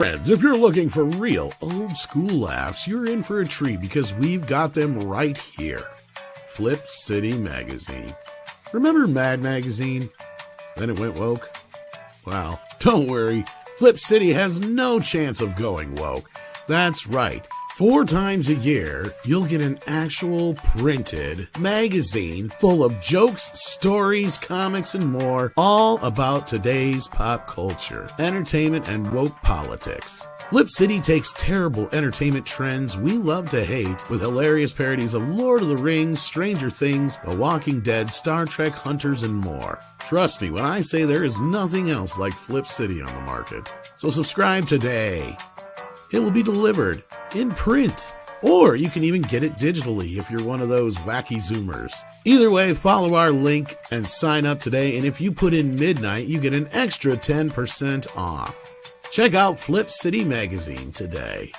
Friends, if you're looking for real old school laughs, you're in for a treat because we've got them right here. Flip City Magazine. Remember Mad Magazine? Then it went woke? Well, don't worry. Flip City has no chance of going woke. That's right. 4 times a year, you'll get an actual printed magazine full of jokes, stories, comics, and more, all about today's pop culture, entertainment, and woke politics. Flip City takes terrible entertainment trends we love to hate with hilarious parodies of Lord of the Rings, Stranger Things, The Walking Dead, Star Trek, Hunters, and more. Trust me when I say there is nothing else like Flip City on the market. So subscribe today. It will be delivered in print, or you can even get it digitally if you're one of those wacky Zoomers. Either way, follow our link and sign up today, and if you put in midnight, you get an extra 10% off. Check out Flip City Magazine today.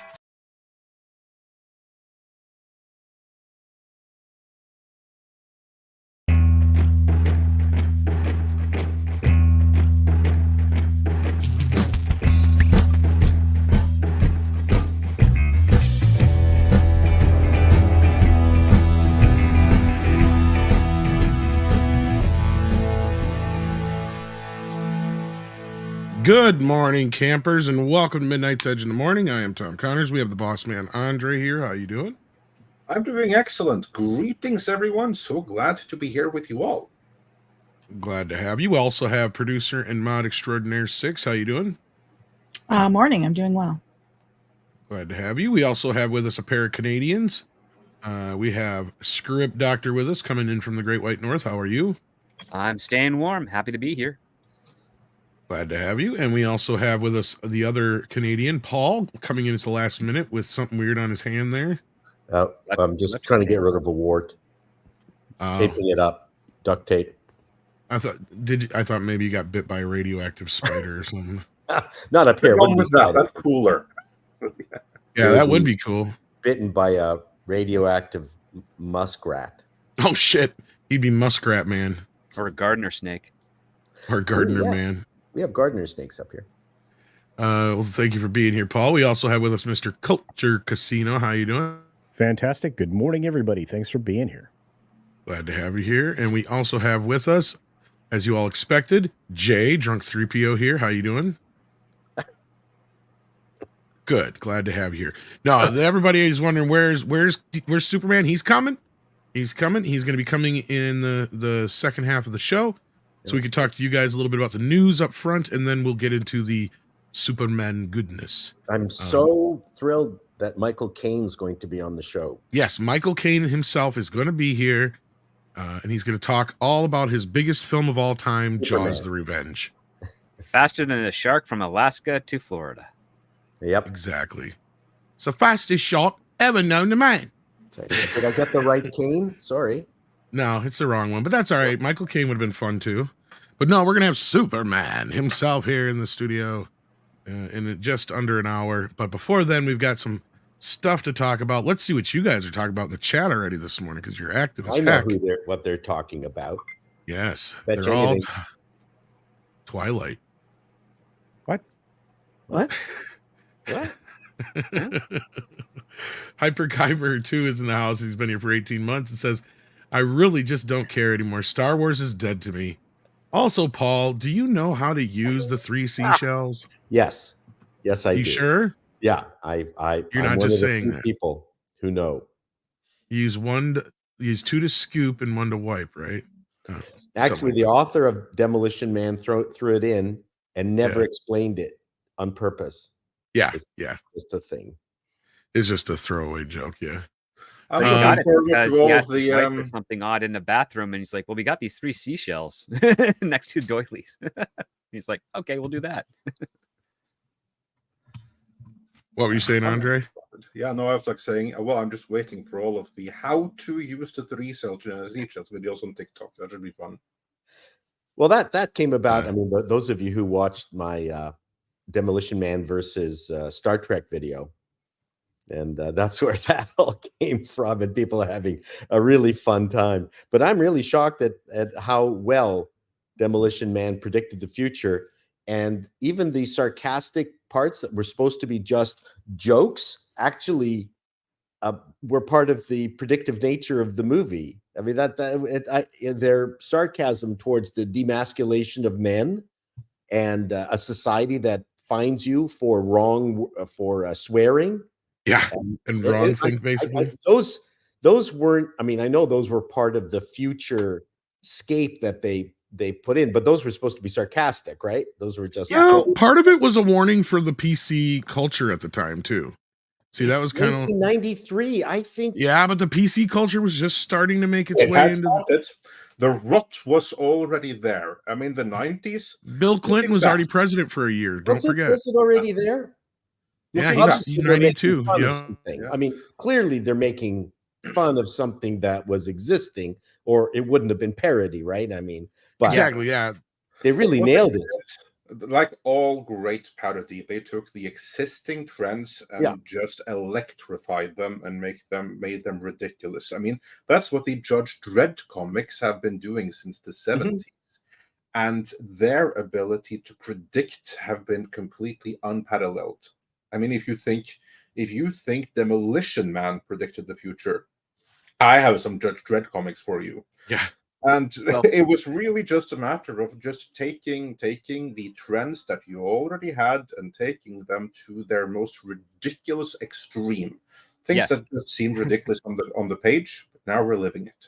Good morning, campers, and welcome to Midnight's Edge in the Morning. I am Tom Connors. We have the boss man, Andre, here. How you doing? I'm doing excellent. Greetings, everyone. So glad to be here with you all. Glad to have you. We also have producer and mod extraordinaire 6. How you doing? Morning. I'm doing well. Glad to have you. We also have with us a pair of Canadians. We have Script Doctor with us, coming in from the Great White North. How are you? I'm staying warm. Happy to be here. Glad to have you. And we also have with us the other Canadian, Paul, coming in at the last minute with something weird on his hand there. I'm just trying to get rid of a wart. Taping it up. Duct tape. I thought maybe you got bit by a radioactive spider or something. Not up here. That's cooler. Yeah, that would be cool. Bitten by a radioactive muskrat. Oh, shit. He'd be Muskrat Man. Or a gardener snake. Or Gardener Man. We have gardener snakes up here. Well, thank you for being here, Paul. We also have with us Mr. Culture Casino. How you doing? Fantastic. Good morning, everybody. Thanks for being here. Glad to have you here. And we also have with us, as you all expected, Jay, Drunk 3PO here. How you doing? Good. Glad to have you here. Now, everybody is wondering, where's Superman? He's coming. He's coming. He's going to be coming in the second half of the show. So we could talk to you guys a little bit about the news up front, and then we'll get into the Superman goodness. I'm so thrilled that Michael Caine's going to be on the show. Yes, Michael Cain himself is going to be here, and he's going to talk all about his biggest film of all time, Superman. Jaws: The Revenge. Faster than a shark from Alaska to Florida. Yep. Exactly. It's the fastest shark ever known to man. Right. Did I get the right Caine? Sorry. No, it's the wrong one, but that's all right. Michael Caine would have been fun too. But no, we're going to have Superman himself here in the studio in just under an hour. But before then, we've got some stuff to talk about. Let's see what you guys are talking about in the chat already this morning, because you're active as heck. I know what they're talking about. Yes, Bet they're all Twilight. What? What? Hyper Kyber 2 is in the house. He's been here for 18 months and says, I really just don't care anymore. Star Wars is dead to me. Also, Paul, do you know how to use the 3 seashells? Yes. Yes, I do. You sure? Yeah. You're I'm not just one of the saying few that. people who know. You use 2 to scoop and 1 to wipe, right? Actually, the author of Demolition Man threw it in and never explained it on purpose. Yeah, It's just a thing. It's just a throwaway joke, yeah. I'm But he got looking it forward because to he all asked of his wife the for something odd in the bathroom, and he's like, well, we got these 3 seashells next to doilies. He's like, okay, we'll do that. What were you saying, Andre? Yeah, no, I was like saying, well, I'm just waiting for all of the how to use the 3 seashells videos on TikTok. That should be fun. Well, that came about. I mean, those of you who watched my Demolition Man versus Star Trek video, and that's where that all came from, and people are having a really fun time. But I'm really shocked at how well Demolition Man predicted the future, and even the sarcastic parts that were supposed to be just jokes actually were part of the predictive nature of the movie. I mean, their sarcasm towards the demasculation of men and a society that fines you for swearing. Yeah, and wrong thing, basically. Those weren't. I mean, I know those were part of the future scape that they put in, but those were supposed to be sarcastic, right? Those were just. Well, part of it was a warning for the PC culture at the time too. See, that was kind of 1993, I think. Yeah, but the PC culture was just starting to make its way into. The rot was already there. I mean, the 90s. Bill Clinton was already president for a year. Don't forget. Was it already there? Yeah, he's 92. Yeah. I mean, clearly they're making fun of something that was existing, or it wouldn't have been parody, right? I mean, but exactly. Yeah, they really nailed it. Like all great parody, they took the existing trends and just electrified them and made them ridiculous. I mean, that's what the Judge Dredd comics have been doing since the 70s. And their ability to predict have been completely unparalleled. I mean, if you think Demolition Man predicted the future, I have some Judge Dredd comics for you. Yeah. And it was really just a matter of just taking the trends that you already had and taking them to their most ridiculous extreme. Things that just seemed ridiculous on the page, but now we're living it.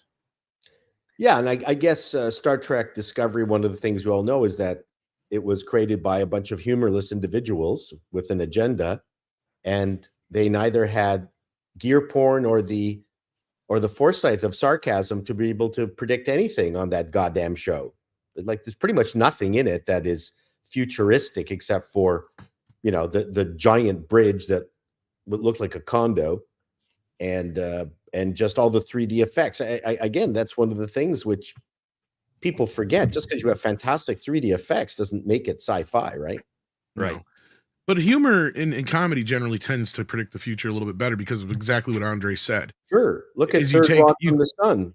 Yeah, and I guess Star Trek Discovery, one of the things we all know is that it was created by a bunch of humorless individuals with an agenda, and they neither had gear porn or the foresight of sarcasm to be able to predict anything on that goddamn show. Like, there's pretty much nothing in it that is futuristic except for, the giant bridge that would look like a condo, and just all the 3D effects. Again, that's one of the things which people forget. Just because you have fantastic 3D effects doesn't make it sci-fi, right? Right. No. But humor in comedy generally tends to predict the future a little bit better because of exactly what Andre said. Sure. Look at Third Rock from the Sun.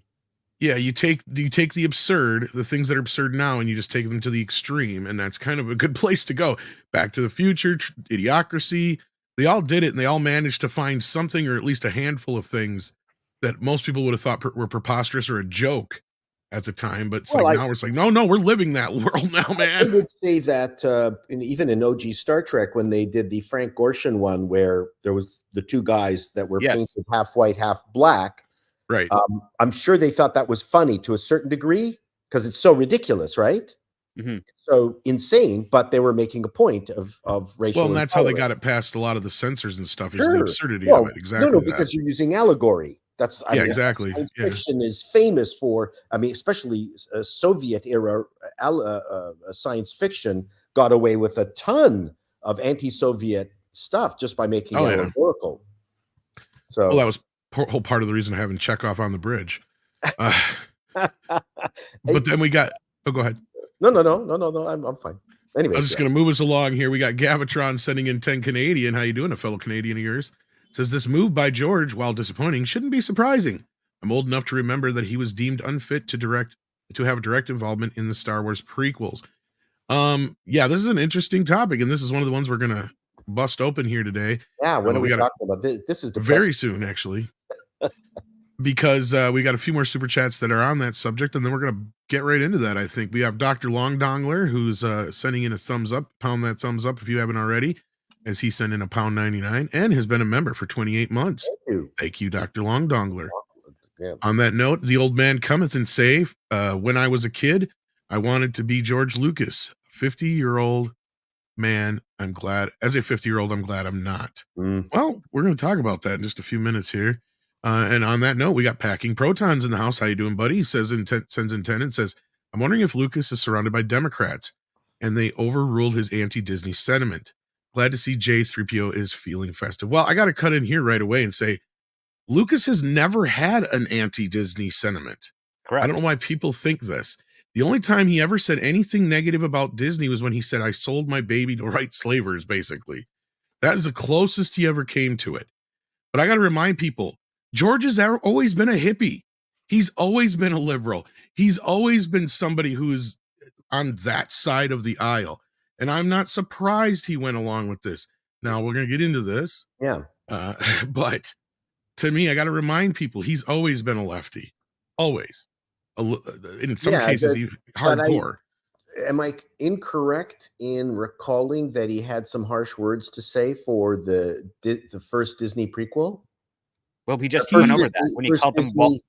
Yeah, you take the absurd, the things that are absurd now, and you just take them to the extreme, and that's kind of a good place to go. Back to the Future, Idiocracy, they all did it, and they all managed to find something, or at least a handful of things that most people would have thought were preposterous or a joke at the time, but now it's like, no, we're living that world now, man. I would say that even in OG Star Trek, when they did the Frank Gorshin one, where there was the two guys that were painted half white, half black, right? I'm sure they thought that was funny to a certain degree because it's so ridiculous, right? So insane, but they were making a point of racial. Well, and that's how they got it past a lot of the censors and stuff. Is the absurdity of it? Exactly. No, because you're using allegory. That's exactly. Science fiction is famous for. I mean, especially Soviet era science fiction got away with a ton of anti-Soviet stuff just by making it allegorical. So, well, that was whole part of the reason having Chekhov on the bridge. But then we got. Oh, go ahead. No. I'm fine. Anyway, I'm just going to move us along here. We got Gavatron sending in 10 Canadian. How you doing, a fellow Canadian of yours? Says this move by George, while disappointing, shouldn't be surprising. I'm old enough to remember that he was deemed unfit to have a direct involvement in the Star Wars prequels. Yeah, this is an interesting topic, and this is one of the ones we're gonna bust open here today. Yeah, when are we talking about this? This is very soon, actually, because we got a few more super chats that are on that subject, and then we're gonna get right into that. I think we have Dr. Long Dongler who's sending in a thumbs up. Pound that thumbs up if you haven't already, as he sent in £1.99 and has been a member for 28 months. Thank you, Dr. Long Dongler. Yeah. On that note, the old man cometh and say, when I was a kid, I wanted to be George Lucas. 50-year-old man, I'm glad. As a 50-year-old, I'm glad I'm not. Well, we're going to talk about that in just a few minutes here. And on that note, we got Packing Protons in the house. How you doing, buddy? He says, sends in 10 and says, I'm wondering if Lucas is surrounded by Democrats and they overruled his anti-Disney sentiment. Glad to see J3PO is feeling festive. Well, I got to cut in here right away and say, Lucas has never had an anti-Disney sentiment. Correct. I don't know why people think this. The only time he ever said anything negative about Disney was when he said, I sold my baby to white slavers, basically. That is the closest he ever came to it. But I got to remind people, George has always been a hippie. He's always been a liberal. He's always been somebody who's on that side of the aisle. And I'm not surprised he went along with this. Now we're going to get into this. Yeah. But to me, I got to remind people he's always been a lefty. Always. In some cases, hardcore. Am I incorrect in recalling that he had some harsh words to say for the first Disney prequel? Well, we just went over that when he called them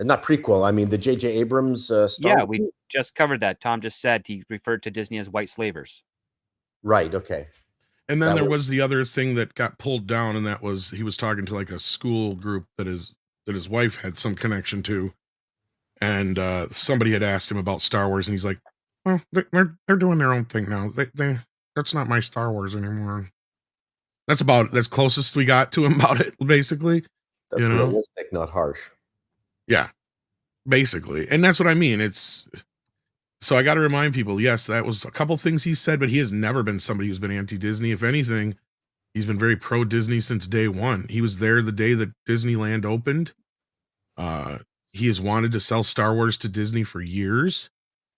not prequel. I mean the J.J. Abrams Star Wars? We just covered that. Tom just said he referred to Disney as white slavers. Right. Okay. And then there was the other thing that got pulled down, and that was he was talking to like a school group that his wife had some connection to, and somebody had asked him about Star Wars, and he's like, "Well, they're doing their own thing now. That's not my Star Wars anymore." That's closest we got to him about it, basically. That's realistic, not harsh. Yeah, basically, and that's what I mean. So I got to remind people, yes, that was a couple things he said, but he has never been somebody who's been anti-Disney. If anything, he's been very pro-Disney since day one. He was there the day that Disneyland opened. He has wanted to sell Star Wars to Disney for years.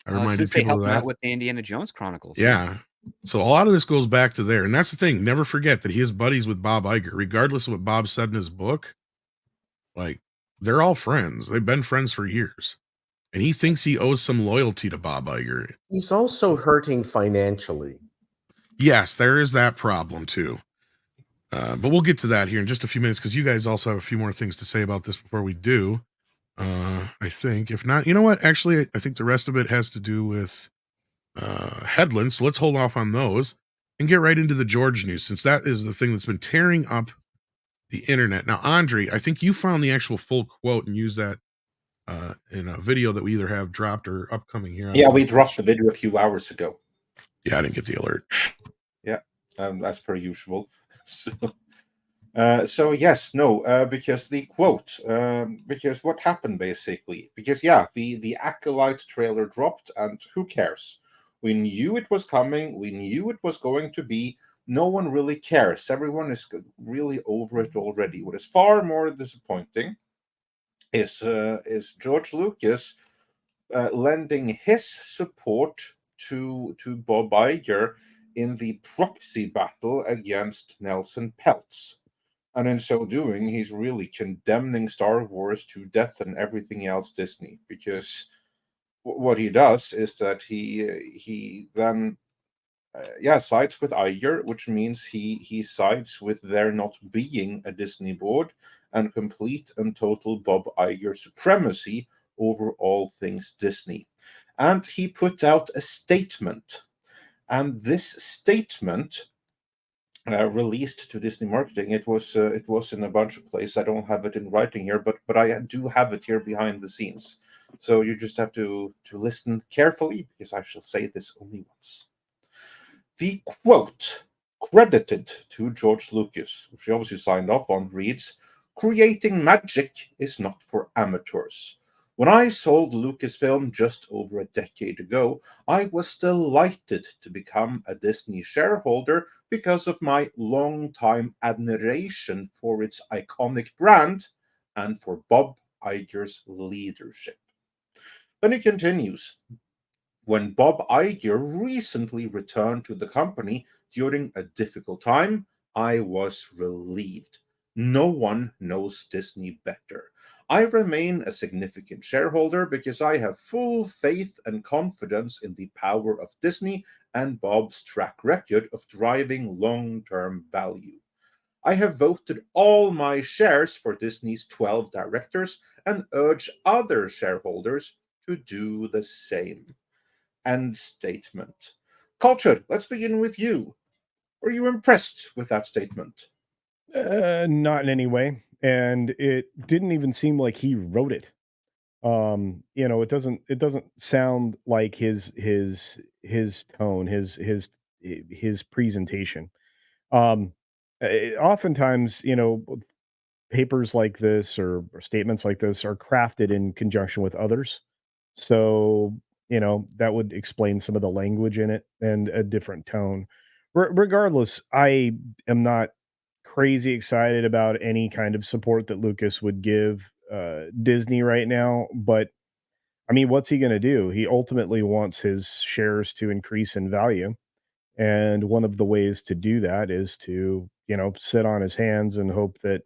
I reminded people of that with the Indiana Jones Chronicles. Yeah. So a lot of this goes back to there. And that's the thing. Never forget that he is buddies with Bob Iger, regardless of what Bob said in his book. Like, they're all friends. They've been friends for years. And he thinks he owes some loyalty to Bob Iger. He's also hurting financially. Yes, there is that problem too. But we'll get to that here in just a few minutes because you guys also have a few more things to say about this before we do. I think. If not, you know what? Actually, I think the rest of it has to do with Headland. So let's hold off on those and get right into the George news, since that is the thing that's been tearing up the internet. Now, Andre, I think you found the actual full quote and used that in a video that we either have dropped or upcoming here. Yeah, we dropped the video a few hours ago. Yeah, I didn't get the alert. Yeah, as per usual. So yes, no, because the quote, because what happened basically, because the Acolyte trailer dropped, and who cares? We knew it was coming. We knew it was going to be. No one really cares. Everyone is really over it already. What is far more disappointing is George Lucas lending his support to Bob Iger in the proxy battle against Nelson Peltz. And in so doing, he's really condemning Star Wars to death and everything else Disney, because what he does is that he then sides with Iger, which means he sides with there not being a Disney board and complete and total Bob Iger supremacy over all things Disney. And he put out a statement, and this statement released to Disney marketing. It was in a bunch of places. I don't have it in writing here, but I do have it here behind the scenes. So you just have to listen carefully, because I shall say this only once. The quote credited to George Lucas, which he obviously signed off on, reads, "Creating magic is not for amateurs. When I sold Lucasfilm just over a decade ago, I was delighted to become a Disney shareholder because of my long-time admiration for its iconic brand and for Bob Iger's leadership." Then he continues, "When Bob Iger recently returned to the company during a difficult time, I was relieved. No one knows Disney better. I remain a significant shareholder because I have full faith and confidence in the power of Disney and Bob's track record of driving long-term value. I have voted all my shares for Disney's 12 directors and urge other shareholders to do the same." End statement. Culture, let's begin with you. Were you impressed with that statement? Not in any way. And it didn't even seem like he wrote it. It doesn't sound like his tone, his presentation. Oftentimes, papers like this or statements like this are crafted in conjunction with others. So, that would explain some of the language in it and a different tone. Regardless, I am not crazy excited about any kind of support that Lucas would give Disney right now. But I mean, what's he going to do? He ultimately wants his shares to increase in value. And one of the ways to do that is to, sit on his hands and hope that,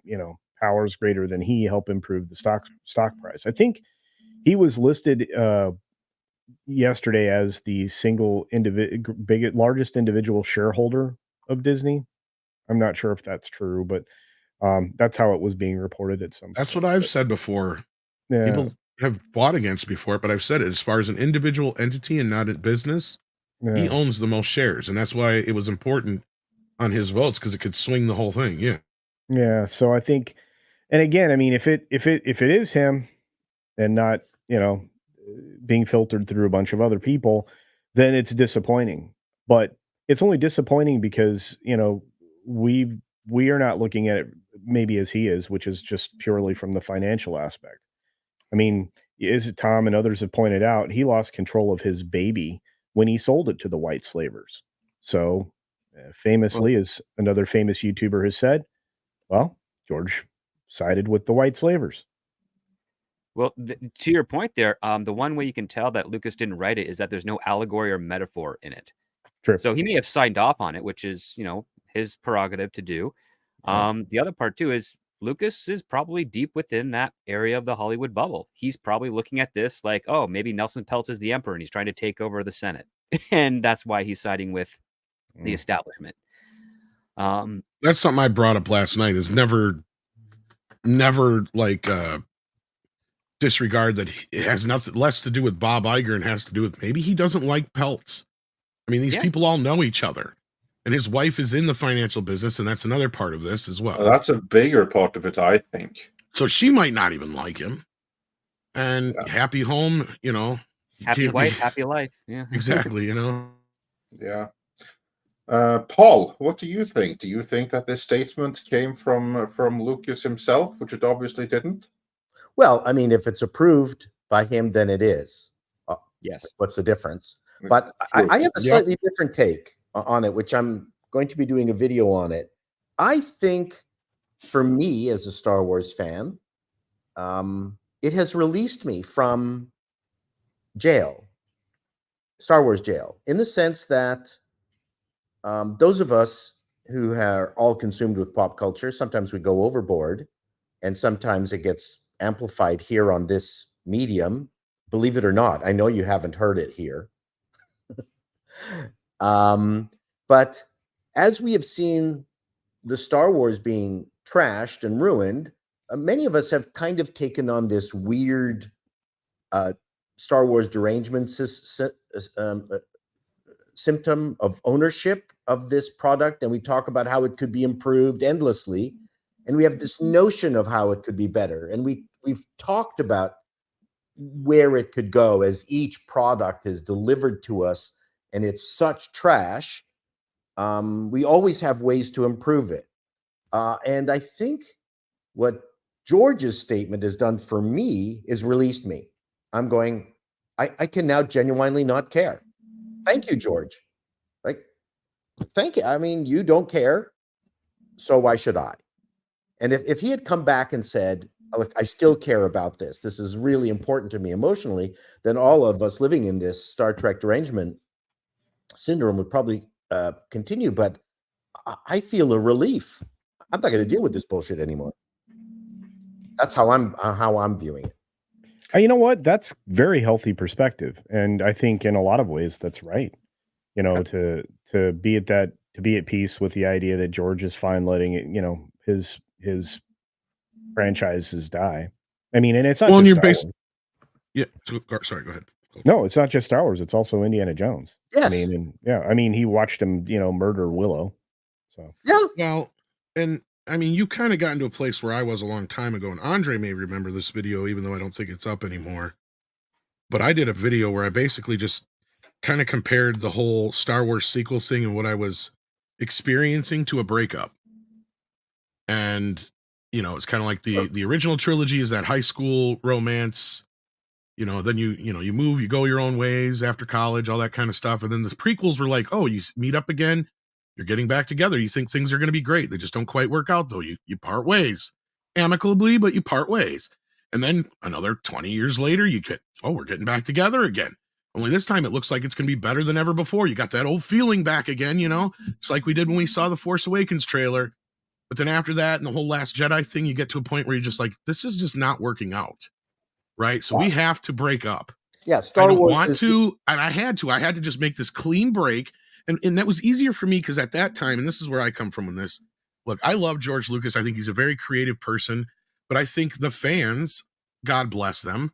powers greater than he help improve the stock price. I think he was listed yesterday as the single largest individual shareholder of Disney. I'm not sure if that's true, but that's how it was being reported at some That's point. what I've said before. Yeah. People have fought against before, but I've said it as far as an individual entity and not a business. He owns the most shares, and that's why it was important on his votes, because it could swing the whole thing. Yeah. So I think, and again, I mean, if it is him and not, being filtered through a bunch of other people, then it's disappointing. But it's only disappointing because, we are not looking at it maybe as he is, which is just purely from the financial aspect. I mean, as Tom and others have pointed out, he lost control of his baby when he sold it to the white slavers. So famously, as another famous YouTuber has said, well, George sided with the white slavers. Well, to your point there, the one way you can tell that Lucas didn't write it is that there's no allegory or metaphor in it. True. So he may have signed off on it, which is, his prerogative to do. The other part too is Lucas is probably deep within that area of the Hollywood bubble. He's probably looking at this like, oh, maybe Nelson Peltz is the emperor and he's trying to take over the Senate. And that's why he's siding with the establishment. That's something I brought up last night, is never like disregard that it has nothing less to do with Bob Iger and has to do with maybe he doesn't like Peltz. I mean, these people all know each other, and his wife is in the financial business, and that's another part of this as well. That's a bigger part of it, I think. So she might not even like him. And happy home, happy wife, happy life. Yeah, exactly. Yeah. Paul, what do you think? Do you think that this statement came from Lucas himself, which it obviously didn't? Well, I mean, if it's approved by him, then it is. Yes. What's the difference? But I have a slightly different take on it, which I'm going to be doing a video on it. I think for me as a Star Wars fan, it has released me from jail, Star Wars jail, in the sense that those of us who are all consumed with pop culture, sometimes we go overboard, and sometimes it gets amplified here on this medium. Believe it or not, I know you haven't heard it here. But as we have seen the Star Wars being trashed and ruined, many of us have kind of taken on this weird Star Wars derangement symptom of ownership of this product, and we talk about how it could be improved endlessly, and we have this notion of how it could be better, and we've talked about where it could go as each product is delivered to us, and it's such trash. We always have ways to improve it, and I think what George's statement has done for me is released me. I'm going, I can now genuinely not care. Thank you, George. Like, thank you. I mean, you don't care, so why should I? And if he had come back and said, look, I still care about this, this is really important to me emotionally, then all of us living in this Star Trek derangement syndrome would probably continue. But I feel a relief. I'm not going to deal with this bullshit anymore. That's how I'm viewing it. You know what? That's very healthy perspective, and I think in a lot of ways that's right. To be at peace with the idea that George is fine letting it, his franchises die. I mean, and it's not just Star Wars. Yeah. Sorry, go ahead. No, it's not just Star Wars. It's also Indiana Jones. Yes. I mean, he watched him, murder Willow. So yeah. Well, and I mean, you kind of got into a place where I was a long time ago, and Andre may remember this video, even though I don't think it's up anymore. But I did a video where I basically just kind of compared the whole Star Wars sequel thing and what I was experiencing to a breakup. And, it's kind of like the original trilogy is that high school romance, then you move, you go your own ways after college, all that kind of stuff. And then the prequels were like, oh, you meet up again. You're getting back together. You think things are going to be great. They just don't quite work out, though. You part ways amicably, but you part ways. And then another 20 years later, we're getting back together again. Only this time it looks like it's going to be better than ever before. You got that old feeling back again, you know? It's like we did when we saw the Force Awakens trailer. But then after that and the whole Last Jedi thing, you get to a point where you're just like, this is just not working out, right? So we have to break up. Yeah, I Star don't Wars want to, and I had to just make this clean break. And that was easier for me because at that time, and this is where I come from in this, look, I love George Lucas. I think he's a very creative person, but I think the fans, God bless them,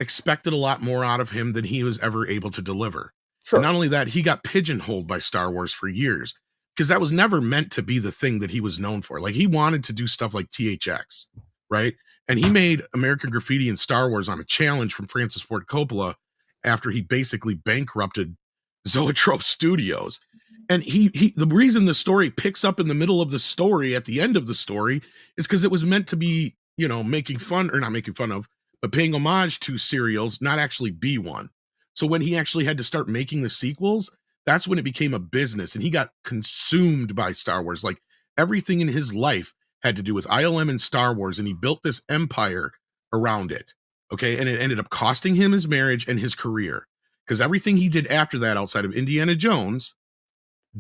expected a lot more out of him than he was ever able to deliver. Sure. And not only that, he got pigeonholed by Star Wars for years because that was never meant to be the thing that he was known for. Like he wanted to do stuff like THX, right? And he made American Graffiti and Star Wars on a challenge from Francis Ford Coppola after he basically bankrupted Zoetrope Studios. And the reason the story picks up in the middle of the story at the end of the story is because it was meant to be, you know, making fun, or not making fun of, but paying homage to serials, not actually be one. So when he actually had to start making the sequels, that's when it became a business and he got consumed by Star Wars. Like everything in his life had to do with ILM and Star Wars, and he built this empire around it. Okay. And it ended up costing him his marriage and his career because everything he did after that outside of Indiana Jones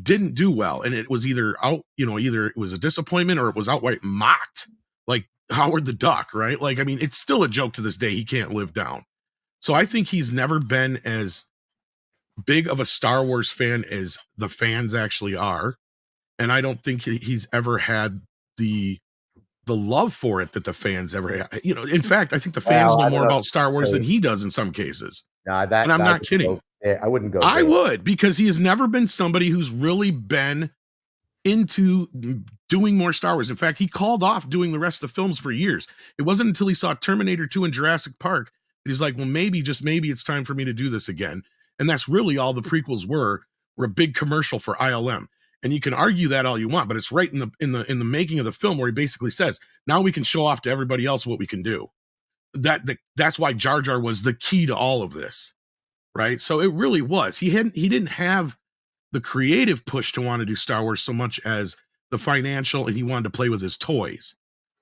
didn't do well. And it was either either it was a disappointment or it was outright mocked, like Howard the Duck, right? Like, I mean, it's still a joke to this day he can't live down. So I think he's never been as big of a Star Wars fan as the fans actually are. And I don't think he's ever had the love for it that the fans ever had. You know, in fact, I think the fans know more about Star Wars than he does in some cases. And I'm not kidding. I wouldn't go. I would, because he has never been somebody who's really been into doing more Star Wars. In fact, he called off doing the rest of the films for years. It wasn't until he saw Terminator 2 and Jurassic Park that he's like, well, maybe, just maybe it's time for me to do this again. And that's really all the prequels were a big commercial for ILM. And you can argue that all you want, but it's right in the making of the film where he basically says, now we can show off to everybody else what we can do. That's why Jar Jar was the key to all of this. Right. So it really was. He didn't have the creative push to want to do Star Wars so much as the financial, and he wanted to play with his toys.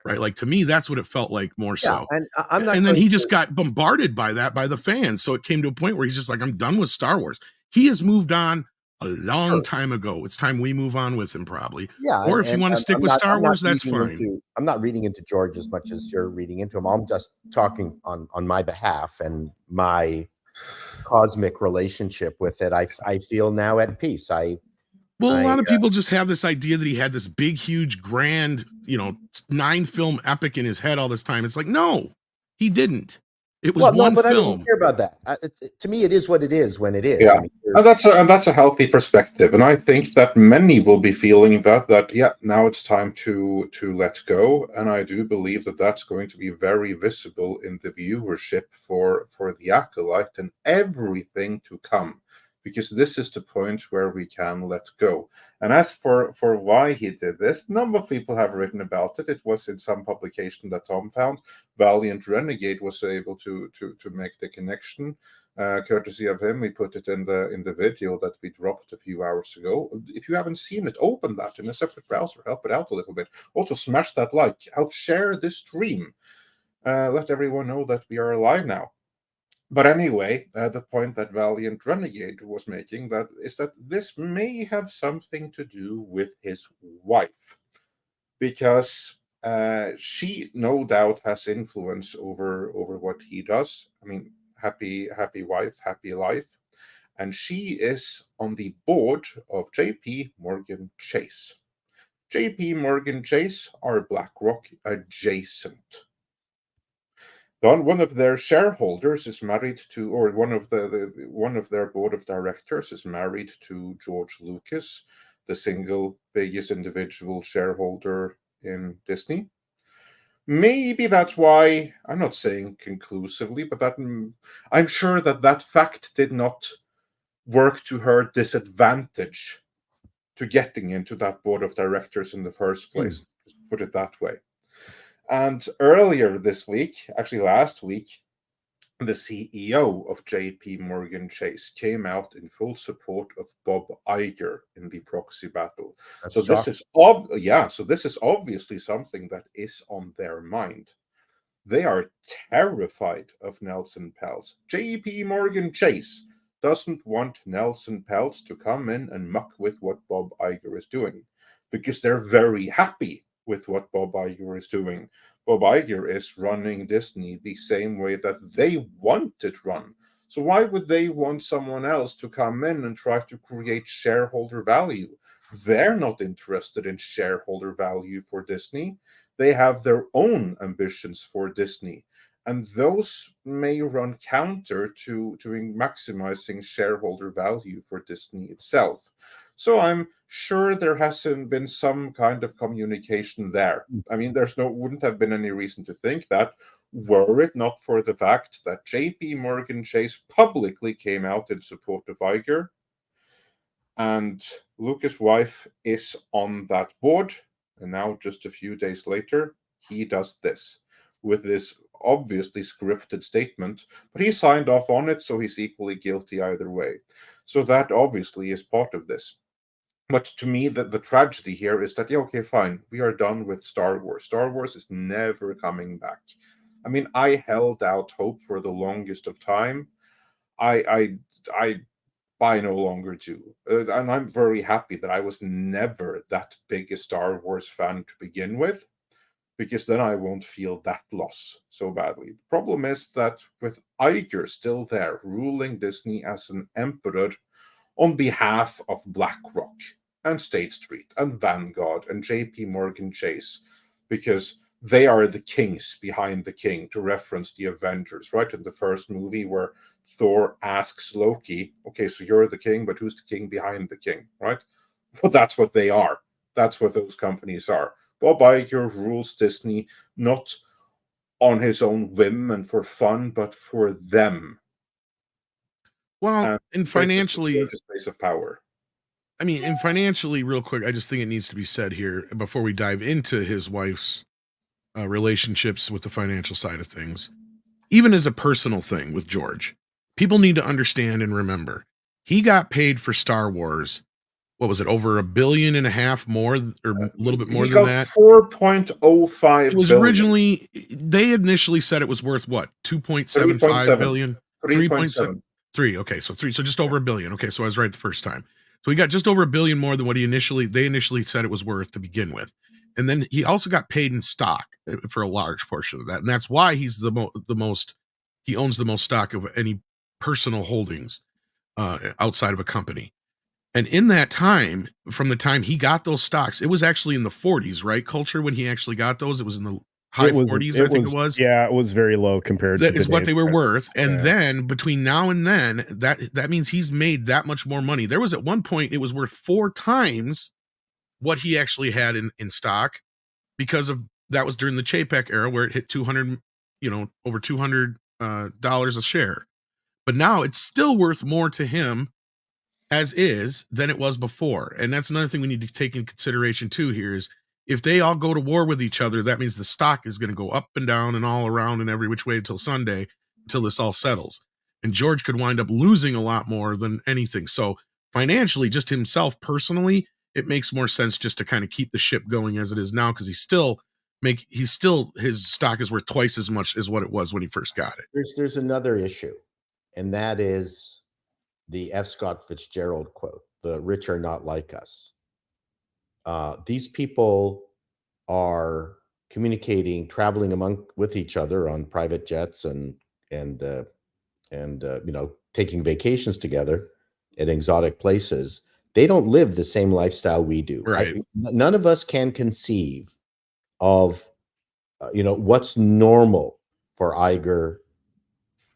Right. Like, to me, that's what it felt like more so. And I'm not. And then he just got bombarded by that, by the fans. So it came to a point where he's just like, I'm done with Star Wars. He has moved on a long time ago. It's time we move on with him, probably. Yeah. Or if you want to stick with Star Wars, that's fine. I'm not reading into George as much as you're reading into him. I'm just talking on my behalf and my cosmic relationship with it. I feel now at peace. A lot of people just have this idea that he had this big, huge, grand, 9-film epic in his head all this time. It's like, no, he didn't. It was one film. I don't care about that. To me, it is what it is when it is. Yeah, and that's a healthy perspective, and I think that many will be feeling that now it's time to let go, and I do believe that that's going to be very visible in the viewership for the Acolyte and everything to come, because this is the point where we can let go. And as for why he did this, a number of people have written about it. It was in some publication that Tom found. Valiant Renegade was able to make the connection, courtesy of him. We put it in the video that we dropped a few hours ago. If you haven't seen it, open that in a separate browser. Help it out a little bit. Also, smash that like. Help share this stream. Let everyone know that we are alive now. But anyway, the point that Valiant Renegade was making is that this may have something to do with his wife, because she no doubt has influence over what he does. I mean, happy wife, happy life, and she is on the board of J.P. Morgan Chase. J.P. Morgan Chase are BlackRock adjacent. One of their shareholders is married to, or one of their board of directors is married to George Lucas, the single biggest individual shareholder in Disney. Maybe that's why, I'm not saying conclusively, but that I'm sure that fact did not work to her disadvantage to getting into that board of directors in the first place. Just put it that way. And earlier this week, actually last week, the CEO of J.P. Morgan Chase came out in full support of Bob Iger in the proxy battle. So this is obviously something that is on their mind. They are terrified of Nelson Peltz. J.P. Morgan Chase doesn't want Nelson Peltz to come in and muck with what Bob Iger is doing, because they're very happy with what Bob Iger is doing. Bob Iger is running Disney the same way that they want it run. So why would they want someone else to come in and try to create shareholder value? They're not interested in shareholder value for Disney. They have their own ambitions for Disney. And those may run counter to maximizing shareholder value for Disney itself. So I'm sure there hasn't been some kind of communication there. I mean, wouldn't have been any reason to think that, were it not for the fact that JP Morgan Chase publicly came out in support of Iger, and Lucas' wife is on that board. And now, just a few days later, he does this with this obviously scripted statement, but he signed off on it, so he's equally guilty either way. So that obviously is part of this. But to me, the tragedy here is that, yeah, okay, fine, we are done with Star Wars. Star Wars is never coming back. I mean, I held out hope for the longest of time. I no longer do. And I'm very happy that I was never that big a Star Wars fan to begin with, because then I won't feel that loss so badly. The problem is that with Iger still there, ruling Disney as an emperor on behalf of BlackRock and State Street and Vanguard and JP Morgan Chase, because they are the kings behind the king, to reference the Avengers, right? In the first movie where Thor asks Loki, okay, so you're the king, but who's the king behind the king, right? Well, that's what they are. That's what those companies are. Bob Iger rules Disney not on his own whim and for fun, but for them. Well, and financially, his space of power. I mean, and financially, real quick, I just think it needs to be said here before we dive into his wife's relationships with the financial side of things. Even as a personal thing with George, people need to understand and remember, he got paid for Star Wars. What was it, over $1.5 billion more, or a little bit more than that? 4.05. It was billion. Originally, they initially said it was worth what, 2.75 billion, 3.7. 3. Okay, so 3. So just over $1 billion. Okay, so I was right the first time. So he got just over $1 billion more than what they initially said it was worth to begin with, and then he also got paid in stock for a large portion of that, and that's why he's the most. He owns the most stock of any personal holdings outside of a company. And in that time, from the time he got those stocks, it was actually in the 40s, right? Culture, when he actually got those, it was in the high 40s, I think it was. Yeah, it was very low compared to that is what they were worth. And then between now and then, that means he's made that much more money. There was at one point, it was worth 4 times what he actually had in stock, because of that was during the Chapek era where it hit 200, over $200 a share. But now it's still worth more to him as is than it was before. And that's another thing we need to take in consideration too here is, if they all go to war with each other, that means the stock is going to go up and down and all around and every which way until Sunday, until this all settles. And George could wind up losing a lot more than anything. So financially, just himself personally, it makes more sense just to kind of keep the ship going as it is now, because his stock is worth twice as much as what it was when he first got it. There's another issue, and that is the F. Scott Fitzgerald quote, "The rich are not like us." These people are communicating, traveling with each other on private jets and taking vacations together in exotic places. They don't live the same lifestyle we do. Right. None of us can conceive of what's normal for Iger,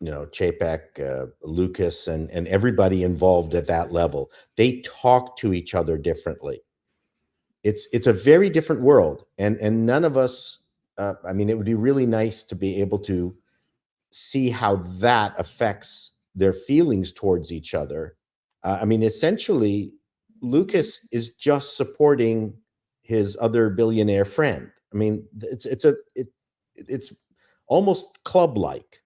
Chapek, Lucas, and everybody involved at that level. They talk to each other differently. It's a very different world, and none of us. It would be really nice to be able to see how that affects their feelings towards each other. Essentially, Lucas is just supporting his other billionaire friend. It's almost club-like.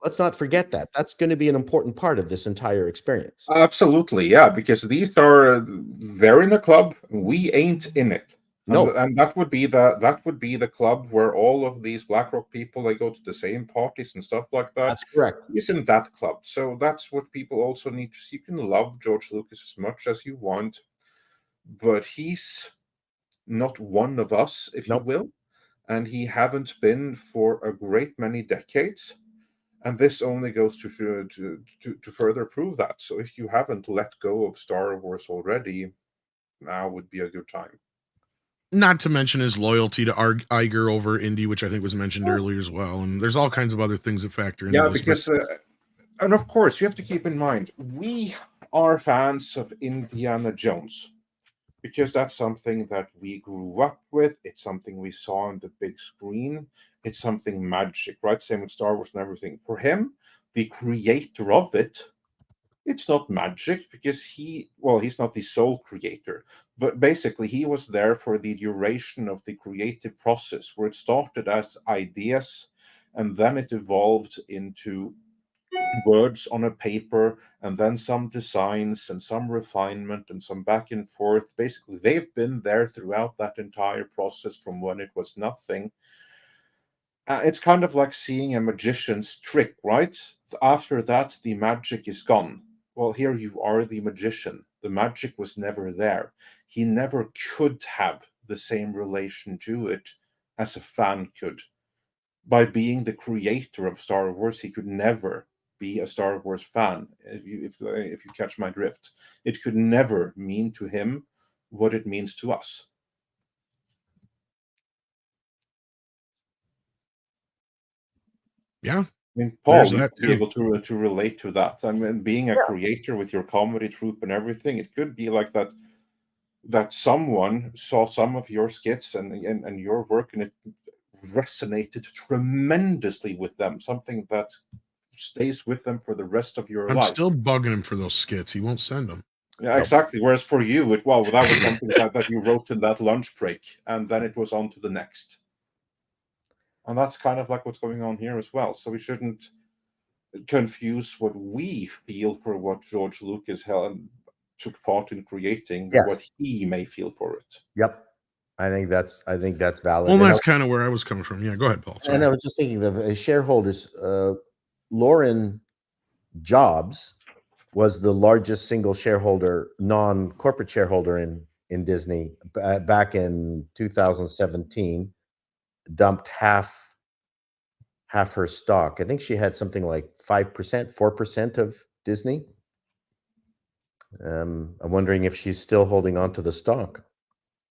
Let's not forget that. That's going to be an important part of this entire experience. Absolutely, yeah, because they're in the club, we ain't in it. No, And that would be the club where all of these BlackRock people, they go to the same parties and stuff like that. that's correct. He's in that club. So that's what people also need to see. You can love George Lucas as much as you want, but he's not one of us, if Nope. you will. And he haven't been for a great many decades. And this only goes to further prove that. So if you haven't let go of Star Wars already, now would be a good time. Not to mention his loyalty to Iger over Indy, which I think was mentioned earlier as well. And there's all kinds of other things that factor into this. Because, and of course, you have to keep in mind, we are fans of Indiana Jones because that's something that we grew up with. It's something we saw on the big screen. It's something magic, right? Same with Star Wars and everything. For him, the creator of it, it's not magic because he's not the sole creator, but basically he was there for the duration of the creative process where it started as ideas and then it evolved into words on a paper and then some designs and some refinement and some back and forth. Basically, they've been there throughout that entire process from when it was nothing. It's kind of like seeing a magician's trick, right? After that, the magic is gone. Well, here you are, the magician. The magic was never there. He never could have the same relation to it as a fan could. By being the creator of Star Wars, he could never be a Star Wars fan. If you catch my drift, it could never mean to him what it means to us. Yeah. I mean, Paul, There's you that would be too. able to relate to that. I mean, being a creator with your comedy troupe and everything, it could be like that someone saw some of your skits and your work and it resonated tremendously with them, something that stays with them for the rest of your I'm life. still bugging him for those skits. He won't send them. Yeah, exactly. Whereas for you, that was something that you wrote in that lunch break, and then it was on to the next. And that's kind of like what's going on here as well. So we shouldn't confuse what we feel for what George Lucas took part in creating with what he may feel for it. Yep. I think that's valid. Well, that's kind of where I was coming from. Yeah, go ahead, Paul. Sorry. And I was just thinking of shareholders. Lauren Jobs was the largest single shareholder, non-corporate shareholder in Disney back in 2017. Dumped half her stock. I think she had something like 5%, 4% of Disney. I'm wondering if she's still holding on to the stock.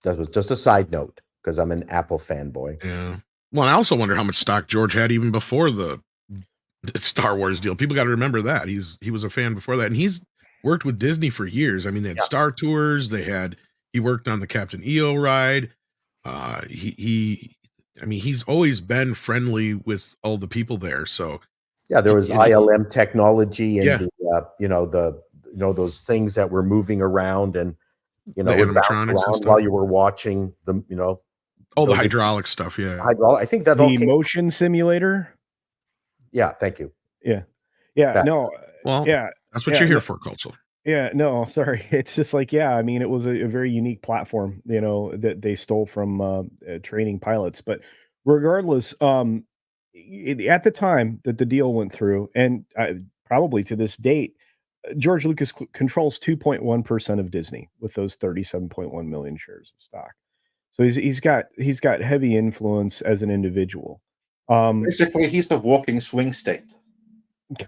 That was just a side note because I'm an Apple fanboy. Yeah. Well, I also wonder how much stock George had even before the Star Wars deal. People got to remember that he was a fan before that, and he's worked with Disney for years. I mean, they had Star Tours. He worked on the Captain EO ride. He's always been friendly with all the people there. So yeah, there was ILM technology and those things that were moving around and would bounce around while you were watching them. The hydraulic stuff. Yeah, I think that the motion simulator. Yeah, thank you. Yeah. Well, that's what you're here for, Culture. Yeah, no, sorry. It's just like, I mean, it was a very unique platform, that they stole from training pilots. But regardless, at the time that the deal went through, and probably to this date, George Lucas controls 2.1% of Disney with those 37.1 million shares of stock. So he's got heavy influence as an individual. Basically, he's the walking swing state.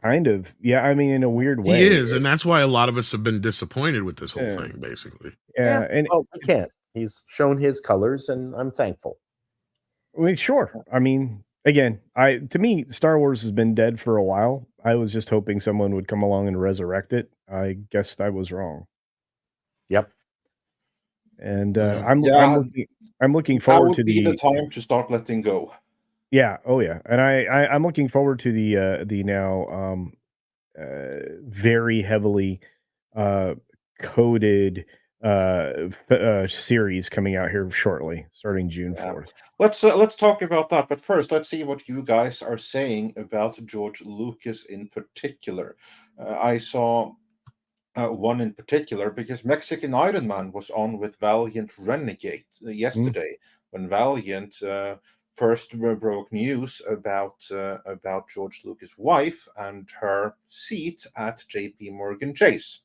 Kind of. Yeah, I mean, in a weird way. He is, and that's why a lot of us have been disappointed with this whole thing, basically. Yeah, and he can't. He's shown his colors, and I'm thankful. I mean, sure. I mean, again, to me, Star Wars has been dead for a while. I was just hoping someone would come along and resurrect it. I guess I was wrong. Yep. And I'm looking forward to the time to start letting go. Yeah. Oh, yeah. And I'm looking forward to the now very heavily coded series coming out here shortly, starting June 4th. Let's talk about that. But first, let's see what you guys are saying about George Lucas in particular. I saw one in particular, because Mexican Iron Man was on with Valiant Renegade yesterday, when Valiant first broke news about George Lucas' wife and her seat at J.P. Morgan Chase.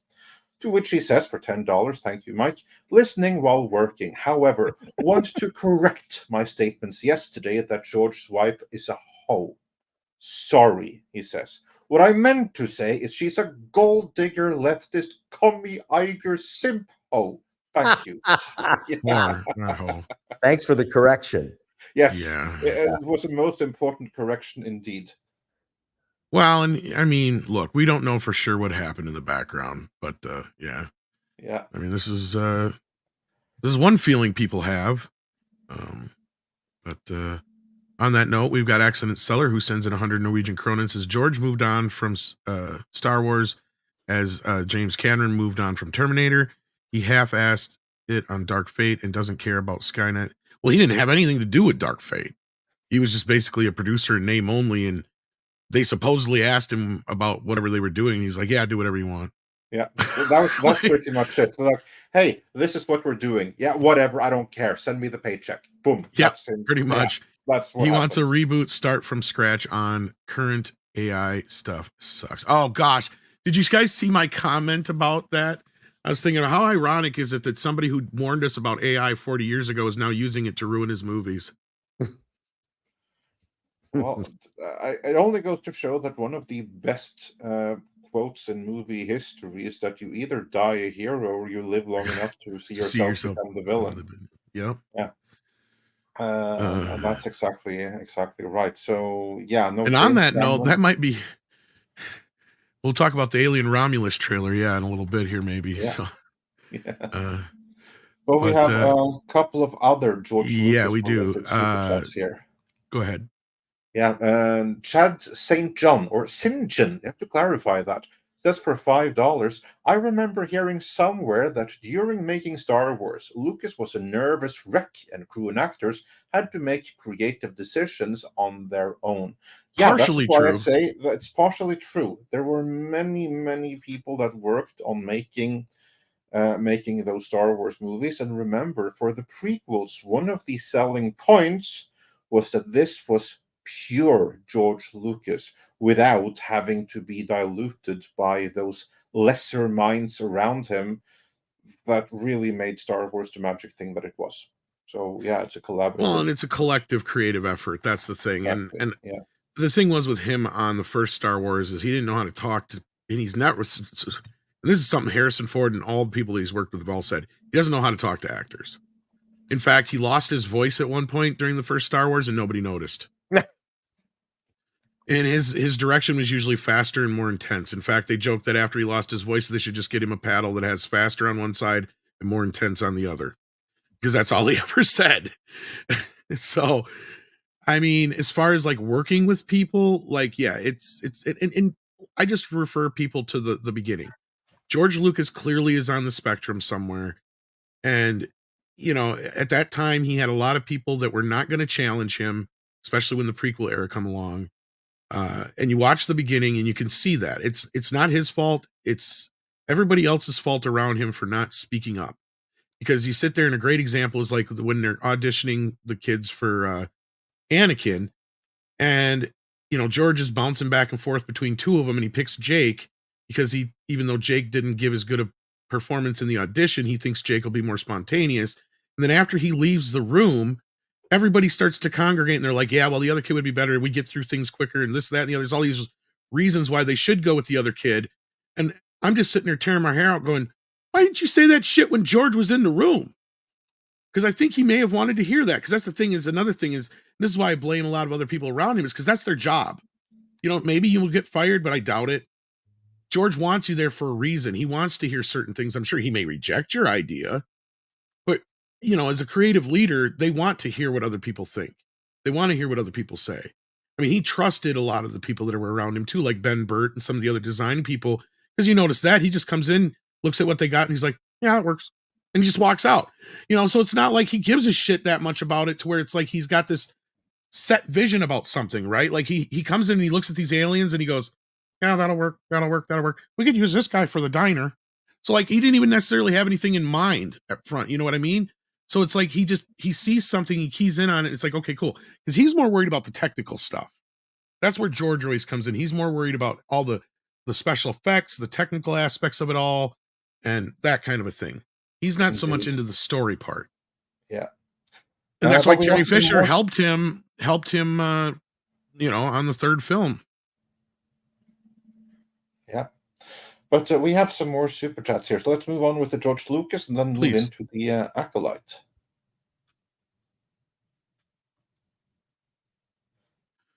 To which he says, for $10, thank you, Mike, listening while working. However, want to correct my statements yesterday that George's wife is a hoe. Sorry, he says. What I meant to say is she's a gold digger, leftist, commie, Iger, simp hoe. Thank you. Or not hoe. Thanks for the correction. Yes, Yeah. it was the most important correction indeed. Well, and I mean, look, we don't know for sure what happened in the background, but yeah. I mean, this is one feeling people have. But on that note, we've got Accident Seller who sends in 100 Norwegian kroner and says George moved on from Star Wars as James Cameron moved on from Terminator. He half-assed it on Dark Fate and doesn't care about Skynet. Well, he didn't have anything to do with Dark Fate. He was just basically a producer in name only, and they supposedly asked him about whatever they were doing. He's like, yeah, do whatever you want. Yeah, that's pretty much it. They're like, hey, this is what we're doing. Yeah, whatever. I don't care. Send me the paycheck. Boom. Yeah, that's him. pretty much. Yeah, that's what he happens. wants a reboot, start from scratch on current AI stuff. Sucks. Oh, gosh. Did you guys see my comment about that? I was thinking, how ironic is it that somebody who warned us about AI 40 years ago is now using it to ruin his movies? Well, it only goes to show that one of the best quotes in movie history is that you either die a hero or you live long enough to see yourself become the villain. Yeah. And that's exactly right. So yeah, no. And on that note, that might be. We'll talk about the Alien Romulus trailer, in a little bit here, maybe. Yeah. So. But we have a couple of other George Lucas. Yeah, we do. SuperChats here. Go ahead. Yeah, Chad St. John, or St. John, you have to clarify that. Says for $5, I remember hearing somewhere that during making Star Wars, Lucas was a nervous wreck and crew and actors had to make creative decisions on their own. Yeah, partially that's why true. I say that it's partially true. There were many, many people that worked on making those Star Wars movies. And remember, for the prequels, one of the selling points was that this was pure George Lucas without having to be diluted by those lesser minds around him that really made Star Wars the magic thing that it was. So yeah, it's a collaborative. Well, and it's a collective creative effort. That's the thing. Exactly. And the thing was with him on the first Star Wars is he didn't know how to talk to, and he's not. And this is something Harrison Ford and all the people that he's worked with have all said. He doesn't know how to talk to actors. In fact, he lost his voice at one point during the first Star Wars, and nobody noticed. And his direction was usually faster and more intense. In fact, they joked that after he lost his voice, they should just get him a paddle that has faster on one side and more intense on the other, because that's all he ever said. So, I mean, as far as like working with people, like, yeah, and I just refer people to the beginning. George Lucas clearly is on the spectrum somewhere. And, at that time, he had a lot of people that were not going to challenge him, especially when the prequel era come along. And you watch the beginning and you can see that it's not his fault. It's everybody else's fault around him for not speaking up, because you sit there, and a great example is like when they're auditioning the kids for Anakin, and George is bouncing back and forth between two of them, and he picks Jake because even though Jake didn't give as good a performance in the audition, he thinks Jake will be more spontaneous. And then after he leaves the room, everybody starts to congregate, and they're like, yeah, well, the other kid would be better. We get through things quicker, and this, that, and the other. There's all these reasons why they should go with the other kid. And I'm just sitting there tearing my hair out going, why didn't you say that shit when George was in the room? Because I think he may have wanted to hear that. Because that's the thing is, another thing is, this is why I blame a lot of other people around him, is because that's their job. Maybe you will get fired, but I doubt it. George wants you there for a reason. He wants to hear certain things. I'm sure he may reject your idea, but as a creative leader, they want to hear what other people think. They want to hear what other people say. I mean, he trusted a lot of the people that were around him too, like Ben Burt and some of the other design people, because you notice that he just comes in, looks at what they got, and he's like, yeah, it works. And he just walks out, so it's not like he gives a shit that much about it to where it's like he's got this set vision about something, right? Like he comes in and he looks at these aliens and he goes, yeah, that'll work. We could use this guy for the diner. So like he didn't even necessarily have anything in mind up front. You know what I mean? So it's like he sees something, he keys in on it. It's like, okay, cool. Because he's more worried about the technical stuff. That's where George Royce comes in. He's more worried about all the special effects, the technical aspects of it all, and that kind of a thing. He's not so much into the story part. Yeah. And that's why Carrie have some Fisher more- helped him, on the third film. Yeah. But we have some more super chats here. So let's move on with the George Lucas and then move Please. into the Acolyte.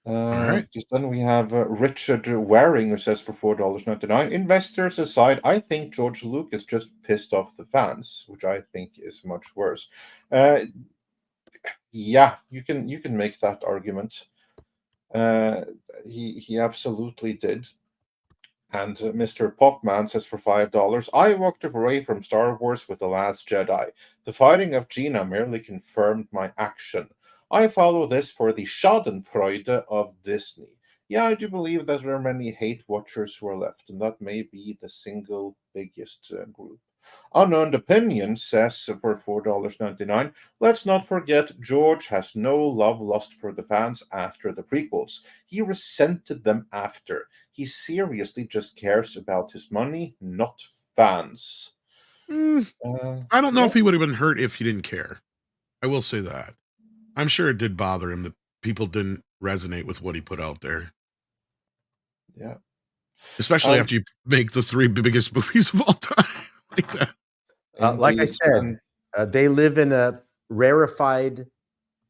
right. Just then we have Richard Waring, who says for $4.99. Investors aside, I think George Lucas just pissed off the fans, which I think is much worse. Yeah, you can make that argument. He absolutely did. And Mr. Popman says for $5, I walked away from Star Wars with The Last Jedi. The fighting of Gina merely confirmed my action. I follow this for the Schadenfreude of Disney. Yeah, I do believe that there are many hate watchers who are left, and that may be the single biggest group. Unearned Opinion says for $4.99, let's not forget George has no love lost for the fans after the prequels. He resented them after. He seriously just cares about his money, not fans. I don't know if he would have been hurt if he didn't care. I will say that. I'm sure it did bother him that people didn't resonate with what he put out there. Yeah. Especially after you make the 3 biggest movies of all time like that. Like I said, they live in a rarefied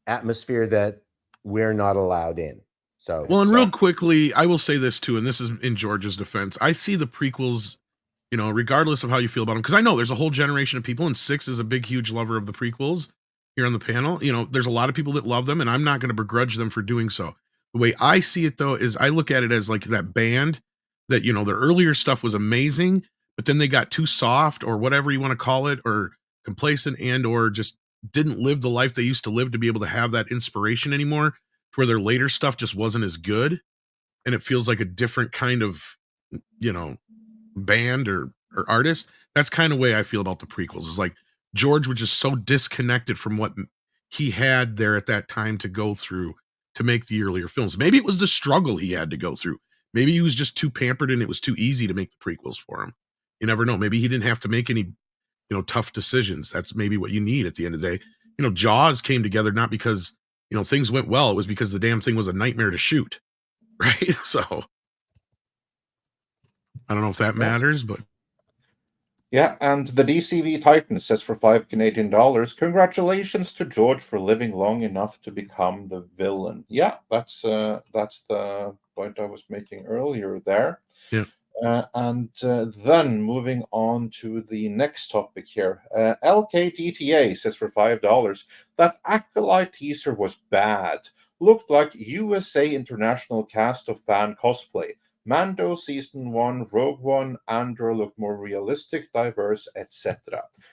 atmosphere that we're not allowed in. So, well, and real quickly, I will say this too, and this is in George's defense. I see the prequels, regardless of how you feel about them, because I know there's a whole generation of people, and Six is a big, huge lover of the prequels here on the panel. There's a lot of people that love them, and I'm not going to begrudge them for doing so. The way I see it, though, is I look at it as like that band that, their earlier stuff was amazing, but then they got too soft or whatever you want to call it, or complacent, and or just didn't live the life they used to live to be able to have that inspiration anymore, to where their later stuff just wasn't as good. And it feels like a different kind of, band or artist. That's kind of way I feel about the prequels. Is like George was just so disconnected from what he had there at that time to go through to make the earlier films. Maybe it was the struggle he had to go through. Maybe he was just too pampered and it was too easy to make the prequels for him. You never know. Maybe he didn't have to make any, tough decisions. That's maybe what you need at the end of the day. Jaws came together not because, things went well. It was because the damn thing was a nightmare to shoot. Right. So I don't know if that matters, but. Yeah, and the DCV Titan says for $5 Canadian, congratulations to George for living long enough to become the villain. Yeah, that's the point I was making earlier there. Yeah. And then moving on to the next topic here. LKDTA says for $5, that Acolyte teaser was bad. Looked like USA International cast of fan cosplay. Mando Season 1, Rogue One, Andor looked more realistic, diverse, etc.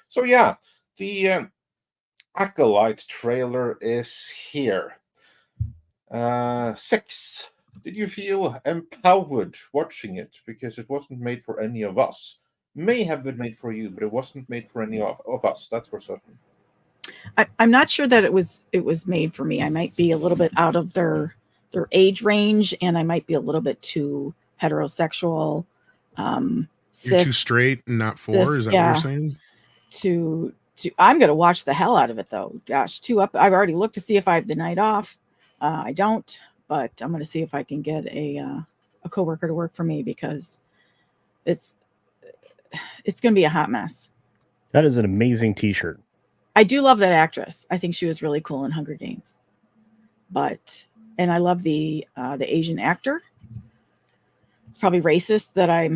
So yeah, the Acolyte trailer is here. 6. Did you feel empowered watching it? Because it wasn't made for any of us. May have been made for you, but it wasn't made for any of us. That's for certain. I'm not sure that it was made for me. I might be a little bit out of their age range, and I might be a little bit too heterosexual. You're too straight and not for. Is that what you're saying? I'm going to watch the hell out of it, though. Gosh, 2 up. I've already looked to see if I have the night off. I don't, but I'm going to see if I can get a coworker to work for me, because it's going to be a hot mess. That is an amazing T-shirt. I do love that actress. I think she was really cool in Hunger Games. And I love the Asian actor. It's probably racist that I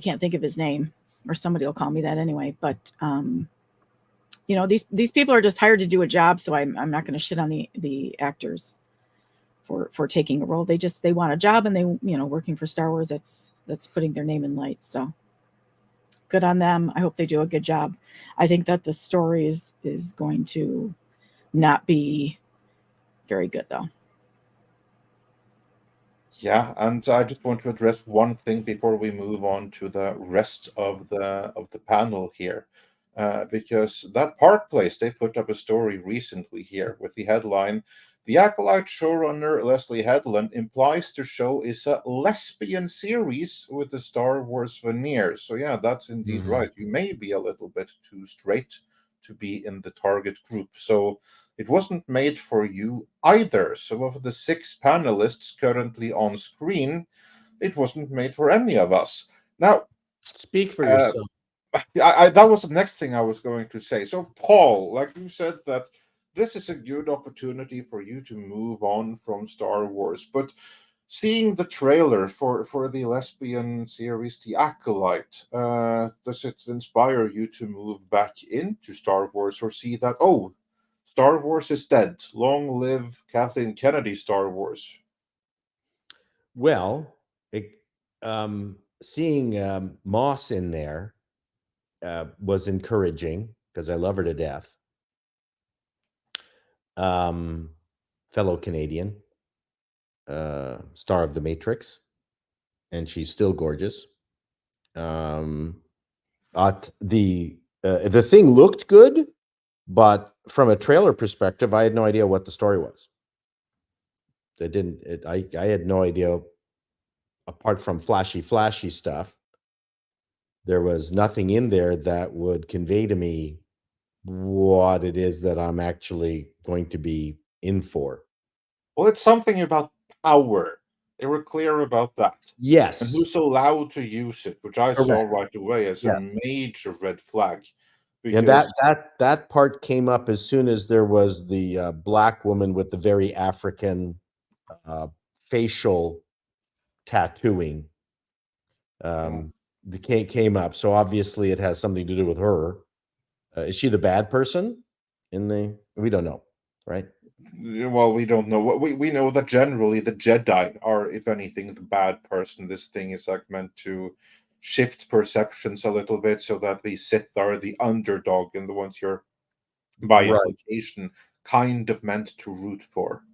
can't think of his name, or somebody will call me that anyway. But these people are just hired to do a job, so I'm not going to shit on the actors for taking a role. They want a job, and they working for Star Wars. That's putting their name in lights. So good on them. I hope they do a good job. I think that the story is going to not be very good, though. Yeah, and I just want to address one thing before we move on to the rest of the panel here, because that Park Place, they put up a story recently here with the headline: "The Acolyte showrunner Leslie Headland implies the show is a lesbian series with the Star Wars veneers." So yeah, that's indeed right. You may be a little bit too straight to be in the target group. So it wasn't made for you either. So of the 6 panelists currently on screen, it wasn't made for any of us. Now, Speak for yourself. that was the next thing I was going to say. So, Paul, like you said, that this is a good opportunity for you to move on from Star Wars, but seeing the trailer for the lesbian series The Acolyte, does it inspire you to move back into Star Wars, or see that, oh, Star Wars is dead, long live Kathleen Kennedy Star Wars? Well, seeing Moss in there was encouraging because I love her to death. Fellow Canadian, star of The Matrix, and she's still gorgeous. The thing looked good, but from a trailer perspective, I had no idea what the story was. I had no idea, apart from flashy stuff. There was nothing in there that would convey to me what it is that I'm actually going to be in for. Well, it's something about power. They were clear about that. Yes. And who's allowed to use it, which I saw right away as Yes. a major red flag. And that part came up as soon as there was the black woman with the very African facial tattooing. The came up, so obviously it has something to do with her. Is she the bad person we don't know, right? Well, we don't know. We know that generally the Jedi are, if anything, the bad person. This thing is like meant to shift perceptions a little bit, so that the Sith are the underdog and the ones you're, by implication, kind of meant to root for.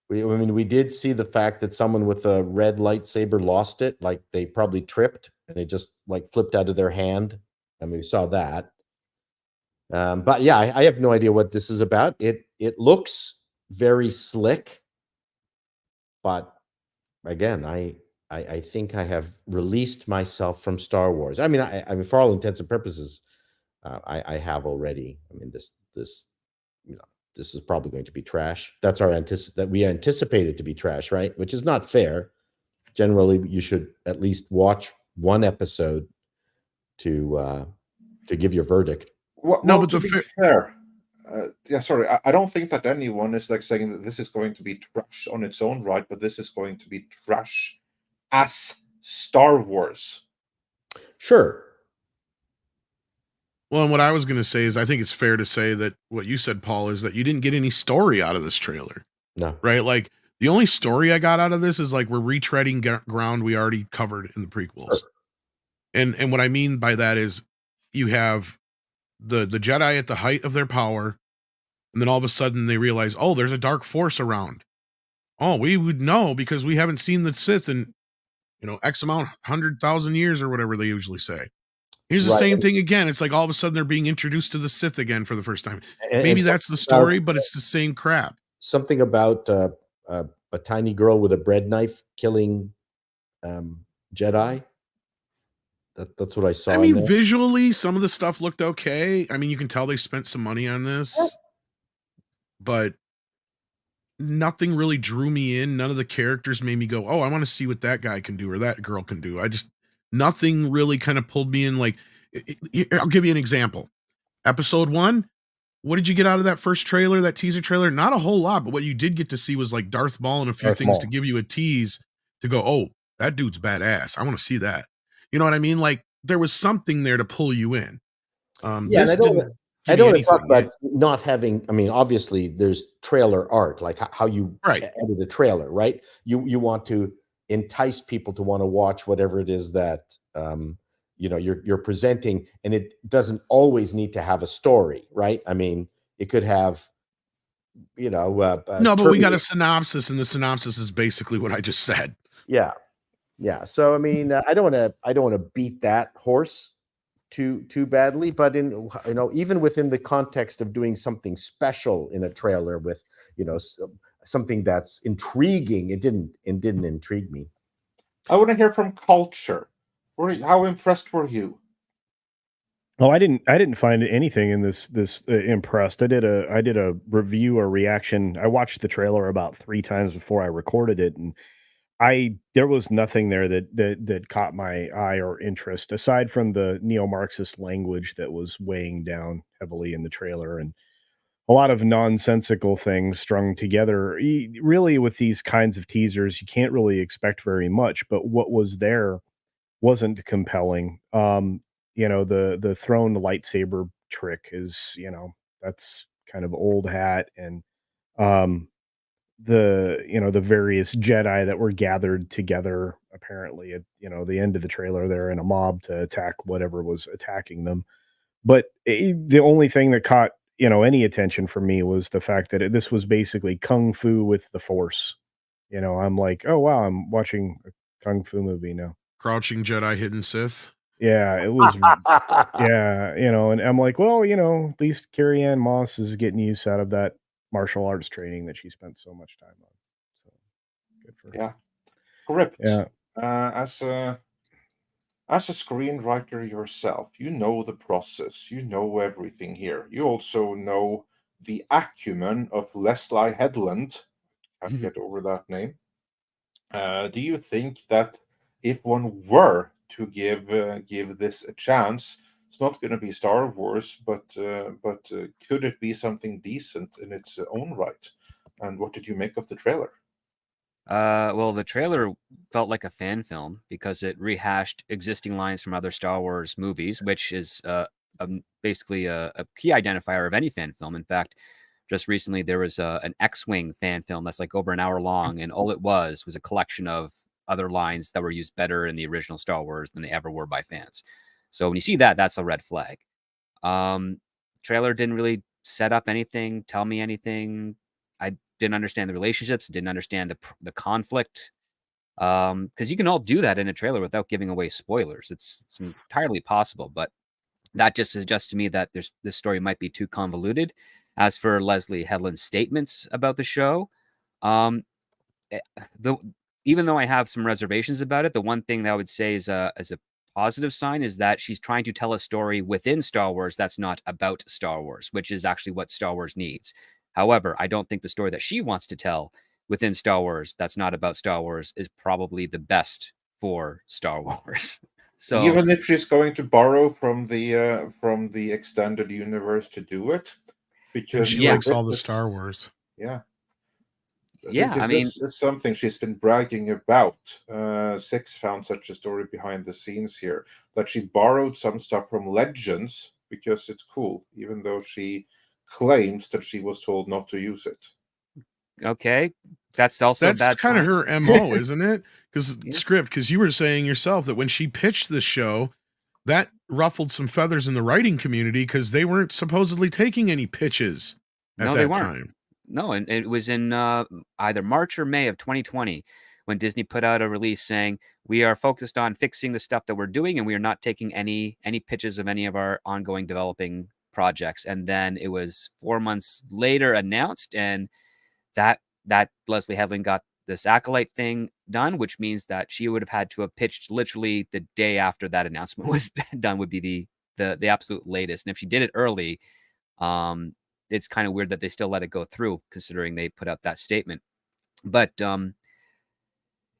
We did see the fact that someone with a red lightsaber lost it, like they probably tripped and it just like flipped out of their hand. And we saw that. But yeah, I have no idea what this is about. It looks very slick, but again, I think I have released myself from Star Wars. I mean, for all intents and purposes, I have already. I mean, this is probably going to be trash. That's that we anticipate it to be trash, right? Which is not fair. Generally, you should at least watch one episode to give your verdict. But to be fair, sorry, I don't think that anyone is like saying that this is going to be trash on its own right, but this is going to be trash as Star Wars. Sure. Well, and what I was going to say is I think it's fair to say that what you said, Paul, is that you didn't get any story out of this trailer. No. Right? Like, the only story I got out of this is like we're retreading ground we already covered in the prequels. Sure. And what I mean by that is you have the Jedi at the height of their power, and then all of a sudden they realize, oh, there's a dark force around. Oh, we would know because we haven't seen the Sith in, X amount, 100,000 years or whatever they usually say. Here's the same thing again. It's like all of a sudden they're being introduced to the Sith again for the first time. Maybe that's the story, but it's the same crap. Something about a tiny girl with a bread knife killing Jedi. That's what I saw. I mean, visually, some of the stuff looked okay. I mean, you can tell they spent some money on this, but nothing really drew me in. None of the characters made me go, oh, I want to see what that guy can do or that girl can do. Nothing really kind of pulled me in. Like, I'll give you an example. Episode 1, what did you get out of that first trailer, that teaser trailer? Not a whole lot, but what you did get to see was like Darth Maul and a few things to give you a tease to go, oh, that dude's badass. I want to see that. You know what I mean? Like, there was something there to pull you in. This didn't. I don't want to talk about not having. I mean, obviously, there's trailer art, like how you edit a trailer, right? You want to entice people to want to watch whatever it is that you're presenting, and it doesn't always need to have a story, right? I mean, it could have, no, but we got a synopsis, and the synopsis is basically what I just said. Yeah. Yeah. So I mean, I don't want to beat that horse too badly, but even within the context of doing something special in a trailer with something that's intriguing, it didn't intrigue me. I want to hear from culture. How impressed were you? Oh, I didn't find anything in this impressed. I did a review or reaction. I watched the trailer about 3 times before I recorded it, and there was nothing there that caught my eye or interest aside from the neo-Marxist language that was weighing down heavily in the trailer, and a lot of nonsensical things strung together. Really, with these kinds of teasers, you can't really expect very much, but what was there wasn't compelling. The thrown lightsaber trick is, that's kind of old hat, and um the various Jedi that were gathered together apparently at the end of the trailer, they're in a mob to attack whatever was attacking them. But the only thing that caught any attention from me was the fact that this was basically kung fu with the Force. I'm like, oh wow, I'm watching a kung fu movie now. Crouching Jedi, Hidden Sith. Yeah, it was. Yeah, and I'm like, well, at least Carrie Ann Moss is getting use out of that martial arts training that she spent so much time on. So good for her. Yeah, Gripped. Yeah. As a screenwriter yourself, you know the process, you know everything here. You also know the acumen of Leslie Headland. Can't get over that name. Do you think that if one were to give this a chance, it's not going to be Star Wars, but could it be something decent in its own right? And what did you make of the trailer? Well, the trailer felt like a fan film because it rehashed existing lines from other Star Wars movies, which is basically a key identifier of any fan film. In fact, just recently there was an X-Wing fan film that's like over an hour long, and all it was a collection of other lines that were used better in the original Star Wars than they ever were by fans. So when you see that, that's a red flag. Trailer didn't really set up anything, tell me anything. I didn't understand the relationships, didn't understand the conflict. Because you can all do that in a trailer without giving away spoilers. It's entirely possible, but that just suggests to me that this story might be too convoluted. As for Leslie Headland's statements about the show, even though I have some reservations about it, the one thing that I would say is as a positive sign is that she's trying to tell a story within Star Wars that's not about Star Wars, which is actually what Star Wars needs. However, I don't think the story that she wants to tell within Star Wars that's not about Star Wars is probably the best for Star Wars. So even if she's going to borrow from the extended universe to do it, because she likes all the Star Wars. Yeah. Yeah, I mean, this is something she's been bragging about. Six found such a story behind the scenes here, that she borrowed some stuff from Legends because it's cool, even though she claims that she was told not to use it. Okay, that's also that's kind of her MO, isn't it? Because Yeah. Script, because you were saying yourself that when she pitched the show, that ruffled some feathers in the writing community because they weren't supposedly taking any pitches at No, they that weren't. time. No, and it was in either March or May of 2020 when Disney put out a release saying we are focused on fixing the stuff that we're doing, and we are not taking any pitches of any of our ongoing developing projects. And then it was 4 months later announced, and that Leslie Headland got this Acolyte thing done, which means that she would have had to have pitched literally the day after that announcement was done would be the absolute latest. And if she did it early, it's kind of weird that they still let it go through, considering they put out that statement. But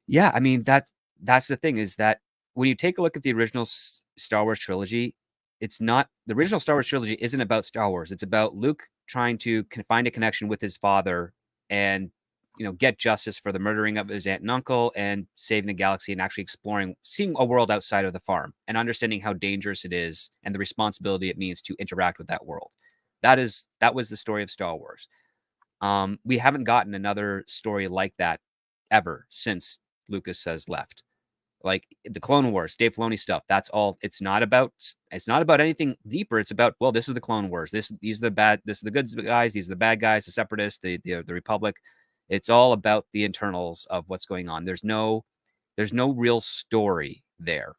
yeah, I mean that's the thing, is that when you take a look at the original Star Wars trilogy, it's not, the original Star Wars trilogy isn't about Star Wars. It's about Luke trying to find a connection with his father and get justice for the murdering of his aunt and uncle and saving the galaxy and actually seeing a world outside of the farm and understanding how dangerous it is and the responsibility it means to interact with that world. That was the story of Star Wars. We haven't gotten another story like that ever since Lucas has left. Like the Clone Wars, Dave Filoni stuff. That's all. It's not about anything deeper. It's about, well, this is the Clone Wars. These are the good guys. These are the bad guys. The Separatists. The Republic. It's all about the internals of what's going on. There's no There's no real story there.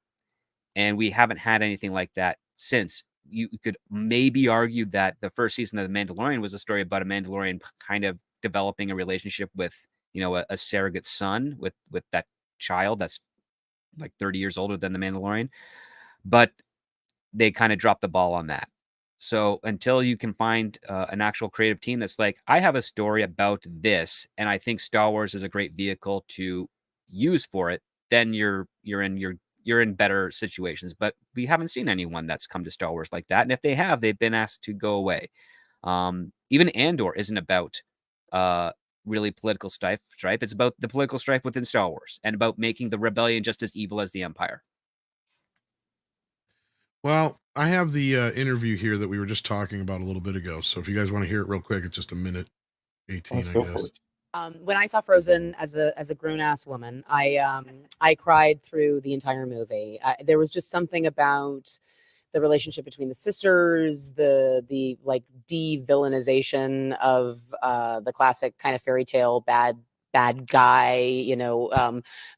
And we haven't had anything like that since. You could maybe argue that the first season of The Mandalorian was a story about a Mandalorian kind of developing a relationship with, a surrogate son with that child that's like 30 years older than the Mandalorian. But they kind of dropped the ball on that. So until you can find an actual creative team that's like, I have a story about this, and I think Star Wars is a great vehicle to use for it, then you're in better situations. But we haven't seen anyone that's come to Star Wars like that. And if they have, they've been asked to go away. Even Andor isn't about really political strife. It's about the political strife within Star Wars and about making the rebellion just as evil as the Empire. Well, I have the interview here that we were just talking about a little bit ago. So if you guys want to hear it real quick, it's just a minute 18, Let's I go guess. for it. When I saw Frozen as a grown ass woman, I cried through the entire movie. There was just something about the relationship between the sisters, the like de-villainization of the classic kind of fairy tale bad guy,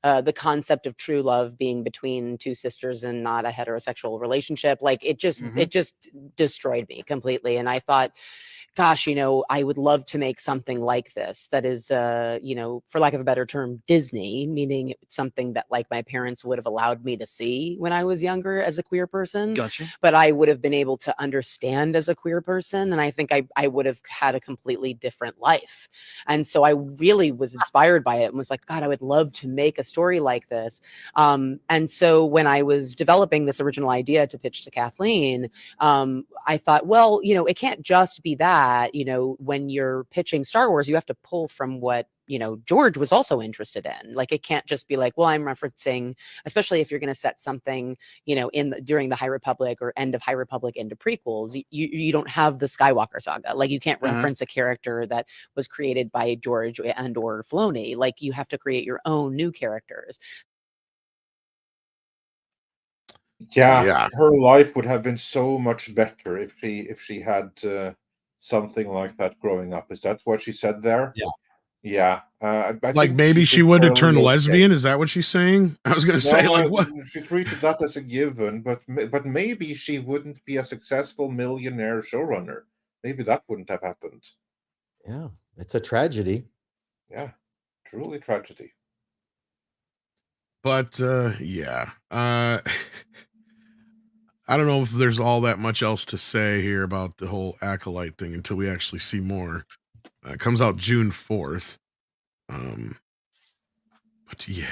the concept of true love being between two sisters and not a heterosexual relationship. Like it just destroyed me completely. And I thought, gosh, I would love to make something like this that is, for lack of a better term, Disney, meaning it's something that like my parents would have allowed me to see when I was younger as a queer person. Gotcha. But I would have been able to understand as a queer person. And I think I would have had a completely different life. And so I really was inspired by it and was like, God, I would love to make a story like this. And so when I was developing this original idea to pitch to Kathleen, I thought, well, it can't just be that. When you're pitching Star Wars, you have to pull from what, George was also interested in. Like, it can't just be like, well, I'm referencing, especially if you're going to set something, during the High Republic or end of High Republic into prequels, you don't have the Skywalker saga. Like, you can't reference a character that was created by George and or Filoni. Like, you have to create your own new characters. Yeah, her life would have been so much better if she had something like that growing up. Is that what she said there? Yeah. I Like think maybe she would have turned thoroughly lesbian. Is that what she's saying? I was going to say, like, what? She treated that as a given, but maybe she wouldn't be a successful millionaire showrunner. Maybe that wouldn't have happened. Yeah, it's a tragedy. Yeah, truly tragedy. But yeah. I don't know if there's all that much else to say here about the whole Acolyte thing until we actually see more. It comes out June 4th. But yeah.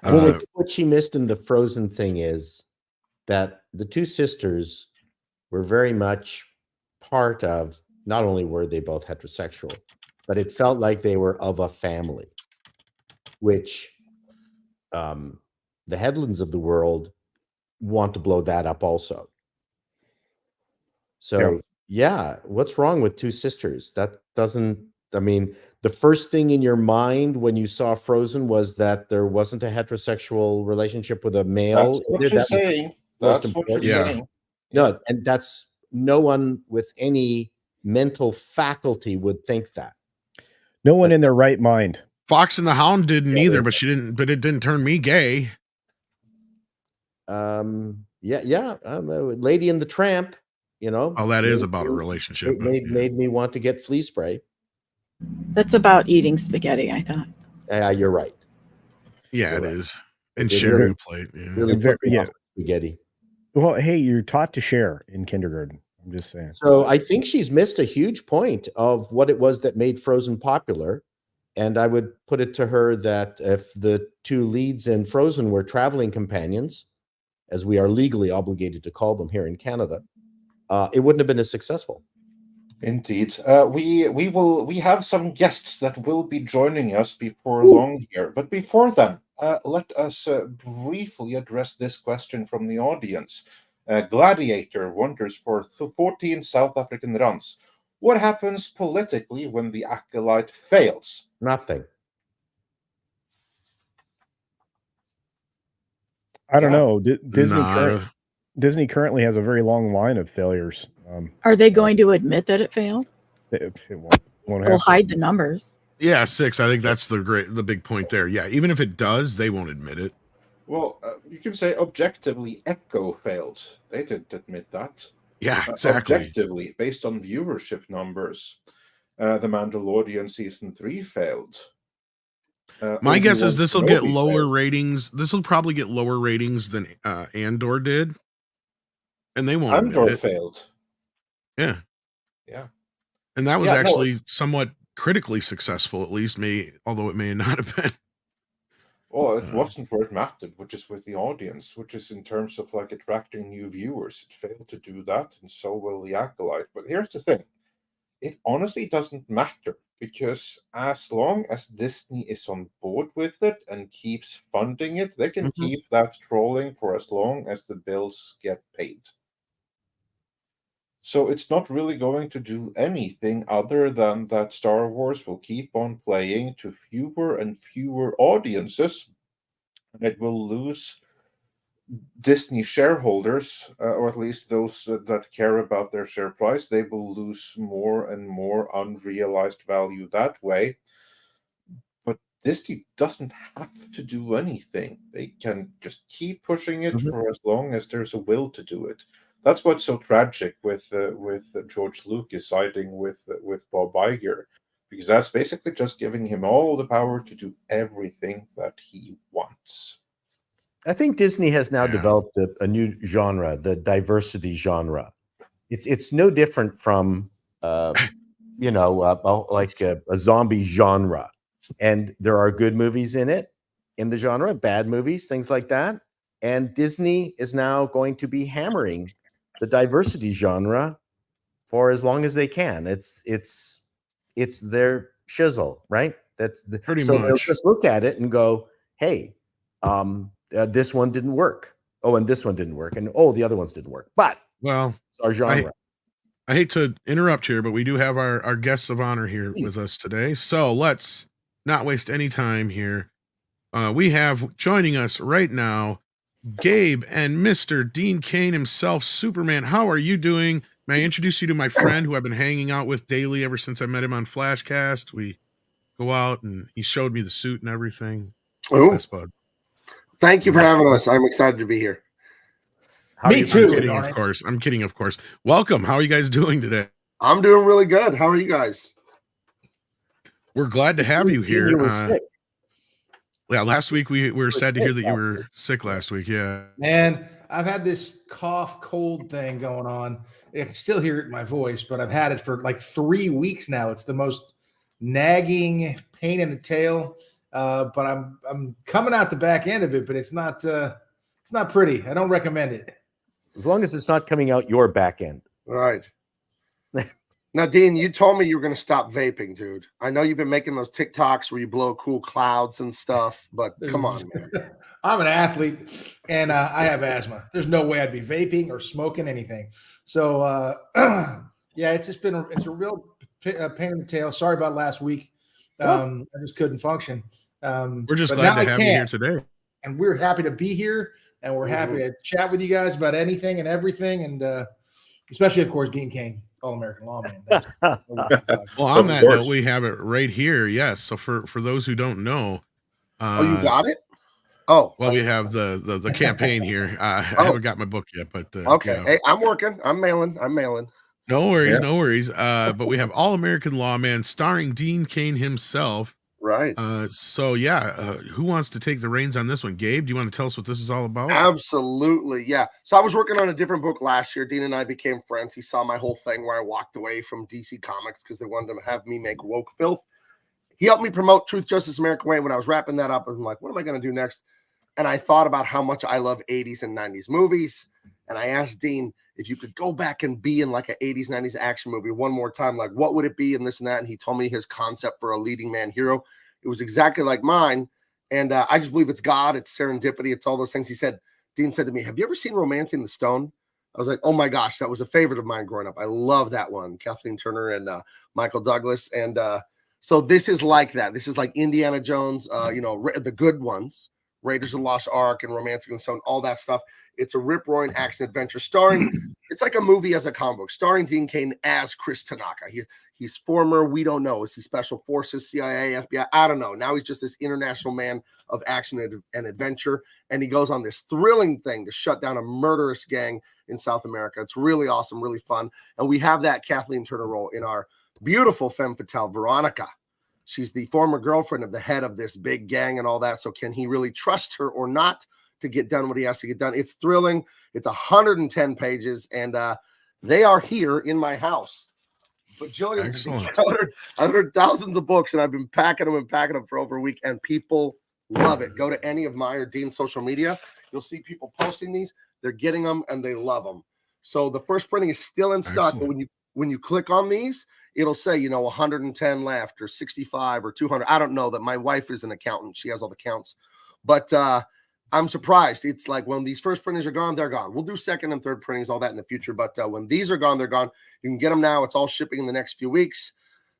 Well, I think what she missed in the Frozen thing is that the two sisters were very much part of, not only were they both heterosexual, but it felt like they were of a family, which the Headlands of the world want to blow that up also. So yeah, what's wrong with two sisters? That doesn't, I mean, the first thing in your mind when you saw Frozen was that there wasn't a heterosexual relationship with a male. That's what she's saying. That's what she's saying. No, and that's, no one with any mental faculty would think that. No one in their right mind. Fox and the Hound didn't either, but it didn't turn me gay. Lady and the Tramp, Oh, that is about a relationship. Made me want to get flea spray. That's about eating spaghetti, I thought. You're right. Yeah, it is. And share a plate. Yeah. Really spaghetti. Well, hey, you're taught to share in kindergarten. I'm just saying. So I think she's missed a huge point of what it was that made Frozen popular. And I would put it to her that if the two leads in Frozen were traveling companions, as we are legally obligated to call them here in Canada, it wouldn't have been as successful. Indeed. We have some guests that will be joining us before long here. But before then, let us briefly address this question from the audience. Gladiator wonders for 14 South African runs. What happens politically when the Acolyte fails? Nothing. I don't know. Disney currently has a very long line of failures. Are they going to admit that it failed? It won't They'll hide the numbers. Yeah, 6. I think that's the big point there. Yeah, even if it does, they won't admit it. Well, you can say objectively, Echo failed. They didn't admit that. Yeah, exactly. Objectively, based on viewership numbers, The Mandalorian season 3 failed. My guess is this will get Kenobi lower failed. ratings. This will probably get lower ratings than Andor did, and they won't admit Andor it. failed. Yeah, Yeah. and that was Yeah, no. actually somewhat critically successful, at least, although it may not have been. Well, it wasn't where it mattered, which is with the audience, which is in terms of like attracting new viewers. It failed to do that, and so will the Acolyte. But here's the thing. It honestly doesn't matter, because as long as Disney is on board with it and keeps funding it, they can keep that trolling for as long as the bills get paid. So it's not really going to do anything other than that Star Wars will keep on playing to fewer and fewer audiences, and it will lose Disney shareholders, or at least those that care about their share price. They will lose more and more unrealized value that way. But Disney doesn't have to do anything. They can just keep pushing it for as long as there's a will to do it. That's what's so tragic with George Lucas siding with Bob Iger, because that's basically just giving him all the power to do everything that he wants. I think Disney has now developed a new genre, the diversity genre. It's no different from like a zombie genre, and there are good movies in the genre, bad movies, things like that. And Disney is now going to be hammering the diversity genre for as long as they can. It's their shizzle, right? That's Pretty so much. they'll just look at it and go, hey, this one didn't work. Oh, and this one didn't work. And the other ones didn't work. But well, it's our genre. I hate to interrupt here, but we do have our guests of honor here with us today. So let's not waste any time here. We have joining us right now, Gabe and Mr. Dean Cain himself, Superman. How are you doing? May I introduce you to my friend who I've been hanging out with daily ever since I met him on Flashcast? We go out and he showed me the suit and everything. Oh, Best bud. Thank you for having us. I'm excited to be here. Me too. I'm kidding, of course. Welcome. How are you guys doing today? I'm doing really good. How are you guys? We're glad to have you here. You were sick. Yeah, last week we were sad to hear that you were sick last week. Yeah. Man, I've had this cough, cold thing going on. I can still hear it in my voice, but I've had it for like 3 weeks now. It's the most nagging pain in the tail. But I'm coming out the back end of it, but it's not pretty. I don't recommend it. As long as it's not coming out your back end. All right. Now, Dean, you told me you were going to stop vaping, dude. I know you've been making those TikToks where you blow cool clouds and stuff, but come on, man. I'm an athlete, and I have asthma. There's no way I'd be vaping or smoking anything. So, yeah, it's just been it's a real pain in the tail. Sorry about last week. I just couldn't function. We're just glad to have you here today. And we're happy to be here, and we're happy to chat with you guys about anything and everything, and especially, of course, Dean Cain, All-American Lawman. Well, on that note, we have it right here. Yes. So for those who don't know, you got it? Oh, well, we have the campaign here. I haven't got my book yet, but okay. Yeah. Hey, I'm working. I'm mailing. No worries, no worries. But we have All-American Lawman starring Dean Cain himself. Right. So yeah, who wants to take the reins on this one? Gabe, do you want to tell us what this is all about? Absolutely, yeah. So I was working on a different book last year. Dean and I became friends. He saw my whole thing where I walked away from DC Comics because they wanted to have me make woke filth. He helped me promote Truth, Justice, American Way. When I was wrapping that up, I was like, what am I going to do next? And I thought about how much I love 80s and 90s movies. And I asked Dean, if you could go back and be in like an 80s, 90s action movie one more time, like what would it be and this and that? And he told me his concept for a leading man hero. It was exactly like mine. And I just believe it's God. It's serendipity. It's all those things. Dean said to me, have you ever seen Romancing the Stone? I was like, oh my gosh, that was a favorite of mine growing up. I love that one. Kathleen Turner and Michael Douglas. And so this is like that. This is like Indiana Jones, the good ones, Raiders of the Lost Ark and Romancing the Stone, all that stuff. It's a rip-roaring action adventure starring, it's like a movie as a comic book, starring Dean Cain as Chris Tanaka. He's former, we don't know, is he Special Forces, CIA, FBI? I don't know. Now he's just this international man of action and adventure, and he goes on this thrilling thing to shut down a murderous gang in South America. It's really awesome, really fun. And we have that Kathleen Turner role in our beautiful femme fatale, Veronica. She's the former girlfriend of the head of this big gang and all that. So can he really trust her or not to get done what he has to get done? It's thrilling. It's 110 pages, and they are here in my house. But I ordered thousands of books, and I've been packing them for over a week, and people love it. Go to any of my or Dean's social media. You'll see people posting these. They're getting them, and they love them. So the first printing is still in stock, but when you click on these, it'll say, 110 left or 65 or 200. I don't know that. My wife is an accountant. She has all the counts. But I'm surprised. It's like when these first printings are gone, they're gone. We'll do second and third printings, all that in the future. But when these are gone, they're gone. You can get them now. It's all shipping in the next few weeks.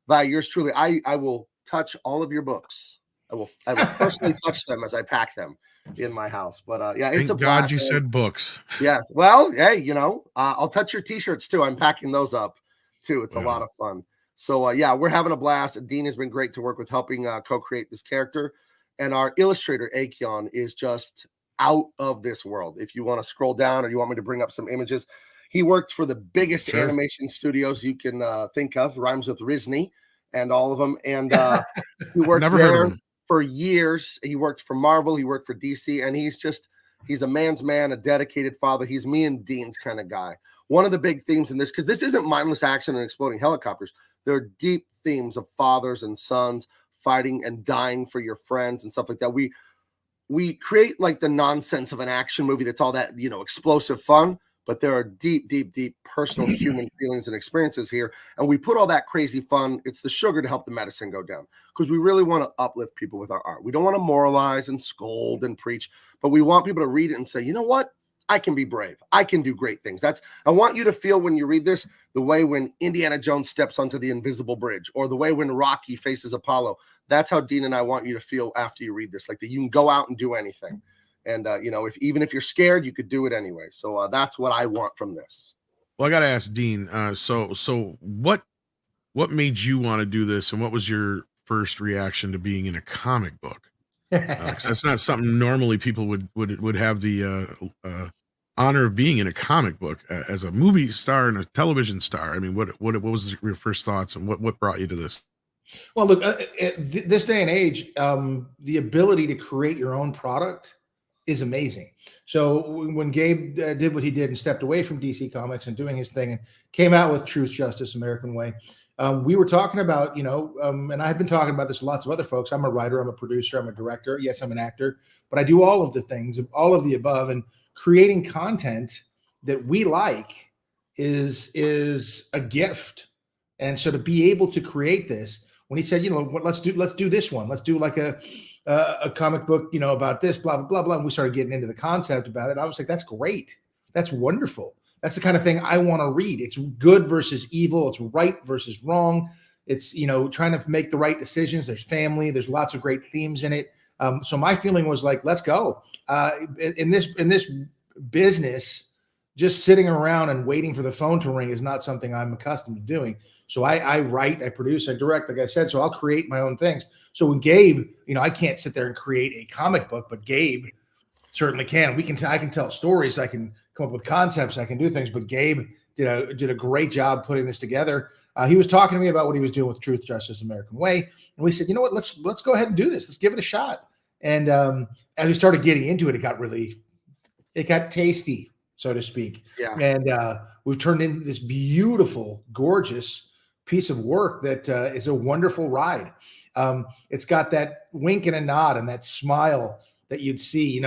By yours truly, I will touch all of your books. I will personally touch them as I pack them in my house. But yeah, it's Thank a God blast. you said books. Yeah. Well, hey, I'll touch your t-shirts too. I'm packing those up too. It's a lot of fun. So yeah, we're having a blast. Dean has been great to work with, helping co-create this character. And our illustrator, Akion, is just out of this world. If you want to scroll down or you want me to bring up some images, he worked for the biggest animation studios you can think of, rhymes with Disney and all of them. And he worked there for years. He worked for Marvel. He worked for DC. And he's a man's man, a dedicated father. He's me and Dean's kind of guy. One of the big themes in this, because this isn't mindless action and exploding helicopters. There are deep themes of fathers and sons fighting and dying for your friends and stuff like that. We create like the nonsense of an action movie that's all that, explosive fun, but there are deep, deep, deep personal human feelings and experiences here. And we put all that crazy fun. It's the sugar to help the medicine go down, because we really want to uplift people with our art. We don't want to moralize and scold and preach, but we want people to read it and say, you know what? I can be brave. I can do great things. I want you to feel when you read this, the way when Indiana Jones steps onto the invisible bridge, or the way when Rocky faces Apollo. That's how Dean and I want you to feel after you read this, like that you can go out and do anything. And, even if you're scared, you could do it anyway. So that's what I want from this. Well, I got to ask Dean, so what made you want to do this? And what was your first reaction to being in a comic book? 'Cause that's not something normally people would have the honor of being in a comic book as a movie star and a television star. I mean, what was your first thoughts, and what brought you to this? Well, look, this day and age, the ability to create your own product is amazing. So when Gabe did what he did and stepped away from DC Comics and doing his thing and came out with Truth, Justice, American Way, we were talking about, and I've been talking about this to lots of other folks. I'm a writer, I'm a producer, I'm a director. Yes, I'm an actor, but I do all of the things, all of the above. And creating content that we like is a gift. And so to be able to create this, when he said, let's do this one, let's do like a comic book, about this, blah, blah, blah, blah. And we started getting into the concept about it. I was like, that's great. That's wonderful. That's the kind of thing I want to read. It's good versus evil. It's right versus wrong. It's, trying to make the right decisions. There's family. There's lots of great themes in it. So my feeling was like, let's go. In this business, just sitting around and waiting for the phone to ring is not something I'm accustomed to doing. So I write, I produce, I direct, like I said, so I'll create my own things. So when Gabe, I can't sit there and create a comic book, but Gabe certainly can. I can tell stories, I can come up with concepts, I can do things, but Gabe did a great job putting this together. He was talking to me about what he was doing with Truth, Justice, American Way. And we said, you know what, let's go ahead and do this. Let's give it a shot. And as we started getting into it, it got tasty, so to speak. Yeah. And we've turned into this beautiful, gorgeous piece of work that is a wonderful ride. It's got that wink and a nod and that smile that you'd see,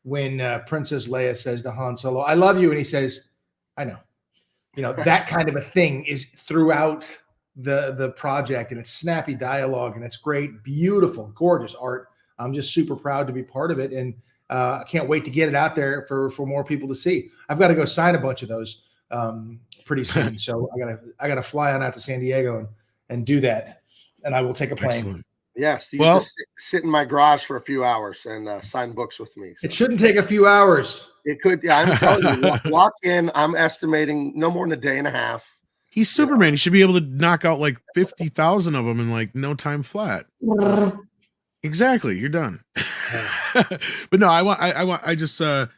when Princess Leia says to Han Solo, "I love you," and he says, "I know." That kind of a thing is throughout the project, and it's snappy dialogue, and it's great, beautiful, gorgeous art. I'm just super proud to be part of it, and I can't wait to get it out there for more people to see. I've got to go sign a bunch of those pretty soon, so I gotta fly on out to San Diego and do that, and I will take a plane. Excellent. Yes, you Well- just sit in my garage for a few hours and sign books with me. So It shouldn't take a few hours. it could. Yeah, I'm telling you, walk in. I'm estimating no more than a day and a half. He's Superman. He should be able to knock out like 50,000 of them in like no time flat. Exactly. You're done. But no, I want to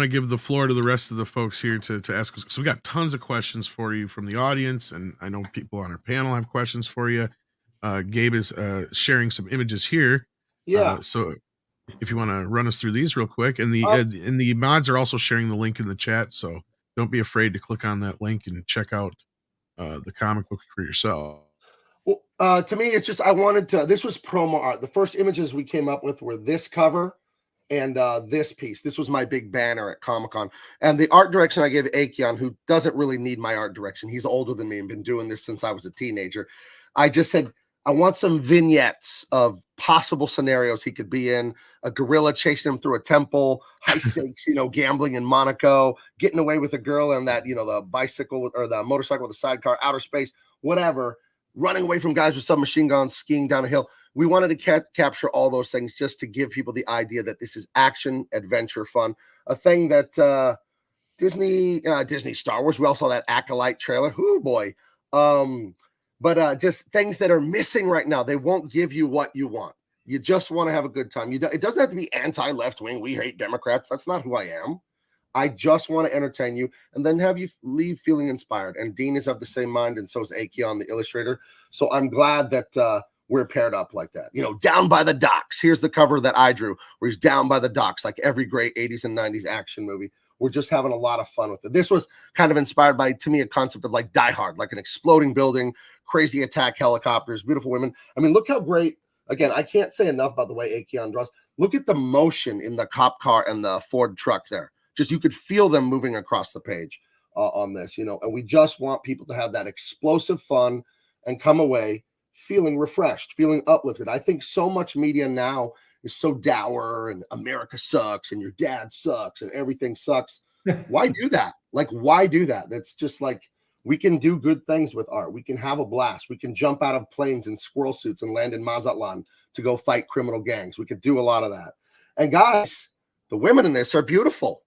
give the floor to the rest of the folks here to ask us. So we got tons of questions for you from the audience, and I know people on our panel have questions for you. Gabe is sharing some images here. Yeah. So if you want to run us through these real quick, and the mods are also sharing the link in the chat, so don't be afraid to click on that link and check out the comic book for yourself. Well, to me, it's just I wanted to. This was promo art. The first images we came up with were this cover and this piece. This was my big banner at Comic-Con. And the art direction I gave Akion, who doesn't really need my art direction. He's older than me and been doing this since I was a teenager. I just said, I want some vignettes of possible scenarios he could be in. A gorilla chasing him through a temple, high stakes, gambling in Monaco, getting away with a girl and that, the bicycle or the motorcycle with a sidecar, outer space, whatever, running away from guys with submachine guns, skiing down a hill. We wanted to capture all those things just to give people the idea that this is action, adventure, fun, a thing that Disney Star Wars. We all saw that Acolyte trailer. Oh boy. But just things that are missing right now. They won't give you what you want. You just want to have a good time. It doesn't have to be anti-left wing. We hate Democrats. That's not who I am. I just want to entertain you and then have you leave feeling inspired. And Dean is of the same mind, and so is Akion, the illustrator. So I'm glad that we're paired up like that. Down by the docks. Here's the cover that I drew, where he's down by the docks, like every great 80s and 90s action movie. We're just having a lot of fun with it. This was kind of inspired by, to me, a concept of like Die Hard, like an exploding building, crazy attack helicopters, beautiful women. I mean, look how great. Again, I can't say enough about the way Akion draws. Look at the motion in the cop car and the Ford truck there. Just you could feel them moving across the page on this, and we just want people to have that explosive fun and come away feeling refreshed, feeling uplifted. I think so much media now is so dour and America sucks and your dad sucks and everything sucks. Why do that? Like, why do that? That's just like, we can do good things with art. We can have a blast. We can jump out of planes in squirrel suits and land in Mazatlan to go fight criminal gangs. We could do a lot of that. And guys, the women in this are beautiful.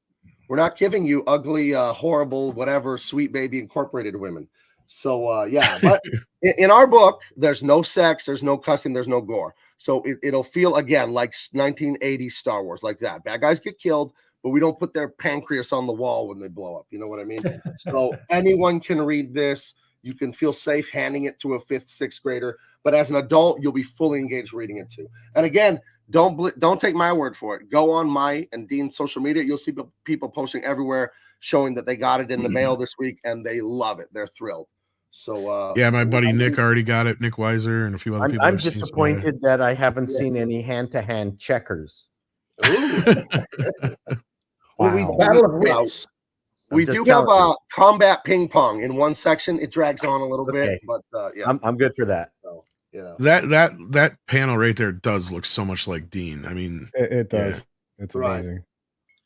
We're not giving you ugly, horrible, whatever, Sweet Baby Incorporated women. So, yeah, but in our book, there's no sex, there's no cussing, there's no gore. So it'll feel, again, like 1980s Star Wars, like that. Bad guys get killed, but we don't put their pancreas on the wall when they blow up. You know what I mean? So anyone can read this. You can feel safe handing it to a 5th, 6th grader. But as an adult, you'll be fully engaged reading it too. And again, don't take my word for it. Go on my and Dean's social media. You'll see people posting everywhere showing that they got it in the mail this week and they love it. They're thrilled. So yeah, my buddy Nick already got it. Nick Weiser and a few other people. I'm disappointed that I haven't seen any hand-to-hand checkers. Well, Battle of Wits. We do have a combat ping pong in one section. It drags on a little bit, but yeah, I'm good for that. So, that panel right there does look so much like Dean. I mean, it does. Yeah. It's amazing.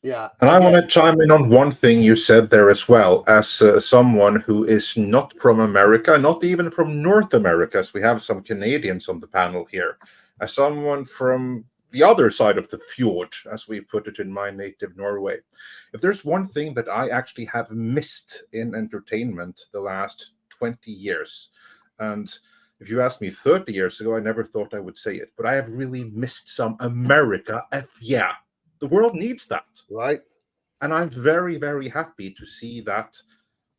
Yeah. And I want to chime in on one thing you said there as well, as someone who is not from America, not even from North America, as we have some Canadians on the panel here, as someone from the other side of the fjord, as we put it in my native Norway. If there's one thing that I actually have missed in entertainment the last 20 years, and if you asked me 30 years ago, I never thought I would say it, but I have really missed some America. Yeah. The world needs that. Right. And I'm very, very happy to see that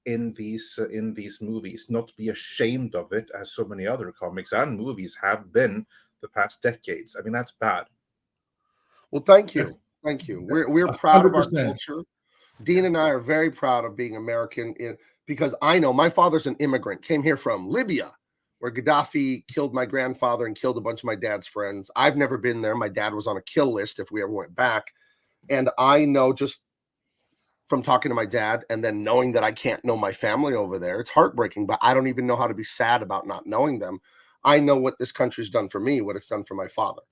in these movies, not be ashamed of it as so many other comics and movies have been the past decades. I mean, that's bad. Well, thank you. Thank you. We're proud of our 100%. culture. Dean and I are very proud of being American because I know my father's an immigrant, came here from Libya, where Gaddafi killed my grandfather and killed a bunch of my dad's friends. I've never been there. My dad was on a kill list if we ever went back. And I know just from talking to my dad and then knowing that I can't know my family over there, it's heartbreaking, but I don't even know how to be sad about not knowing them. I know what this country's done for me, what it's done for my father.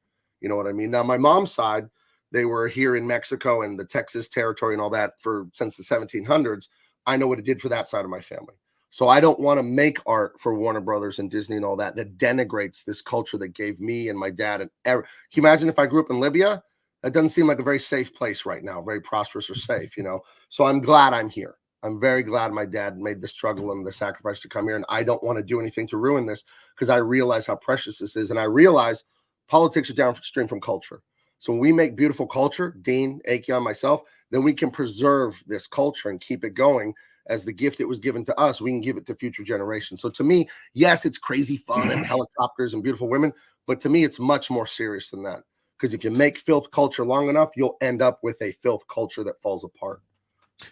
You know what I mean? Now, my mom's side, they were here in Mexico and the Texas territory and all that since the 1700s. I know what it did for that side of my family. So I don't want to make art for Warner Brothers and Disney and all that denigrates this culture that gave me and my dad. And can you imagine if I grew up in Libya? That doesn't seem like a very safe place right now, very prosperous or safe, you know? So I'm glad I'm here. I'm very glad my dad made the struggle and the sacrifice to come here. And I don't want to do anything to ruin this because I realize how precious this is. And I realize politics are downstream from culture. So when we make beautiful culture, Dean, Akion, myself, then we can preserve this culture and keep it going as the gift it was given to us. We can give it to future generations. So to me, yes, it's crazy fun and helicopters and beautiful women, but to me, it's much more serious than that. Because if you make filth culture long enough, you'll end up with a filth culture that falls apart.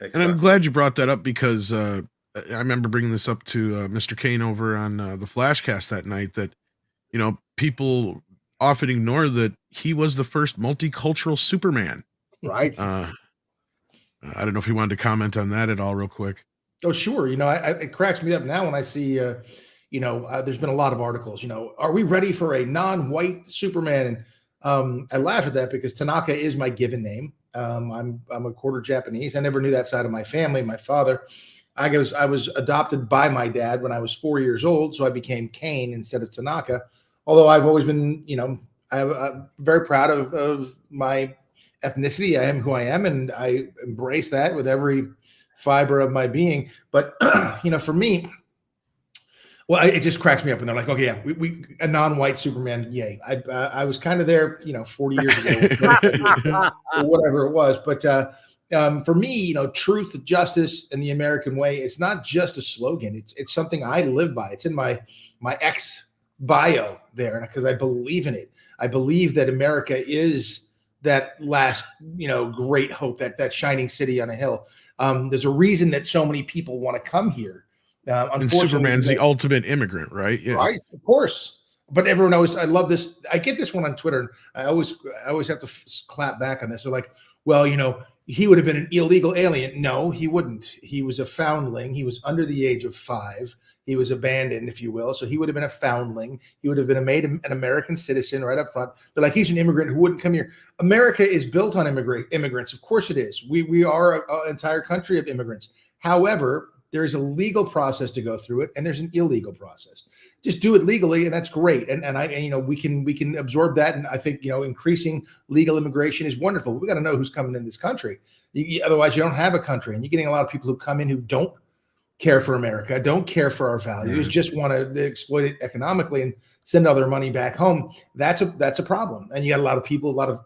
And I'm glad you brought that up because I remember bringing this up to Mr. Cain over on the Flashcast that night that, you know, people often ignore that he was the first multicultural Superman. Right. I don't know if you wanted to comment on that at all real quick. Oh, sure. You know, it cracks me up now when I see, there's been a lot of articles, are we ready for a non-white Superman? And I laugh at that because Tanaka is my given name. I'm a quarter Japanese. I never knew that side of my family. My father, I was adopted by my dad when I was 4 years old, so I became Cain instead of Tanaka. Although I've always been, I'm very proud of my ethnicity. I am who I am, and I embrace that with every fiber of my being. But for me, well, it just cracks me up when they're like, okay, yeah, we a non-white Superman, yay. I was kind of there, 40 years ago, or whatever it was. But for me, truth, justice, and the American way, it's not just a slogan. It's something I live by. It's in my ex bio there because I believe in it. I believe that America is that last, great hope, that shining city on a hill. There's a reason that so many people want to come here. And Superman's the ultimate immigrant, right? Yeah. Right, of course. But everyone knows I love this. I get this one on Twitter. I always have to clap back on this. They're like, well, he would have been an illegal alien. No, he wouldn't. He was a foundling. He was under the age of 5. He was abandoned, if you will. So he would have been a foundling. He would have been made an American citizen right up front. They're like, he's an immigrant who wouldn't come here. America is built on immigrants. Of course it is. We are an entire country of immigrants. However, there is a legal process to go through it, and there's an illegal process. Just do it legally, and that's great. And we can absorb that. And I think increasing legal immigration is wonderful. We got to know who's coming in this country. Otherwise, you don't have a country. And you're getting a lot of people who come in who don't care for America, don't care for our values, just want to exploit it economically and send all their money back home. That's a problem. And you got a lot of people, a lot of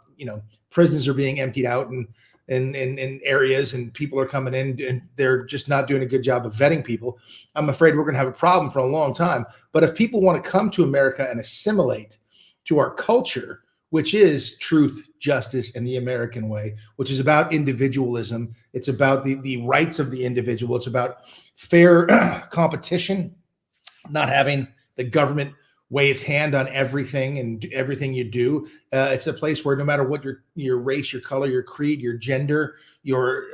prisons are being emptied out and in areas, and people are coming in and they're just not doing a good job of vetting people. I'm afraid we're going to have a problem for a long time. But if people want to come to America and assimilate to our culture, which is truth, justice, and the American way, which is about individualism, it's about the rights of the individual, it's about fair competition, not having the government weigh its hand on everything and everything you do. It's a place where no matter what your race, your color, your creed, your gender, your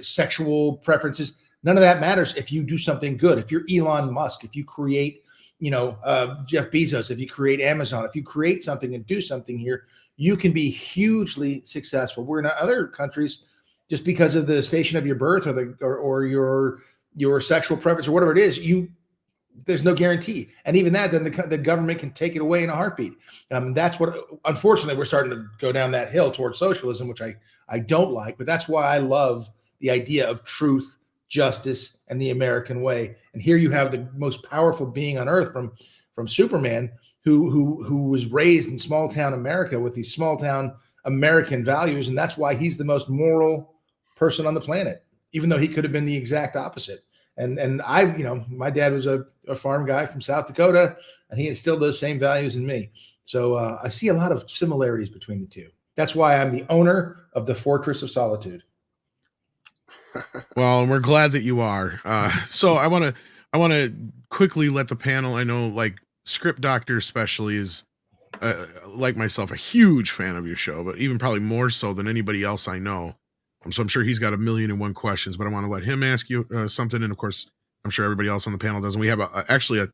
sexual preferences, none of that matters if you do something good. If you're Elon Musk, if you create, Jeff Bezos, if you create Amazon, if you create something and do something here, you can be hugely successful. We're in other countries, just because of the station of your birth or your sexual preference or whatever it is, there's no guarantee. And even that, then the government can take it away in a heartbeat. That's what, unfortunately, we're starting to go down that hill towards socialism, which I don't like, but that's why I love the idea of truth, justice, and the American way. And here you have the most powerful being on earth from Superman, who was raised in small town America with these small town American values. And that's why he's the most moral person on the planet, even though he could have been the exact opposite. And I, my dad was a farm guy from South Dakota, and he instilled those same values in me. So I see a lot of similarities between the two. That's why I'm the owner of the Fortress of Solitude. Well, and we're glad that you are. So I want to quickly let the panel, I know like Script Doctor especially is like myself, a huge fan of your show, but even probably more so than anybody else I know. So I'm sure he's got 1,000,001 questions, but I want to let him ask you something. And of course, I'm sure everybody else on the panel does. And we have actually a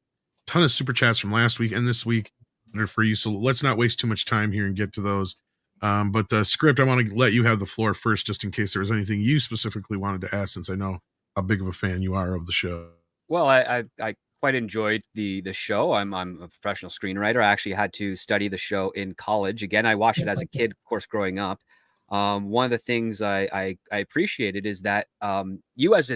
ton of super chats from last week and this week that are for you. So let's not waste too much time here and get to those. But the Script, I want to let you have the floor first, just in case there was anything you specifically wanted to ask, since I know how big of a fan you are of the show. Well, I quite enjoyed the show. I'm a professional screenwriter. I actually had to study the show in college. Again, I watched it as a kid, of course, growing up. One of the things I appreciated is that you as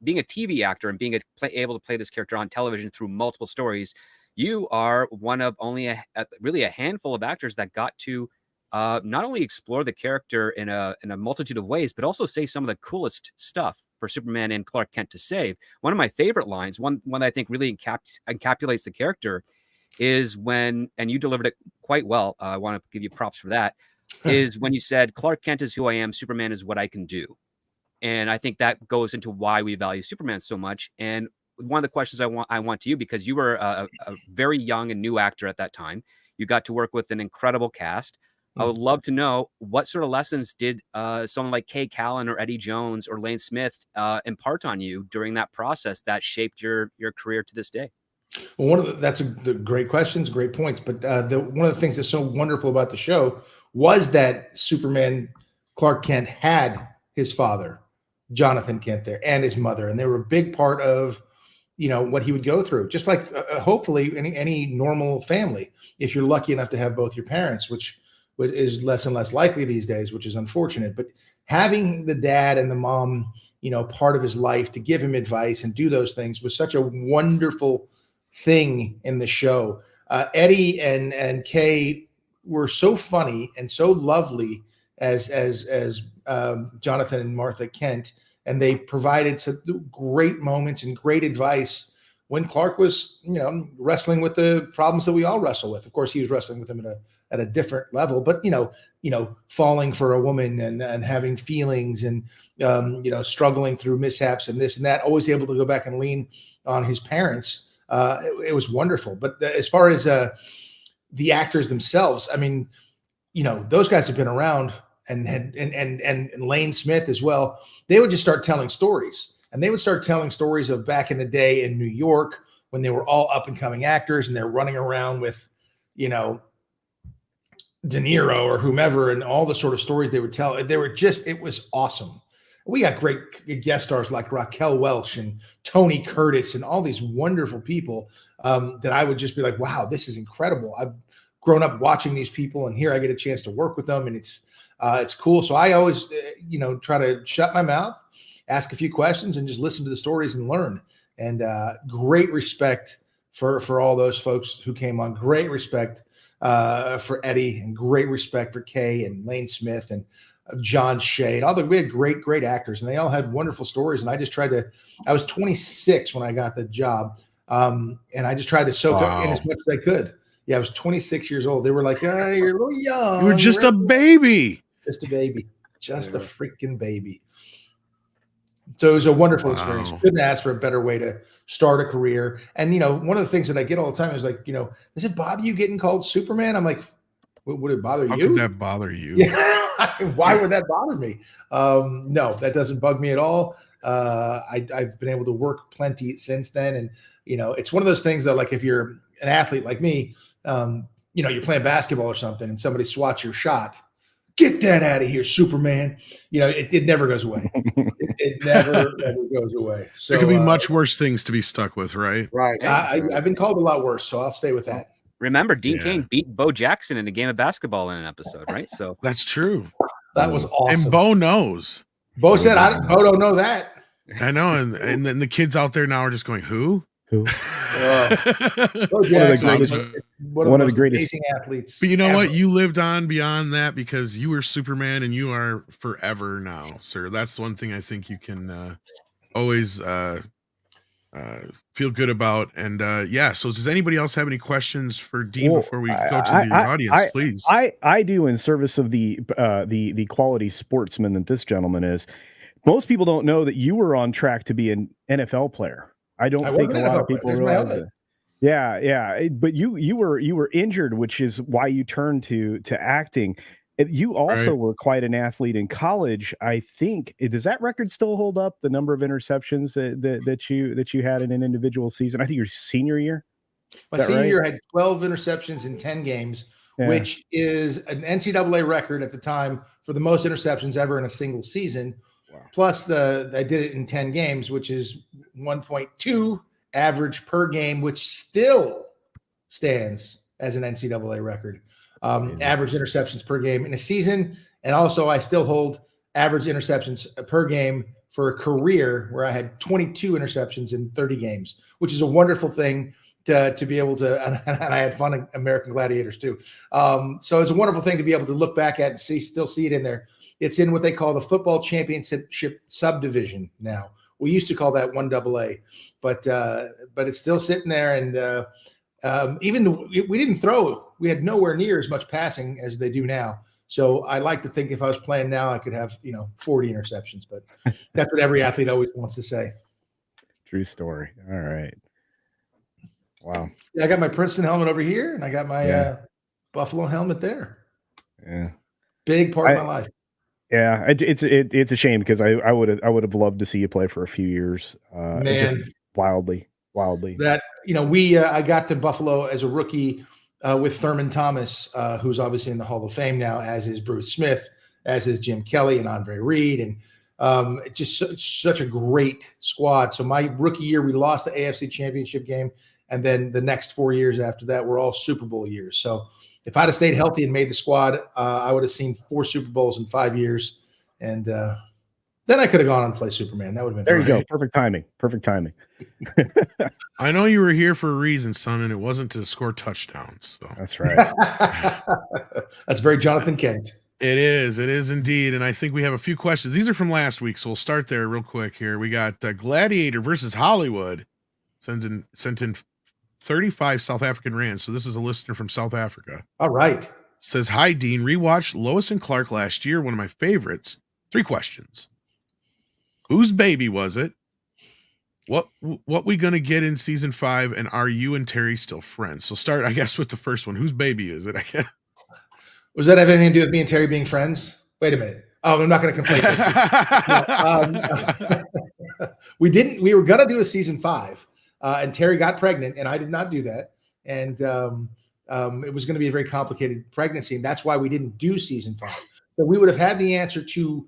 being a TV actor and being able to play this character on television through multiple stories, you are one of only really a handful of actors that got to not only explore the character in a multitude of ways, but also say some of the coolest stuff for Superman and Clark Kent to say. One of my favorite lines, one that I think really encapsulates the character, is when, and you delivered it quite well. I want to give you props for that. Is when you said, "Clark Kent is who I am. Superman is what I can do." And I think that goes into why we value Superman so much. And one of the questions I want to you, because you were a very young and new actor at that time, you got to work with an incredible cast. I would love to know what sort of lessons did someone like Kay Callan or Eddie Jones or Lane Smith impart on you during that process that shaped your career to this day? Well, the great questions, great points. But one of the things that's so wonderful about the show was that Superman, Clark Kent, had his father, Jonathan Kent, there, and his mother, and they were a big part of, what he would go through. Just like hopefully any normal family, if you're lucky enough to have both your parents, which is less and less likely these days, which is unfortunate. But having the dad and the mom, part of his life to give him advice and do those things was such a wonderful thing in the show. Eddie and Kay were so funny and so lovely as Jonathan and Martha Kent, and they provided some great moments and great advice when Clark was, wrestling with the problems that we all wrestle with. Of course, he was wrestling with them at a different level, but falling for a woman and having feelings and struggling through mishaps and this and that, always able to go back and lean on his parents. It was wonderful. But as far as the actors themselves, I mean, those guys have been around and Lane Smith as well. They would just start telling stories, and they would start telling stories of back in the day in New York when they were all up and coming actors and they're running around with, De Niro or whomever, and all the sort of stories they would tell. It was awesome. We got great guest stars like Raquel Welch and Tony Curtis and all these wonderful people that I would just be like, wow, this is incredible. I've grown up watching these people, and here I get a chance to work with them, and it's cool. So I always, try to shut my mouth, ask a few questions, and just listen to the stories and learn. And great respect for all those folks who came on. Great respect for Eddie, and great respect for Kay and Lane Smith and John Shea. And we had great actors, and they all had wonderful stories. And I just I was 26 when I got the job. And I just tried to soak up in as much as I could. Yeah, I was 26 years old. They were like, you're a little young. You were just a baby. Just a baby. Just a freaking baby. So it was a wonderful experience. Couldn't ask for a better way to start a career. And, one of the things that I get all the time is like, does it bother you getting called Superman? I'm like, would it bother you? How could that bother you? Yeah. Why would that bother me? No, that doesn't bug me at all. I've been able to work plenty since then. And, it's one of those things that, like, if you're an athlete like me, you're playing basketball or something and somebody swats your shot, get that out of here, Superman. It never goes away. It never goes away. So there could be much worse things to be stuck with, right? Right. I've been called a lot worse, so I'll stay with that. Remember, Dean Cain beat Bo Jackson in a game of basketball in an episode, right? So that's true. That was awesome. And Bo knows. Bo said, Bo don't know that. I know. And then the kids out there now are just going, who? One of the greatest amazing athletes. But you know what? You lived on beyond that because you were Superman, and you are forever now, sir. That's one thing I think you can always feel good about. And so does anybody else have any questions for Dean before we go to the audience, please? I do, in service of the quality sportsman that this gentleman is. Most people don't know that you were on track to be an NFL player. I think a lot of people realize that. Yeah. But you were injured, which is why you turned to acting. You also were quite an athlete in college. I think, does that record still hold up? The number of interceptions that you had in an individual season? I think your senior year. My senior year had 12 interceptions in 10 games, which is an NCAA record at the time for the most interceptions ever in a single season. Wow. Plus I did it in 10 games, which is 1.2 average per game, which still stands as an NCAA record. Average interceptions per game in a season. And also I still hold average interceptions per game for a career where I had 22 interceptions in 30 games, which is a wonderful thing to be able to, and I had fun in American Gladiators too. So it's a wonderful thing to be able to look back at and still see it in there. It's in what they call the football championship subdivision now. We used to call that 1AA, but it's still sitting there. And even we didn't throw, we had nowhere near as much passing as they do now. So I like to think if I was playing now, I could have 40 interceptions. But that's what every athlete always wants to say. True story. All right. Wow. Yeah, I got my Princeton helmet over here, and I got my Buffalo helmet there. Yeah. Big part of my life. Yeah, it's a shame because I would have loved to see you play for a few years. Man, just wildly. That I got to Buffalo as a rookie with Thurman Thomas, who's obviously in the Hall of Fame now, as is Bruce Smith, as is Jim Kelly and Andre Reed, and just such a great squad. So my rookie year, we lost the AFC Championship game. And then the next 4 years after that were all Super Bowl years. So if I'd have stayed healthy and made the squad, I would have seen 4 Super Bowls in 5 years. And then I could have gone on and played Superman. That would have been there. You go. Perfect timing. I know you were here for a reason, son, and it wasn't to score touchdowns. So. That's right. That's very Jonathan Kent. It is indeed. And I think we have a few questions. These are from last week, so we'll start there real quick here. We got Gladiator versus Hollywood. Sent in 35 South African rands. So this is a listener from South Africa. All right. Says, hi, Dean. Rewatched Lois and Clark last year. One of my favorites. 3 questions. Whose baby was it? What we going to get in season 5? And are you and Terry still friends? So start, I guess, with the first one. Whose baby is it? Was that have anything to do with me and Terry being friends? Wait a minute. Oh, I'm not going to complain. We were going to do a season 5. And Terry got pregnant, and I did not do that. And it was going to be a very complicated pregnancy, and that's why we didn't do season 5. So we would have had the answer to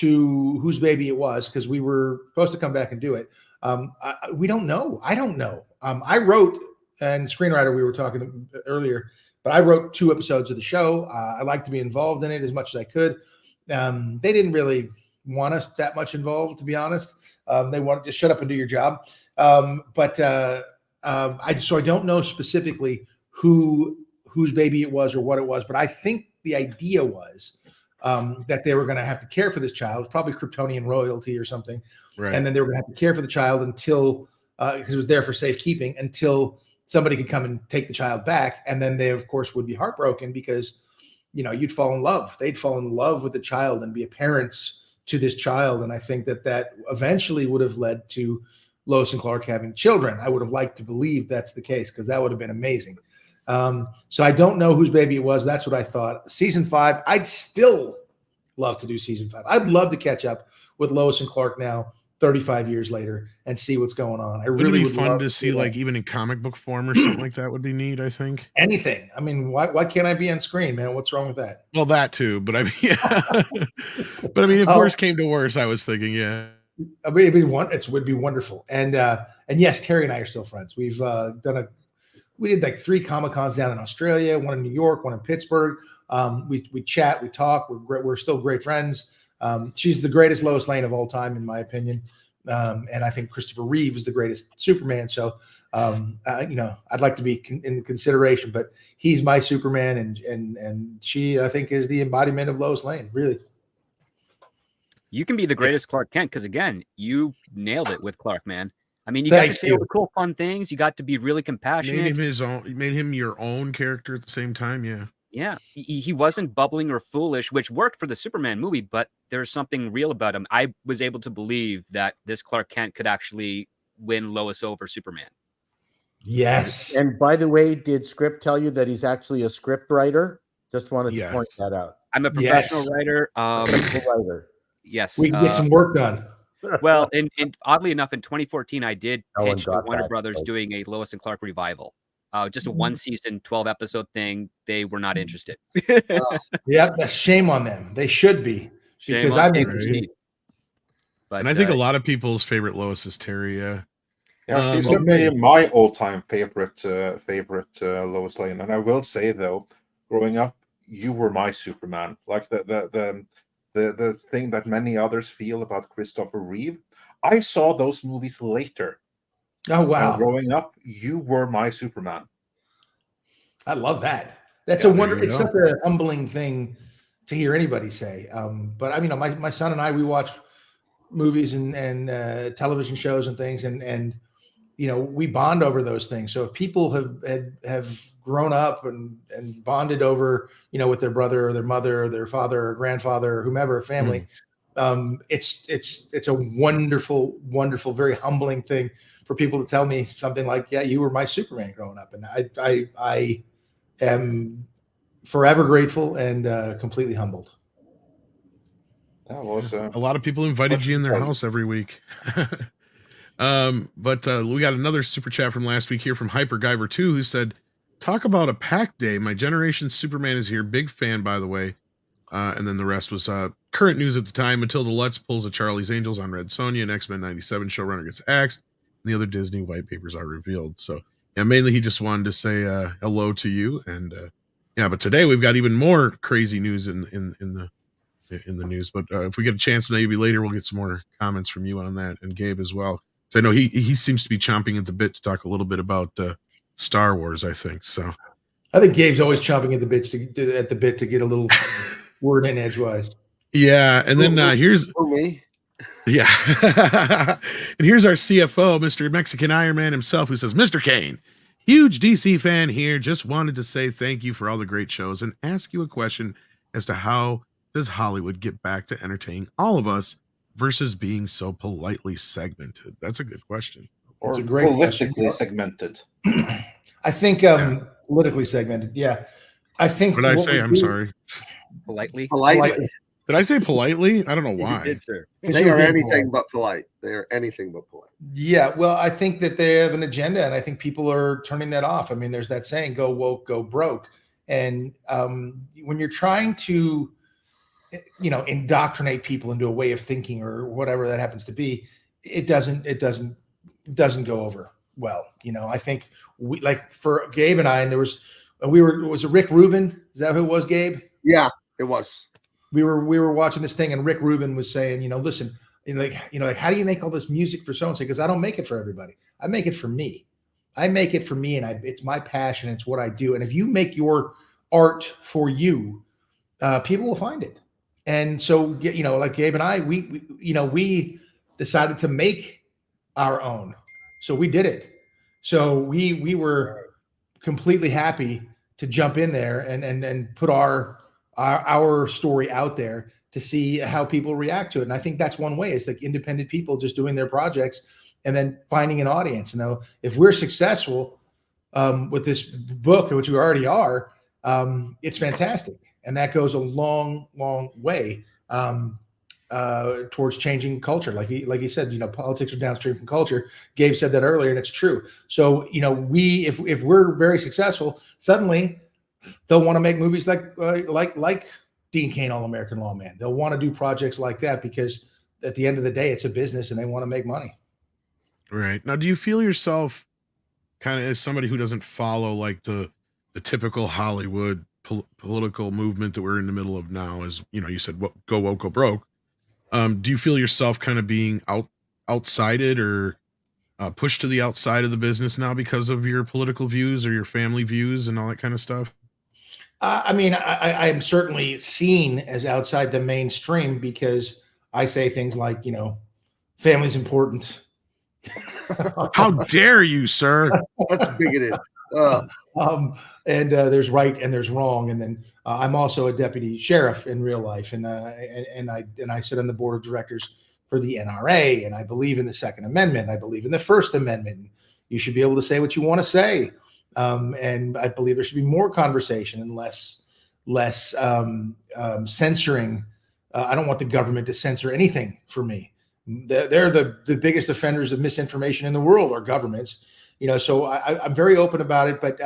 whose baby it was because we were supposed to come back and do it. We don't know. I don't know. I wrote, and screenwriter we were talking earlier, but I wrote 2 episodes of the show. I like to be involved in it as much as I could. They didn't really want us that much involved, to be honest. They wanted to shut up and do your job. I don't know specifically whose baby it was or what it was, but I think the idea was that they were going to have to care for this child, probably Kryptonian royalty or something. Right. And then they were going to have to care for the child until, because it was there for safekeeping, until somebody could come and take the child back. And then they, of course, would be heartbroken because, you'd fall in love. They'd fall in love with the child and be parents to this child. And I think that eventually would have led to Lois and Clark having children. I would have liked to believe that's the case because that would have been amazing. So I don't know whose baby it was. That's what I thought. Season 5, I'd still love to do season 5. I'd love to catch up with Lois and Clark now, 35 years later, and see what's going on. I really would be fun to see, like even in comic book form or something like that would be neat, I think. Anything. I mean, why can't I be on screen, man? What's wrong with that? Well, that too. But I mean, if worse came to worse, I was thinking, yeah. I mean, it would be wonderful. And yes, Terry and I are still friends. We've we did like 3 Comic-Cons down in Australia, one in New York, one in Pittsburgh. We chat, we talk. We're still great friends. She's the greatest Lois Lane of all time, in my opinion. And I think Christopher Reeve is the greatest Superman. So, I'd like to be in consideration, but he's my Superman, and she, I think, is the embodiment of Lois Lane, really. You can be the greatest Clark Kent because, again, you nailed it with Clark, man. I mean, you got to say all the cool, fun things. You got to be really compassionate. Made him your own character at the same time. Yeah. Yeah. He wasn't bubbling or foolish, which worked for the Superman movie, but there's something real about him. I was able to believe that this Clark Kent could actually win Lois over Superman. Yes. And by the way, did Script tell you that he's actually a script writer? Just wanted to point that out. I'm a professional writer. Yes. We can get some work done. Well, and oddly enough, in 2014, I did pitch to Warner Brothers doing a Lois and Clark revival. Just a 1-season, 12-episode thing. They were not interested. Yeah, that's shame on them. They should be. Because I mean, But And I think a lot of people's favorite Lois is Terry. Yeah, Um, she's certainly my all-time favorite Lois Lane. And I will say though, growing up, you were my Superman. Like the thing that many others feel about Christopher Reeve. I saw those movies later. Oh wow! Growing up, you were my Superman. I love that. That's Yeah, a wonder. there you It's go. such a humbling thing to hear anybody say. But I mean, my son and I, we watch movies and television shows and things, and you know, we bond over those things. So if people have grown up and bonded over, you know, with their brother or their mother or their father or grandfather or whomever, family, it's a wonderful, wonderful, very humbling thing for people to tell me something like, "Yeah, you were my Superman growing up," and I am forever grateful and completely humbled. That was a lot of people invited you in their house every week. But we got another super chat from last week here from Hyper Guyver 2, who said, "Talk about a pack day. My generation Superman is here. Big fan, by the way." And then the rest was current news at the time. Matilda Lutz pulls a Charlie's Angels on Red Sonja, and X-Men 97 showrunner gets axed, and the other Disney white papers are revealed. So yeah, mainly he just wanted to say hello to you. And yeah, but today we've got even more crazy news in the news. But if we get a chance, maybe later we'll get some more comments from you on that, and Gabe as well. So I know he seems to be chomping at the bit to talk a little bit about Star Wars, I think. So I think Gabe's always chomping at the bit to get a little word in edgewise. Yeah, and then here's me. Yeah. And here's our CFO, Mr. Mexican Iron Man himself, who says, "Mr. Cain, huge DC fan here. Just wanted to say thank you for all the great shows and ask you a question as to how does Hollywood get back to entertaining all of us versus being so politely segmented?" That's a good question. Or It's a great politically question. segmented. I think politically segmented. Yeah. I think What did I what say? we I'm do- sorry. politely. Politely. Did I say politely? I don't know You why. did, sir. They are anything but polite. They are anything but polite. Yeah, well, I think that they have an agenda, and I think people are turning that off. I mean, there's that saying, "Go woke, go broke," and when you're trying to, you know, indoctrinate people into a way of thinking or whatever that happens to be, it doesn't go over well. You know, I think we, like for Gabe and I, and was it Rick Rubin? Is that who it was, Gabe? Yeah, it was. We were watching this thing, and Rick Rubin was saying, you know, listen, like how do you make all this music for so and so? Because I don't make it for everybody. I make it for me. I make it for me, and it's my passion. It's what I do. And if you make your art for you, people will find it. And so, you know, like Gabe and I, we decided to make our own. So we did it. So we were completely happy to jump in there and put our story out there to see how people react to it. And I think that's one way, is like independent people just doing their projects and then finding an audience. You know, if we're successful with this book, which we already are, it's fantastic. And that goes a long, long way towards changing culture. Like he said, you know, politics are downstream from culture. Gabe said that earlier, and it's true. So, you know, if we're very successful, suddenly they'll want to make movies like Dean Cain, All American Lawman. They'll want to do projects like that because at the end of the day, it's a business and they want to make money. Right. Now, do you feel yourself kind of as somebody who doesn't follow like the typical Hollywood political movement that we're in the middle of now? As you know, you said, go woke, go broke. Do you feel yourself kind of being outsided or pushed to the outside of the business now because of your political views or your family views and all that kind of stuff? I mean, I am certainly seen as outside the mainstream because I say things like, you know, family's important. How dare you, sir? That's bigoted. And there's right and there's wrong. And then I'm also a deputy sheriff in real life, and I sit on the board of directors for the NRA, and I believe in the Second Amendment. I believe in the First Amendment. You should be able to say what you want to say, and I believe there should be more conversation and less censoring. I don't want the government to censor anything for me. They're the biggest offenders of misinformation in the world, are governments. You know, so I'm very open about it, but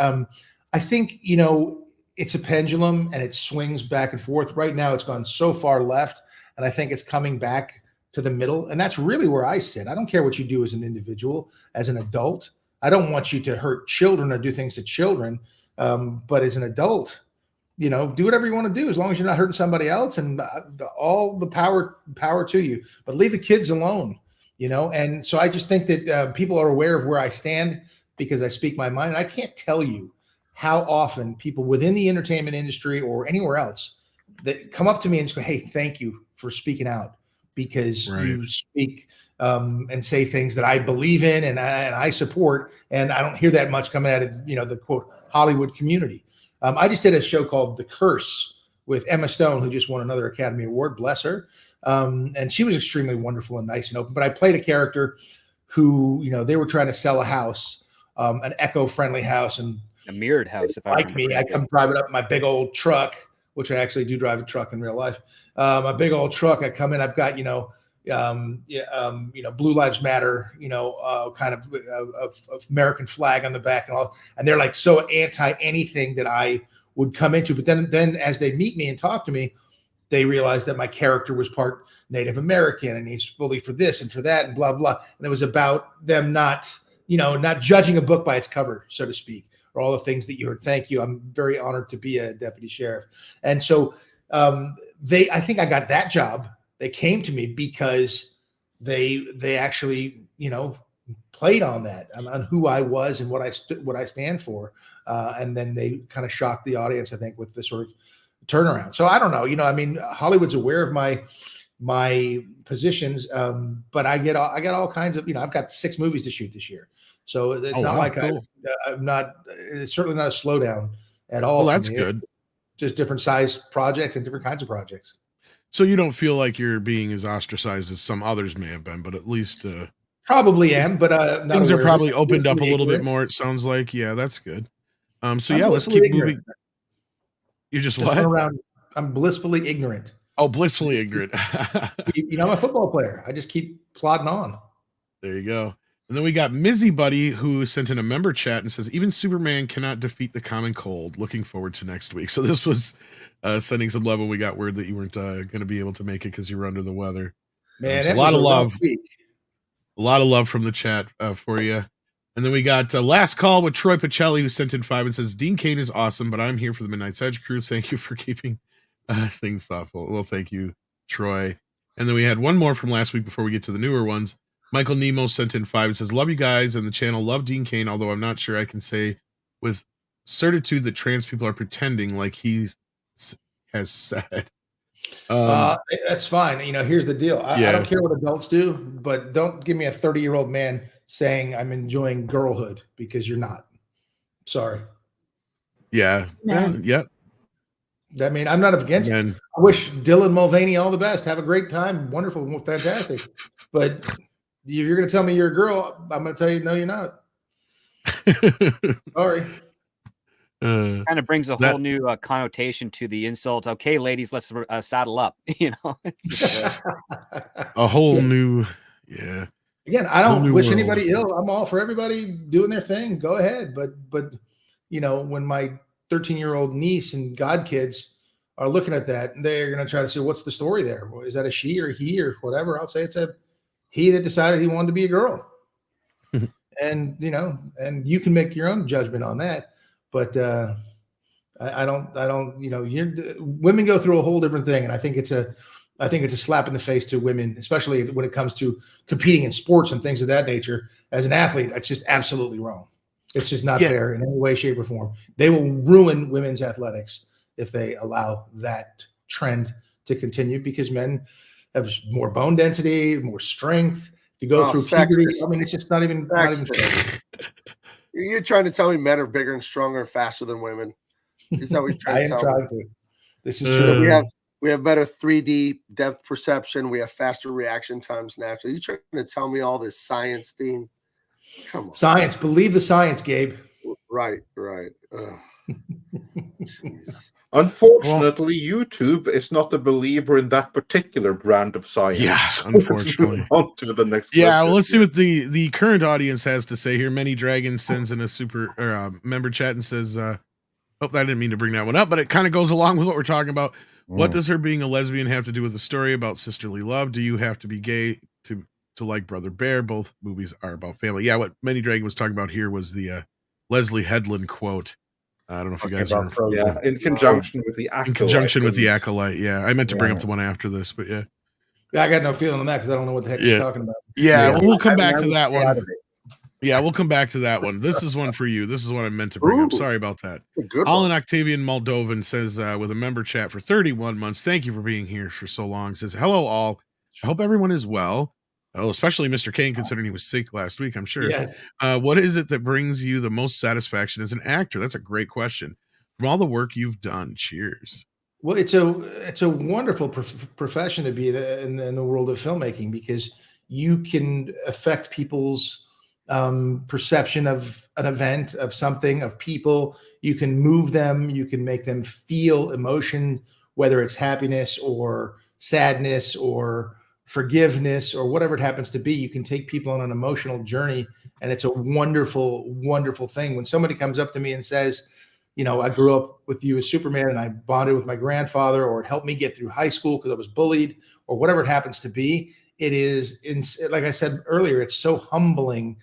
I think, you know, it's a pendulum and it swings back and forth. Right now, it's gone so far left, and I think it's coming back to the middle. And that's really where I sit. I don't care what you do as an individual, as an adult. I don't want you to hurt children or do things to children. But as an adult, you know, do whatever you want to do as long as you're not hurting somebody else, and all the power to you. But leave the kids alone, you know. And so I just think that people are aware of where I stand because I speak my mind. And I can't tell you how often people within the entertainment industry or anywhere else that come up to me and say, "Hey, thank you for speaking out because you speak and say things that I believe in and I support." And I don't hear that much coming out of, you know, the quote Hollywood community. I just did a show called The Curse with Emma Stone, who just won another Academy Award, bless her. And she was extremely wonderful and nice and open. But I played a character who, you know, they were trying to sell a house, an eco-friendly house, and a mirrored house. If I like me, I come drive it up in my big old truck, which I actually do drive a truck in real life. My big old truck. I come in. I've got, you know, Blue Lives Matter, you know, kind of American flag on the back and all, and they're like so anti anything that I would come into. But then as they meet me and talk to me, they realize that my character was part Native American and he's fully for this and for that and blah, blah. And it was about them not judging a book by its cover, so to speak, or all the things that you heard. Thank you. I'm very honored to be a deputy sheriff. And so I think I got that job. They came to me because they actually, you know, played on that, on who I was and what I stand for. And then they kind of shocked the audience, I think, with the sort of turnaround. So I don't know, you know, I mean, Hollywood's aware of my positions, but I got all kinds of, you know, I've got 6 movies to shoot this year. So it's not like cool. I'm not, it's certainly not a slowdown at all. Well, that's good. Just different size projects and different kinds of projects. So you don't feel like you're being as ostracized as some others may have been, but at least probably am. But things are probably opened up a little bit more. It sounds like, yeah, that's good. So yeah, let's keep moving. You just what? I'm blissfully ignorant. Oh, blissfully ignorant. You know, I'm a football player. I just keep plodding on. There you go. And then we got Mizzy Buddy, who sent in a member chat and says, even Superman cannot defeat the common cold. Looking forward to next week. So this was sending some love when we got word that you weren't going to be able to make it because you were under the weather. Man, so a lot of love. A lot of love from the chat for you. And then we got Last Call with Troy Pacelli, who sent in 5 and says, Dean Cain is awesome, but I'm here for the Midnight's Edge crew. Thank you for keeping things thoughtful. Well, thank you, Troy. And then we had one more from last week before we get to the newer ones. Michael Nemo sent in 5 and says, love you guys and the channel. Love Dean Cain, although I'm not sure I can say with certitude that trans people are pretending like he has said. That's fine. You know, here's the deal. I don't care what adults do, but don't give me a 30-year-old man saying I'm enjoying girlhood because you're not. Sorry. Yeah. Yeah. I mean, I'm not against it. I wish Dylan Mulvaney all the best. Have a great time. Wonderful. Fantastic. But you're going to tell me you're a girl, I'm going to tell you, no, you're not. Sorry. Kind of brings a whole new connotation to the insult. Okay, ladies, let's saddle up. You know, a whole new, yeah. Again, I don't wish anybody ill. I'm all for everybody doing their thing. Go ahead, but you know, when my 13-year-old niece and godkids are looking at that, they're going to try to say, "What's the story there? Well, is that a she or he or whatever?" I'll say it's a he that decided he wanted to be a girl, and you know, and you can make your own judgment on that. But I don't, you know, women go through a whole different thing. And I think it's a slap in the face to women, especially when it comes to competing in sports and things of that nature. As an athlete, that's just absolutely wrong. It's just not fair in any way, shape, or form. They will ruin women's athletics if they allow that trend to continue because men have more bone density, more strength. If you go through puberty, I mean, it's just not even fair. You're trying to tell me men are bigger and stronger and faster than women. Is that what you're trying to tell me? This is true. We have better 3D depth perception. We have faster reaction times naturally. You're trying to tell me all this science, Dean? Come on. Science. Believe the science, Gabe. Right. Unfortunately, YouTube is not a believer in that particular brand of science. Yeah, unfortunately. On to the next. Yeah, well, let's see what the current audience has to say here. Many Dragon sends in a member chat and says, "Hope I didn't mean to bring that one up, but it kind of goes along with what we're talking about." What does her being a lesbian have to do with the story about sisterly love? Do you have to be gay to like Brother Bear? Both movies are about family. Yeah, what Many Dragon was talking about here was the Leslie Headland quote. I don't know if you guys are. Yeah, in conjunction with the Acolyte. In conjunction with the Acolyte, yeah. I meant to bring up the one after this, but yeah. Yeah, I got no feeling on that because I don't know what the heck you're talking about. Yeah, well, we'll come back to that one. Yeah, we'll come back to that one. This is one for you. This is what I meant to bring up. Sorry about that. Alan Octavian Moldovan says with a member chat for 31 months. Thank you for being here for so long. Says, hello all. I hope everyone is well. Oh, especially Mr. Cain, considering he was sick last week, I'm sure. Yeah. What is it that brings you the most satisfaction as an actor? That's a great question. From all the work you've done, cheers. Well, it's a wonderful profession to be in the world of filmmaking, because you can affect people's perception of an event, of something, of people. You can move them. You can make them feel emotion, whether it's happiness or sadness or forgiveness or whatever it happens to be. You can take people on an emotional journey, and it's a wonderful, wonderful thing. When somebody comes up to me and says, you know, I grew up with you as Superman and I bonded with my grandfather, or it helped me get through high school because I was bullied, or whatever it happens to be, it is, like I said earlier, it's so humbling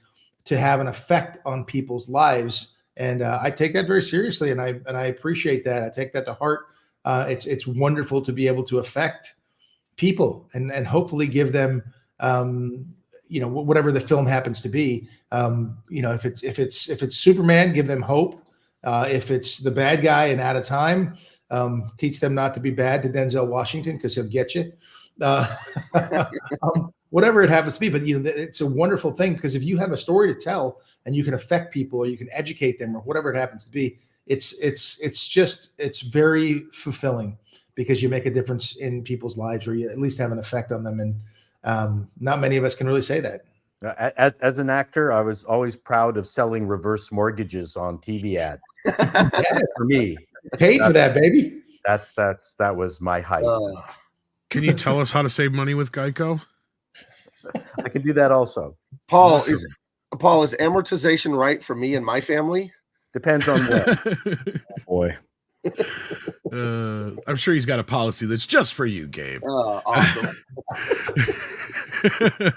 to have an effect on people's lives. And I take that very seriously, and I appreciate that. I take that to heart. It's wonderful to be able to affect people and hopefully give them, you know, whatever the film happens to be. You know, if it's Superman, give them hope. If it's the bad guy and Out of Time, teach them not to be bad to Denzel Washington, because he'll get you. Whatever it happens to be. But you know, it's a wonderful thing, because if you have a story to tell and you can affect people, or you can educate them, or whatever it happens to be, it's very fulfilling, because you make a difference in people's lives, or you at least have an effect on them. And not many of us can really say that. As an actor, I was always proud of selling reverse mortgages on TV ads. For me, paid for that, baby. That was my height. Can you tell us how to save money with Geico? I can do that also. Paul, awesome. Is amortization right for me and my family? Depends on what. Boy. I'm sure he's got a policy that's just for you, Gabe. Awesome.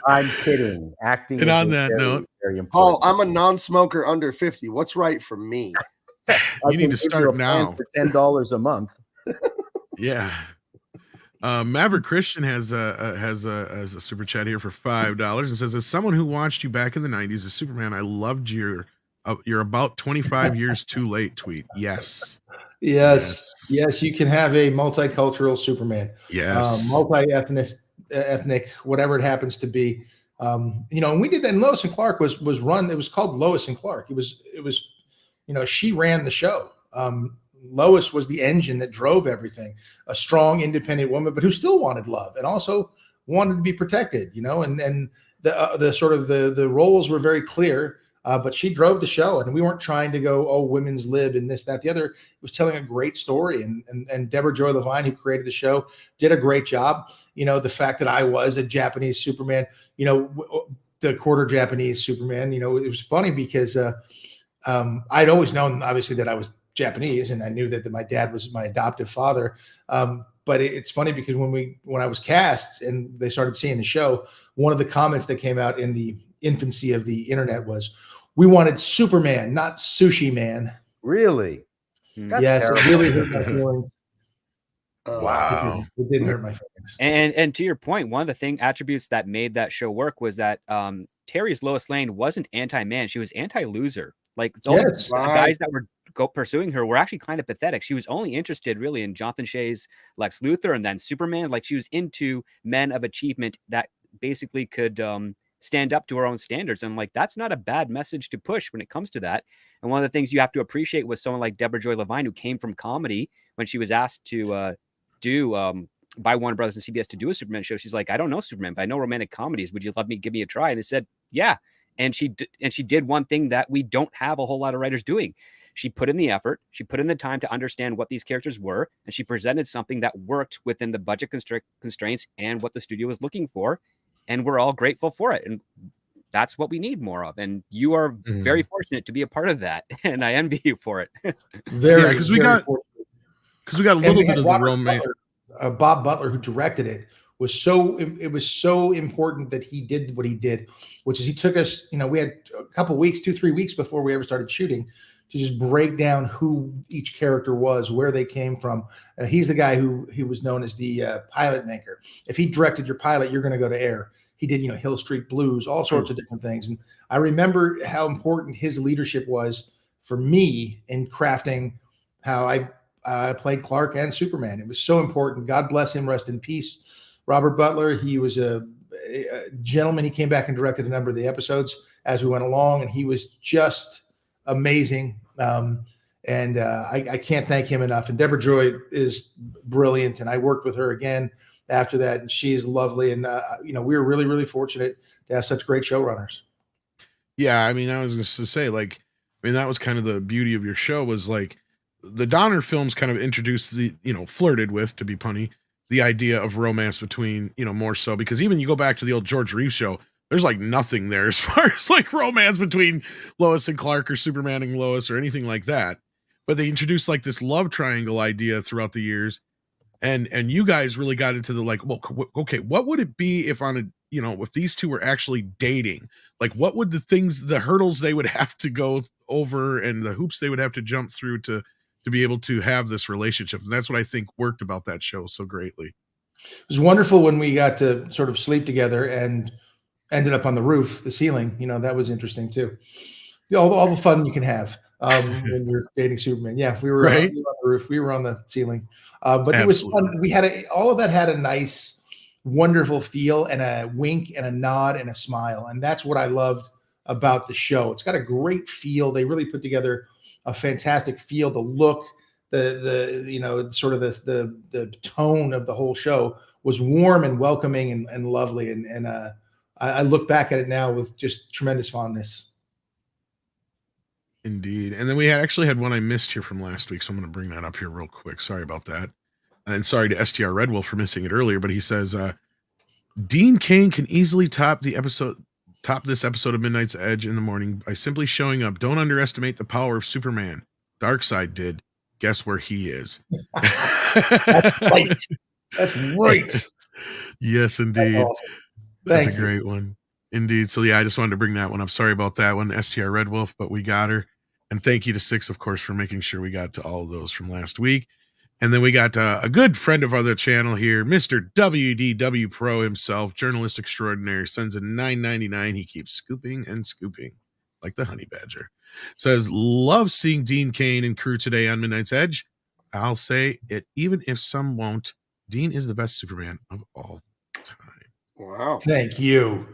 I'm kidding. Acting. And on that note, very important. Paul, I'm a non-smoker under 50. What's right for me? You need to start now. For $10 a month. Yeah. Maverick Christian has a super chat here for $5 and says, as someone who watched you back in the 90s as Superman, I loved your you're about 25 years too late tweet. Yes, you can have a multicultural Superman. Yes, multi-ethnic, whatever it happens to be. You know, and we did that. And Lois and Clark was run. It was called Lois and Clark. It was, you know, she ran the show. Lois was the engine that drove everything. A strong, independent woman, but who still wanted love and also wanted to be protected. You know, and the sort of the roles were very clear. But she drove the show, and we weren't trying to go, oh, women's lib and this, that, the other. It was telling a great story, and Deborah Joy Levine, who created the show, did a great job. You know, the fact that I was a Japanese Superman, you know, the quarter Japanese Superman, you know, it was funny because I'd always known, obviously, that I was Japanese, and I knew that my dad was my adoptive father. But it's funny because when I was cast and they started seeing the show, one of the comments that came out in the infancy of the internet was, we wanted Superman, not Sushi Man. Really? Yes, it really hurt my feelings. Wow. It didn't hurt my feelings. And to your point, one of the attributes that made that show work was that Terry's Lois Lane wasn't anti-man. She was anti-loser. Like the guys that were pursuing her were actually kind of pathetic. She was only interested really in Jonathan Shea's Lex Luthor and then Superman. Like she was into men of achievement that basically could stand up to her own standards. And like, that's not a bad message to push when it comes to that. And one of the things you have to appreciate with someone like Deborah Joy Levine, who came from comedy, when she was asked to by Warner Brothers and CBS to do a Superman show, she's like, I don't know Superman, but I know romantic comedies. Would you give me a try? And they said, yeah. And she did one thing that we don't have a whole lot of writers doing. She put in the effort. She put in the time to understand what these characters were. And she presented something that worked within the budget constraints and what the studio was looking for. And we're all grateful for it. And that's what we need more of. And you are very fortunate to be a part of that. And I envy you for it. Because we got a little bit of the romance. Bob Butler, who directed it, was so important that he did what he did, which is he took us, we had a couple weeks, 2-3 weeks before we ever started shooting, to just break down who each character was, where they came from. He's the guy who was known as the pilot maker. If he directed your pilot, you're going to go to air. He did, Hill Street Blues, all sorts of different things. And I remember how important his leadership was for me in crafting how I played Clark and Superman. It was so important. God bless him. Rest in peace. Robert Butler, he was a gentleman. He came back and directed a number of the episodes as we went along, and he was just amazing. I can't thank him enough. And Deborah Joy is brilliant, and I worked with her again after that, and she is lovely. And we were really, really fortunate to have such great showrunners. Yeah, I mean, I was just to say, that was kind of the beauty of your show, was like the Donner films kind of introduced the, flirted with, to be punny, the idea of romance between, more so, because even you go back to the old George Reeves show, there's like nothing there as far as like romance between Lois and Clark or Superman and Lois or anything like that. But they introduced like this love triangle idea throughout the years. And you guys really got into the like, well, okay, what would it be if if these two were actually dating? Like, what would the hurdles they would have to go over and the hoops they would have to jump through to be able to have this relationship? And that's what I think worked about that show so greatly. It was wonderful when we got to sort of sleep together and ended up on the roof, the ceiling. That was interesting too. All the fun you can have when you're dating Superman. Yeah, we were, right? We were on the roof. We were on the ceiling. But Absolutely. It was fun. We had all of that had a nice, wonderful feel and a wink and a nod and a smile. And that's what I loved about the show. It's got a great feel. They really put together a fantastic feel. The look, the sort of the tone of the whole show was warm and welcoming and lovely. And I look back at it now with just tremendous fondness. Indeed. And then we actually had one I missed here from last week, so I'm going to bring that up here real quick. Sorry about that. And sorry to STR Red Wolf for missing it earlier, but he says, Dean Cain can easily top this episode of Midnight's Edge in the morning by simply showing up. Don't underestimate the power of Superman. Darkseid did. Guess where he is? That's right. That's right. Yes, indeed. That's awesome. That's a great one. Indeed. So yeah, I just wanted to bring that one up. Sorry about that one, STR Red Wolf, but we got her. And thank you to Six, of course, for making sure we got to all of those from last week. And then we got a good friend of our channel here, Mr. WDW Pro himself, journalist extraordinaire, sends a $9.99. He keeps scooping and scooping like the honey badger. Says, love seeing Dean Cain and crew today on Midnight's Edge. I'll say it, even if some won't. Dean is the best Superman of all time. Wow. Thank you.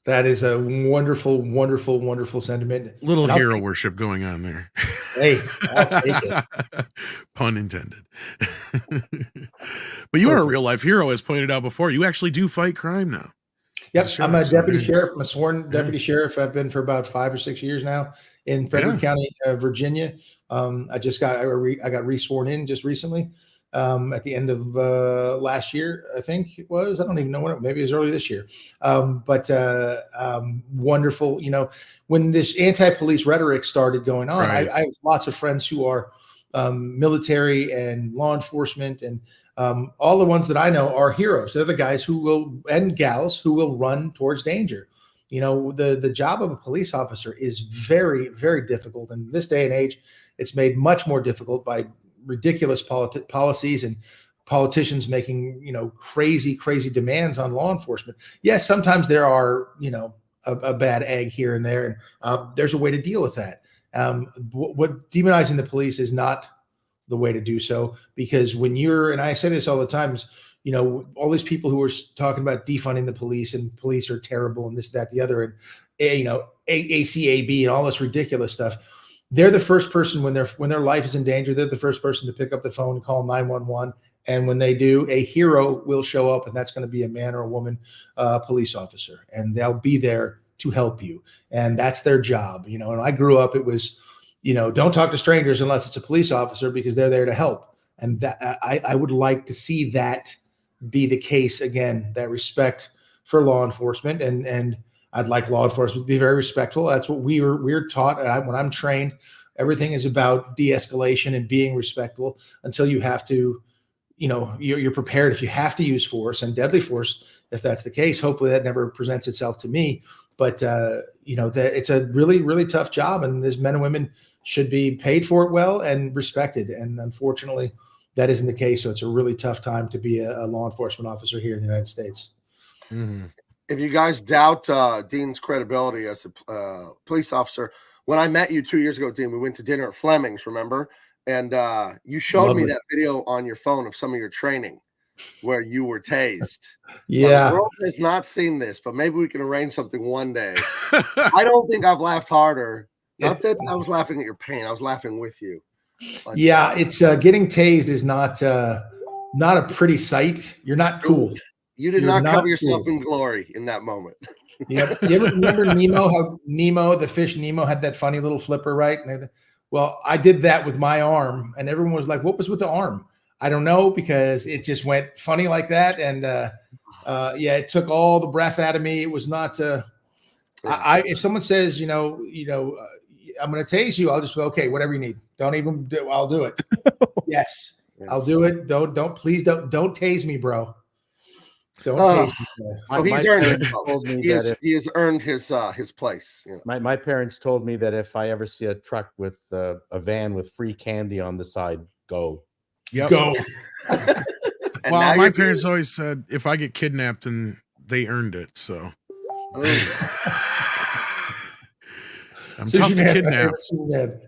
That is a wonderful, wonderful, wonderful sentiment. Little hero worship going on there. Hey, I'll take it. Pun intended. But you are a real life hero, as pointed out before. You actually do fight crime now. Yep, I'm a deputy sheriff. I'm a sworn deputy sheriff. I've been for about 5 or 6 years now in Frederick County, Virginia. I got re-sworn in just recently. At the end of last year, I think it was. I don't even know when. Maybe it was early this year. But wonderful. When this anti-police rhetoric started going on, I have lots of friends who are military and law enforcement, and all the ones that I know are heroes. They're the guys and gals who will run towards danger. The job of a police officer is very, very difficult. And in this day and age, it's made much more difficult by ridiculous policies and politicians making, crazy demands on law enforcement. Yes, sometimes there are, a bad egg here and there, and there's a way to deal with that. What demonizing the police is not the way to do so, because and I say this all the time, is, all these people who are talking about defunding the police and police are terrible and this, that, the other, and ACAB and all this ridiculous stuff. They're the first person when their life is in danger. They're the first person to pick up the phone and call 911. And when they do, a hero will show up, and that's going to be a man or a woman police officer, and they'll be there to help you. And that's their job. And I grew up, it was, don't talk to strangers unless it's a police officer, because they're there to help. And that I would like to see that be the case again, that respect for law enforcement, and I'd like law enforcement to be very respectful. That's what we're taught. And when I'm trained, everything is about de-escalation and being respectful until you have to, you're prepared if you have to use force and deadly force. If that's the case, hopefully that never presents itself to me. But it's a really, really tough job, and these men and women should be paid for it well and respected. And unfortunately, that isn't the case. So it's a really tough time to be a law enforcement officer here in the United States. Mm-hmm. If you guys doubt Dean's credibility as a police officer, when I met you 2 years ago, Dean, we went to dinner at Fleming's, remember? And you showed me that video on your phone of some of your training where you were tased. Yeah. The world has not seen this, but maybe we can arrange something one day. I don't think I've laughed harder. Not that I was laughing at your pain. I was laughing with you. But, yeah, it's getting tased is not a pretty sight. You're not cool. You did not cover yourself in glory in that moment. Yep. You ever remember Nemo? How Nemo, the fish Nemo, had that funny little flipper, right? Well, I did that with my arm, and everyone was like, "What was with the arm?" I don't know, because it just went funny like that, and it took all the breath out of me. It was not. If someone says, I'm going to tase you, I'll just go, okay, whatever you need. Don't even do. I'll do it. Yes, I'll do it. Please don't tase me, bro. Don't tase me. So he's earned it. He has earned his place. My parents told me that if I ever see a truck with a van with free candy on the side, go. Yep. Go. Well, my parents always said if I get kidnapped, then they earned it. So I'm tough to kidnap.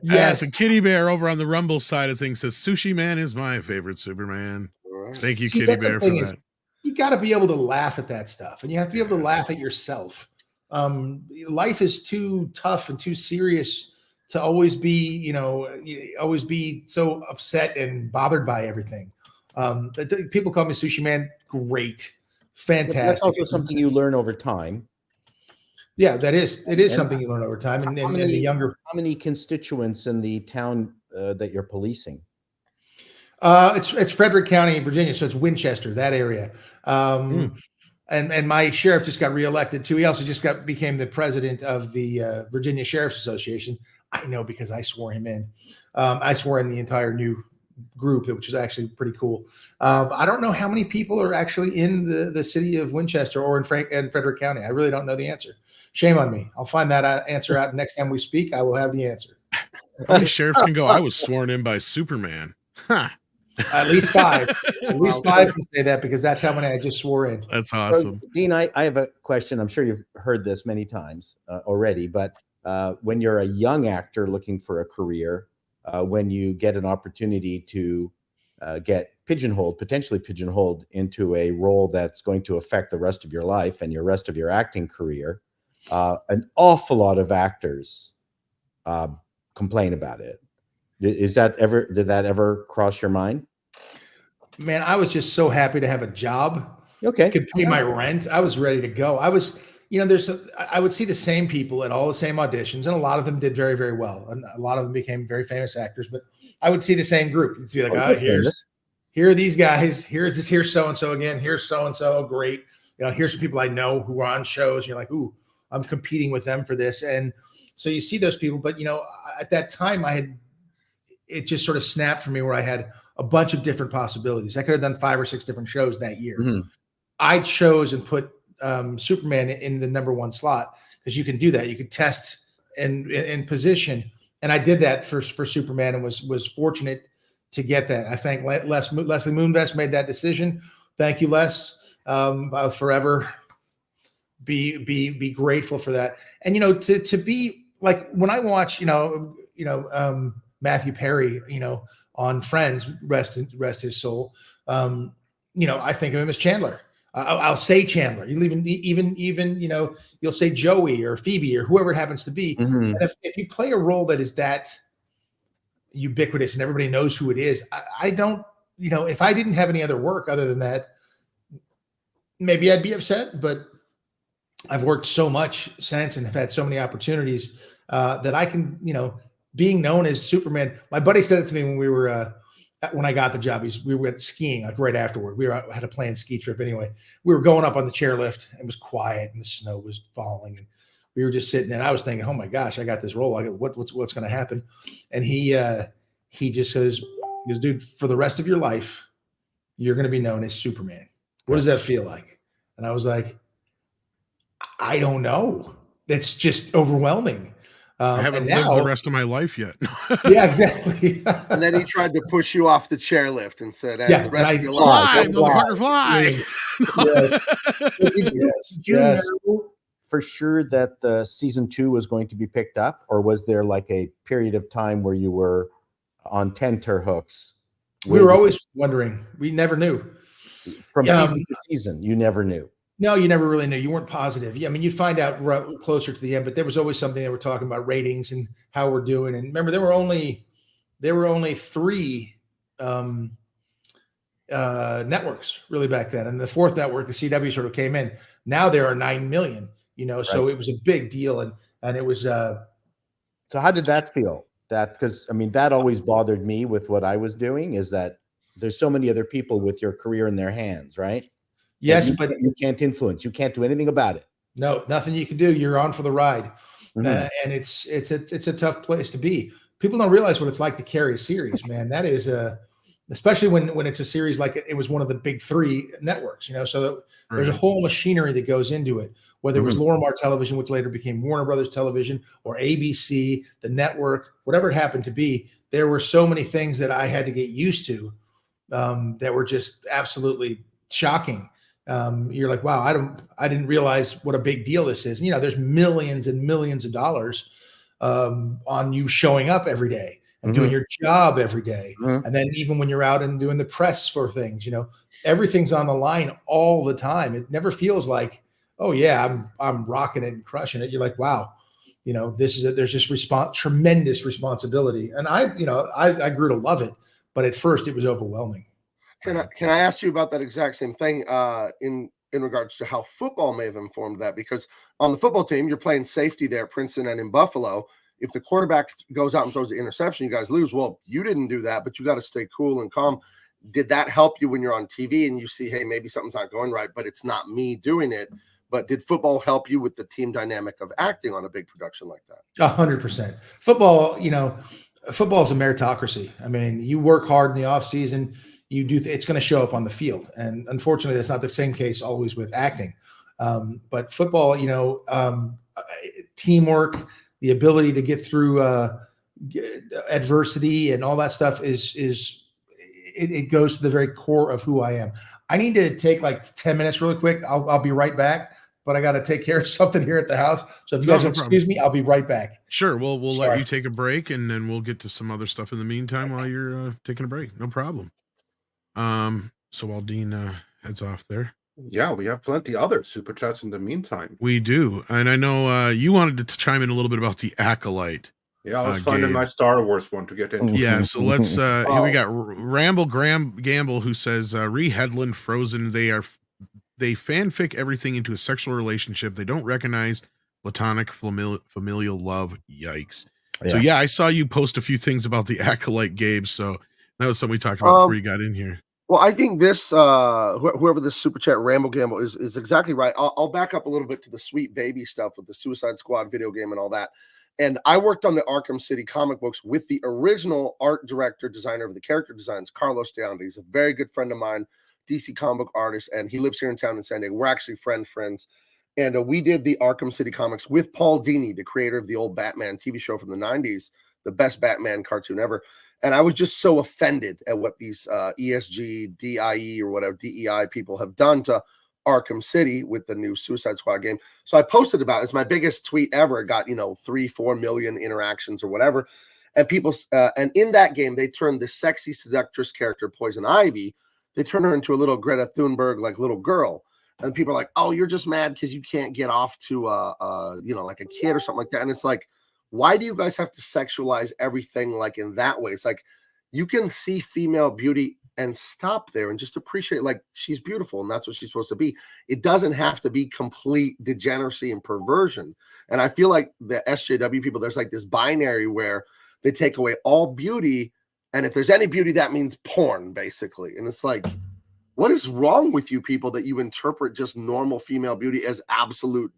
Yes, a kitty bear over on the Rumble side of things says Sushi Man is my favorite Superman. Right. Thank you, Kitty Bear, for that. You got to be able to laugh at that stuff, and you have to be able to laugh at yourself. Life is too tough and too serious to always be, so upset and bothered by everything. People call me Sushi Man. Great. Fantastic. But that's also something you learn over time. Yeah, it is something you learn over time. And the younger. How many constituents in the town that you're policing? It's Frederick County, Virginia. So it's Winchester, that area. And my sheriff just got reelected too. He also just became the president of the Virginia Sheriff's Association. I know, because I swore him in. I swore in the entire new group, which is actually pretty cool. I don't know how many people are actually in the city of Winchester or in Frederick County. I really don't know the answer. Shame on me. I'll find that answer out next time we speak. I will have the answer. How many sheriffs can go? I was sworn in by Superman. Huh. At least 5. At least 5 can say that, because that's how many I just swore in. That's awesome. So, Dean, I have a question. I'm sure you've heard this many times already, but when you're a young actor looking for a career, when you get an opportunity to get potentially pigeonholed into a role that's going to affect the rest of your life and your rest of your acting career, an awful lot of actors complain about it. Did that ever cross your mind? Man, I was just so happy to have a job. Okay. I could pay my rent. I was ready to go. I was, I would see the same people at all the same auditions, and a lot of them did very, very well. And a lot of them became very famous actors, but I would see the same group. You'd see like, here are these guys. Here's so-and-so again. Here's so-and-so. Great. Here's some people I know who are on shows. You're like, ooh, I'm competing with them for this. And so you see those people, but at that time it just sort of snapped for me where I had a bunch of different possibilities. I could have done 5 or 6 different shows that year. Mm-hmm. I chose and put Superman in the number 1 slot, because you can do that. You could test in position. And I did that for Superman, and was fortunate to get that. I think Leslie Moonves made that decision. Thank you, Les. I'll forever be grateful for that. And, to be like, when I watch, Matthew Perry, on Friends, rest his soul. I think of him as Chandler. I'll say Chandler. You'll even you'll say Joey or Phoebe or whoever it happens to be. Mm-hmm. And if you play a role that is that ubiquitous and everybody knows who it is, I don't, if I didn't have any other work other than that, maybe I'd be upset. But I've worked so much since and have had so many opportunities that I can, being known as Superman. My buddy said it to me when we were when I got the job. We went skiing like right afterward. We had a planned ski trip anyway. We were going up on the chairlift, and it was quiet and the snow was falling, and we were just sitting there. And I was thinking, oh my gosh, I got this role. What's going to happen? And he just says, dude, for the rest of your life, you're going to be known as Superman. What does that feel like? And I was like, I don't know. It's just overwhelming. I haven't lived the rest of my life yet. Yeah, exactly. And then he tried to push you off the chairlift and said, Yeah, the rest of your Fly, life, motherfucker, fly. Yes. Did you Yes. know for sure that the season 2 was going to be picked up, or was there like a period of time where you were on tenterhooks? We were always wondering. We never knew. From season to season, you never knew. No, you never really knew. You weren't positive. Yeah, I mean, you'd find out closer to the end, but there was always something they were talking about ratings and how we're doing. And remember, there were only 3 networks really back then, and the 4th network, the CW, sort of came in. Now there are 9 million. So it was a big deal, and it was. So how did that feel? Because I mean, that always bothered me with what I was doing, is that there's so many other people with your career in their hands, right? Yes, but you can't influence. You can't do anything about it. No, nothing you can do. You're on for the ride, Mhm. And it's a tough place to be. People don't realize what it's like to carry a series, man. That is especially when it's a series like it was one of the big 3 networks, So there's a whole machinery that goes into it. Whether it was Lorimar Television, which later became Warner Brothers Television, or ABC, the network, whatever it happened to be, there were so many things that I had to get used to that were just absolutely shocking. You're like, wow, I didn't realize what a big deal this is. And, there's millions and millions of dollars on you showing up every day and doing your job every day. And then even when you're out and doing the press for things, everything's on the line all the time. It never feels like, oh yeah, I'm rocking it and crushing it. You're like, wow, there's just tremendous responsibility. And I grew to love it, but at first it was overwhelming. Can I ask you about that exact same thing in regards to how football may have informed that? Because on the football team, you're playing safety there at Princeton and in Buffalo. If the quarterback goes out and throws the interception, you guys lose. Well, you didn't do that, but you got to stay cool and calm. Did that help you when you're on TV and you see, hey, maybe something's not going right, but it's not me doing it? But did football help you with the team dynamic of acting on a big production like that? 100%. Football, football is a meritocracy. I mean, you work hard in the off season. You do, it's going to show up on the field. And unfortunately, that's not the same case always with acting. But football, teamwork, the ability to get through adversity and all that stuff it goes to the very core of who I am. I need to take like 10 minutes really quick. I'll be right back, but I got to take care of something here at the house. So if you guys excuse me, I'll be right back. Sure. We'll let you take a break, and then we'll get to some other stuff in the meantime while you're taking a break. No problem. So while Dean heads off there. Yeah, we have plenty other super chats in the meantime. We do. And I know you wanted to chime in a little bit about the Acolyte. Yeah, I was finding my Star Wars one to get into. Yeah, so let's here we got Ramble Gamble, who says Headland Frozen, they fanfic everything into a sexual relationship. They don't recognize platonic familial love. Yikes. Yeah. So yeah, I saw you post a few things about the Acolyte, Gabe. So that was something we talked about before you got in here. Well, I think this whoever this super chat Ramble Gamble is exactly right. I'll back up a little bit to the Sweet Baby stuff with the Suicide Squad video game and all that. And I worked on the Arkham City comic books with the original art director, designer of the character designs, Carlos de Anda. He's a very good friend of mine, DC comic book artist, and he lives here in town in San Diego. We're actually friends. And we did the Arkham City comics with Paul Dini, the creator of the old Batman TV show from the 90s, the best Batman cartoon ever. And I was just so offended at what these ESG, DIE, or whatever, DEI people have done to Arkham City with the new Suicide Squad game. So I posted about it. It's my biggest tweet ever. It got 3-4 million interactions or whatever. And people and in that game they turned the sexy seductress character Poison Ivy, they turned her into a little Greta Thunberg like little girl. And people are like, oh, you're just mad because you can't get off to like a kid or something like that. And it's like, why do you guys have to sexualize everything like in that way? It's like you can see female beauty and stop there and just appreciate like she's beautiful and that's what she's supposed to be. It doesn't have to be complete degeneracy and perversion. And I feel like the SJW people, there's like this binary where they take away all beauty, and if there's any beauty, that means porn, basically. And it's like, what is wrong with you people that you interpret just normal female beauty as absolute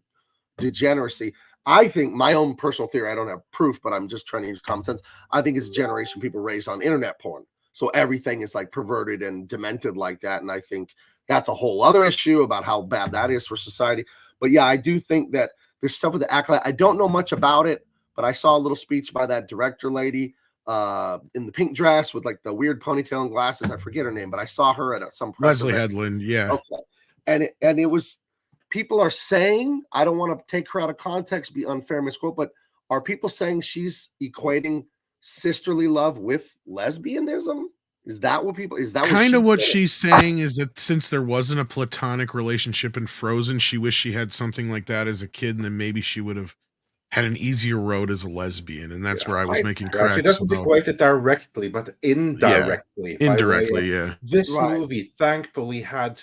degeneracy? I think my own personal theory, I don't have proof, but I'm just trying to use common sense. I think it's a generation of people raised on internet porn. So everything is like perverted and demented like that. And I think that's a whole other issue about how bad that is for society. But yeah, I do think that there's stuff with the Acolyte. I don't know much about it, but I saw a little speech by that director lady in the pink dress with like the weird ponytail and glasses. I forget her name, but I saw her at some press Leslie event. Headland, yeah. Okay. And it was, people are saying, I don't want to take her out of context, be unfair, misquote, but are people saying she's equating sisterly love with lesbianism? Is that what people, is that kind of what saying? she's saying is that since there wasn't a platonic relationship in Frozen, she wished she had something like that as a kid, and then maybe she would have had an easier road as a lesbian. And that's where I was making cracks. She doesn't equate it directly, but indirectly. Yeah, indirectly, yeah. This movie, thankfully, had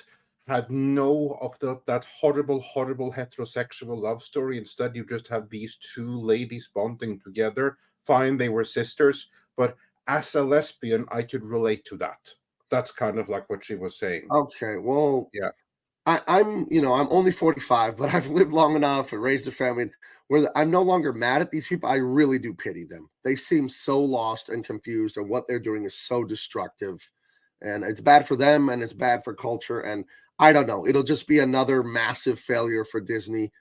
no of that horrible heterosexual love story. Instead, you just have these two ladies bonding together. Fine, they were sisters, but as a lesbian, I could relate to that. That's kind of like what she was saying. Okay, well, yeah, I'm only 45, but I've lived long enough and raised a family where I'm no longer mad at these people. I really do pity them. They seem so lost and confused, and what they're doing is so destructive, and it's bad for them and it's bad for culture. And I don't know, it'll just be another massive failure for Disney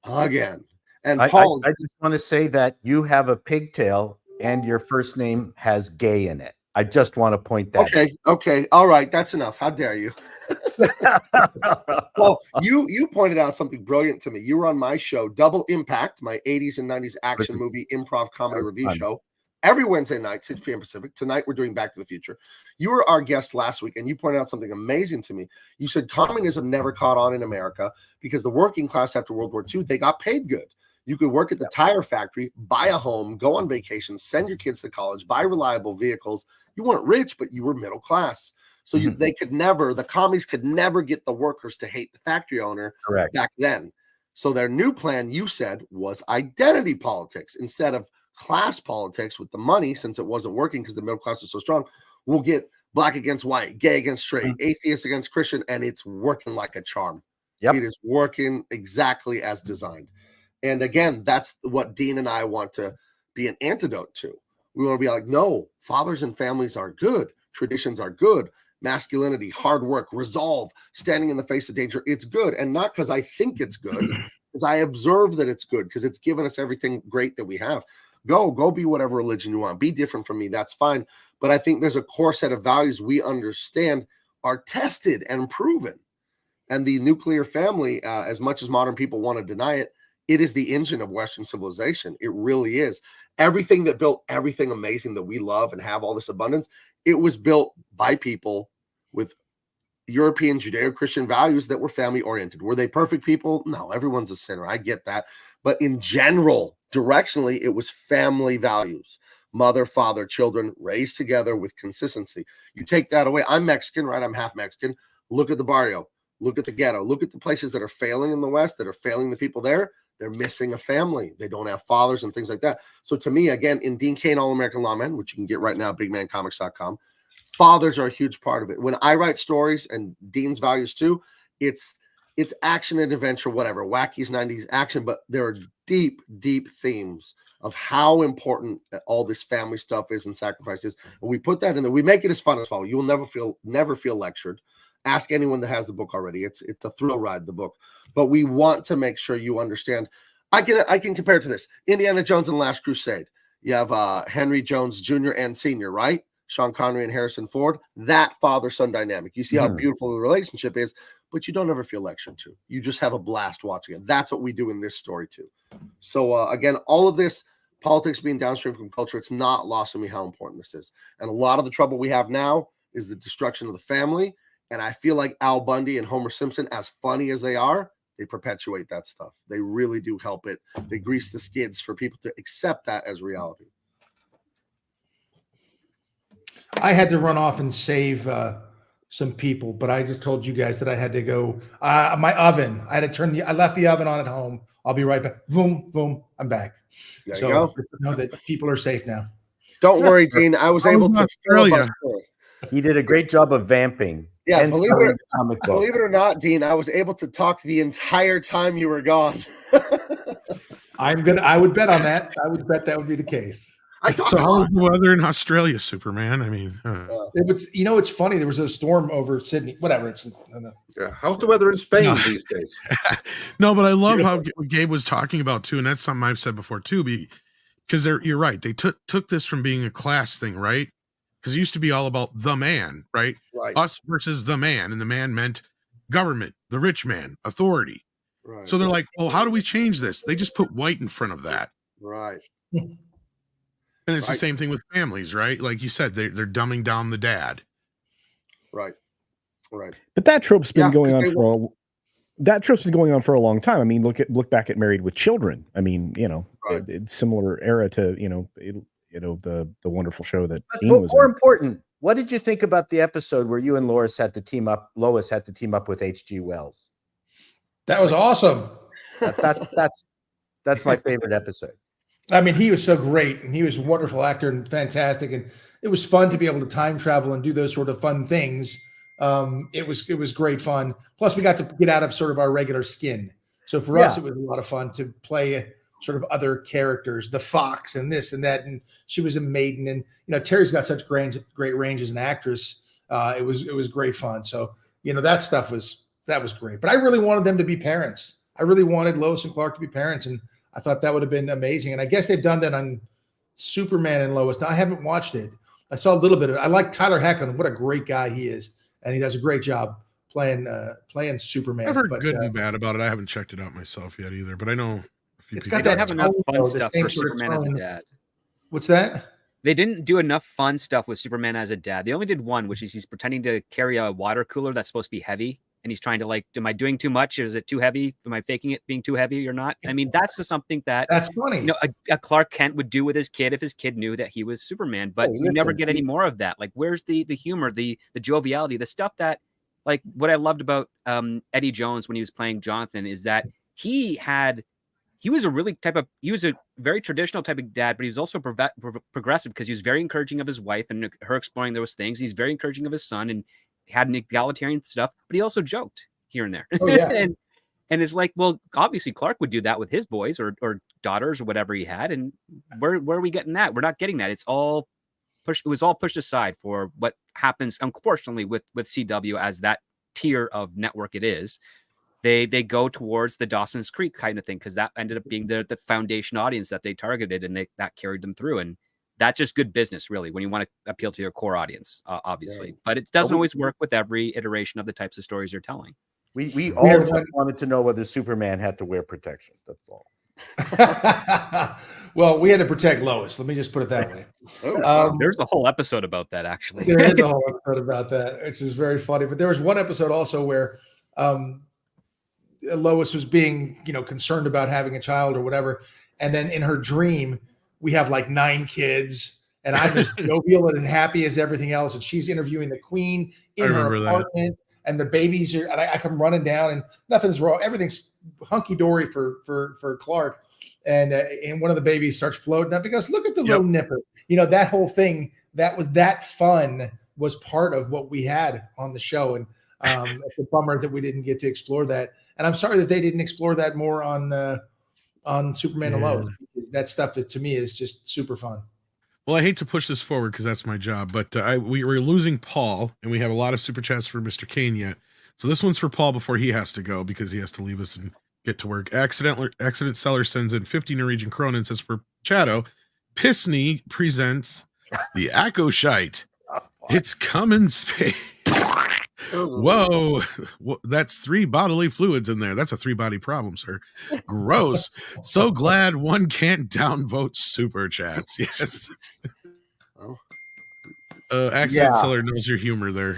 again. And Paul, I just want to say that you have a pigtail and your first name has gay in it. I just want to point that out. Okay. All right. That's enough. How dare you? Well, you pointed out something brilliant to me. You were on my show, Double Impact, my 80s and 90s action movie improv comedy review show, every Wednesday night, 6 p.m. Pacific. Tonight, we're doing Back to the Future. You were our guest last week, and you pointed out something amazing to me. You said communism never caught on in America because the working class after World War II, they got paid good. You could work at the tire factory, buy a home, go on vacation, send your kids to college, buy reliable vehicles. You weren't rich, but you were middle class. So the commies could never get the workers to hate the factory owner back then. So their new plan, you said, was identity politics. Instead of class politics with the money, since it wasn't working because the middle class was so strong, we'll get black against white, gay against straight, atheist against Christian, and it's working like a charm. It is working exactly as designed. And again, that's what Dean and I want to be an antidote to. We want to be like, no, fathers and families are good. Traditions are good. Masculinity, hard work, resolve, standing in the face of danger. It's good. And not because I think it's good, because I observe that it's good, because it's given us everything great that we have. Go be whatever religion you want. Be different from me. That's fine. But I think there's a core set of values we understand are tested and proven. And the nuclear family, as much as modern people want to deny it, it is the engine of Western civilization. It really is. Everything that built everything amazing that we love and have all this abundance, it was built by people with European Judeo-Christian values that were family-oriented. Were they perfect people? No, everyone's a sinner. I get that. But in general, directionally, it was family values. Mother, father, children raised together with consistency. You take that away. I'm Mexican, right? I'm half Mexican. Look at the barrio. Look at the ghetto. Look at the places that are failing in the West, that are failing the people there. They're missing a family. They don't have fathers and things like that. So to me, again, in Dean Cain, All-American Lawman, which you can get right now, bigmancomics.com, fathers are a huge part of it. When I write stories, and Dean's values too, it's action and adventure, whatever, wackies, 90s action, but there are deep, deep themes of how important all this family stuff is and sacrifices. And we put that in there. We make it as fun as possible. You will never feel lectured. Ask anyone that has the book already. It's a thrill ride, the book. But we want to make sure you understand. I can compare it to this. Indiana Jones and the Last Crusade. You have Henry Jones Jr. and Sr., right? Sean Connery and Harrison Ford. That father-son dynamic. You see how beautiful the relationship is, but you don't ever feel lectured to. You just have a blast watching it. That's what we do in this story too. So again, all of this, politics being downstream from culture, it's not lost on me how important this is. And a lot of the trouble we have now is the destruction of the family. And I feel like Al Bundy and Homer Simpson, as funny as they are, they perpetuate that stuff. They really do help it. They grease the skids for people to accept that as reality. I had to run off and save some people, but I just told you guys that I had to go. My oven, I had to I left the oven on at home. I'll be right back. Boom, boom, I'm back. There so you go. Know that people are safe now. Don't worry, Dean. I was able to Australia. He did a great job of vamping. Yeah, and believe it or not, Dean, I was able to talk the entire time you were gone. I would bet on that. I would bet that would be the case. I talk So a how lot. was the weather in Australia, Superman? I mean, It was, it's funny. There was a storm over Sydney. Whatever. Yeah. How's the weather in Spain No. these days? no, but I love how Gabe was talking about too, and that's something I've said before too. Because you're right. They took this from being a class thing, right? Because it used to be all about the man, right? Right. Us versus the man, and the man meant government, the rich man, authority. Right. So they're like, well, how do we change this? They just put white in front of that. Right. And it's the same thing with families, right? Like you said, they're dumbing down the dad. Right. Right. But that trope's been going 'cause on for a long time. I mean, look back at Married with Children. I mean, Right. it's similar era to the wonderful show that But Dean was more in. important, what did you think about the episode where you and Lois had to team up with H.G. Wells? That was awesome. That's my favorite episode. I mean, he was so great, and he was a wonderful actor and fantastic, and it was fun to be able to time travel and do those sort of fun things. It was great fun. Plus, we got to get out of sort of our regular skin. So for us, it was a lot of fun to play sort of other characters, the Fox and this and that. And she was a maiden, and Terry's got such great range as an actress. It was great fun. So that stuff was great. But I really wanted them to be parents. I really wanted Lois and Clark to be parents, and I thought that would have been amazing. And I guess they've done that on Superman and Lois. Now, I haven't watched it. I saw a little bit of it. I like Tyler Hoechlin. What a great guy he is. And he does a great job playing Superman. I've heard good and bad about it. I haven't checked it out myself yet either, but I know a few It's people. got They that don't have enough tone, fun though, the stuff same for sort of Superman as a tone. dad. What's that? They didn't do enough fun stuff with Superman as a dad. They only did one, which is he's pretending to carry a water cooler that's supposed to be heavy. And he's trying to am I doing too much? Is it too heavy? Am I faking it being too heavy or not? I mean, that's just something that's funny. A Clark Kent would do with his kid if his kid knew that he was Superman. But you never get any more of that. Like, where's the humor, the joviality, the stuff that, like, what I loved about Eddie Jones when he was playing Jonathan is that he was a very traditional type of dad, but he was also progressive because he was very encouraging of his wife and her exploring those things. He's very encouraging of his son and had an egalitarian stuff, but he also joked here and there. Oh, yeah. and it's like, well, obviously Clark would do that with his boys or daughters or whatever he had. And where are we getting that? We're not getting that. It was all pushed aside for what happens, unfortunately, with CW as that tier of network it is. They go towards the Dawson's Creek kind of thing because that ended up being the foundation audience that they targeted, and that carried them through. And that's just good business, really, when you want to appeal to your core audience, obviously. Right. But it doesn't always work with every iteration of the types of stories you're telling. We all just wanted to know whether Superman had to wear protection. That's all. Well, we had to protect Lois. Let me just put it that way. There's a whole episode about that, actually. There is a whole episode about that, which is very funny. But there was one episode also where Lois was being, concerned about having a child or whatever. And then in her dream, we have like 9 kids, and I'm just jovial and happy as everything else. And she's interviewing the queen in her apartment, and the babies are, and I come running down, and nothing's wrong. Everything's hunky dory for Clark. And one of the babies starts floating up. He goes, "Look at the little nipper." That whole thing that fun was part of what we had on the show. And it's a bummer that we didn't get to explore that. And I'm sorry that they didn't explore that more on Superman and Lois. That stuff that to me is just super fun. Well, I hate to push this forward because that's my job, but we're losing Paul, and we have a lot of super chats for Mr. Cain yet. So this one's for Paul before he has to go because he has to leave us and get to work. Accident Seller sends in 50 Norwegian krona and says for Chato, Pissney presents the Acolyte. It's coming space. Whoa, that's 3 bodily fluids in there. That's a 3-body problem, sir. Gross. So glad one can't downvote super chats. Yes. Accident Seller knows your humor there.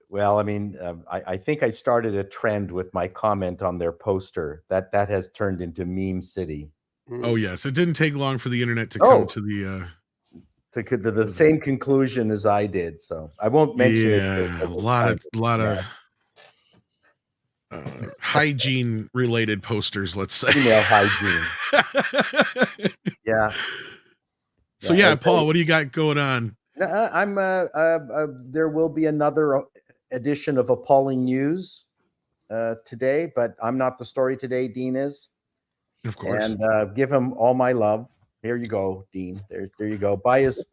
Well, I mean, I think I started a trend with my comment on their poster that has turned into Meme City. Oh yes, it didn't take long for the internet to come to the same conclusion as I did. So I won't mention it. Yeah, a lot of hygiene related posters. Let's say female hygiene. Yeah. So yeah, Paul, what do you got going on? I'm there will be another edition of Appalling News today, but I'm not the story today. Dean is, of course, and give him all my love. Here you go, Dean. There you go. Buy his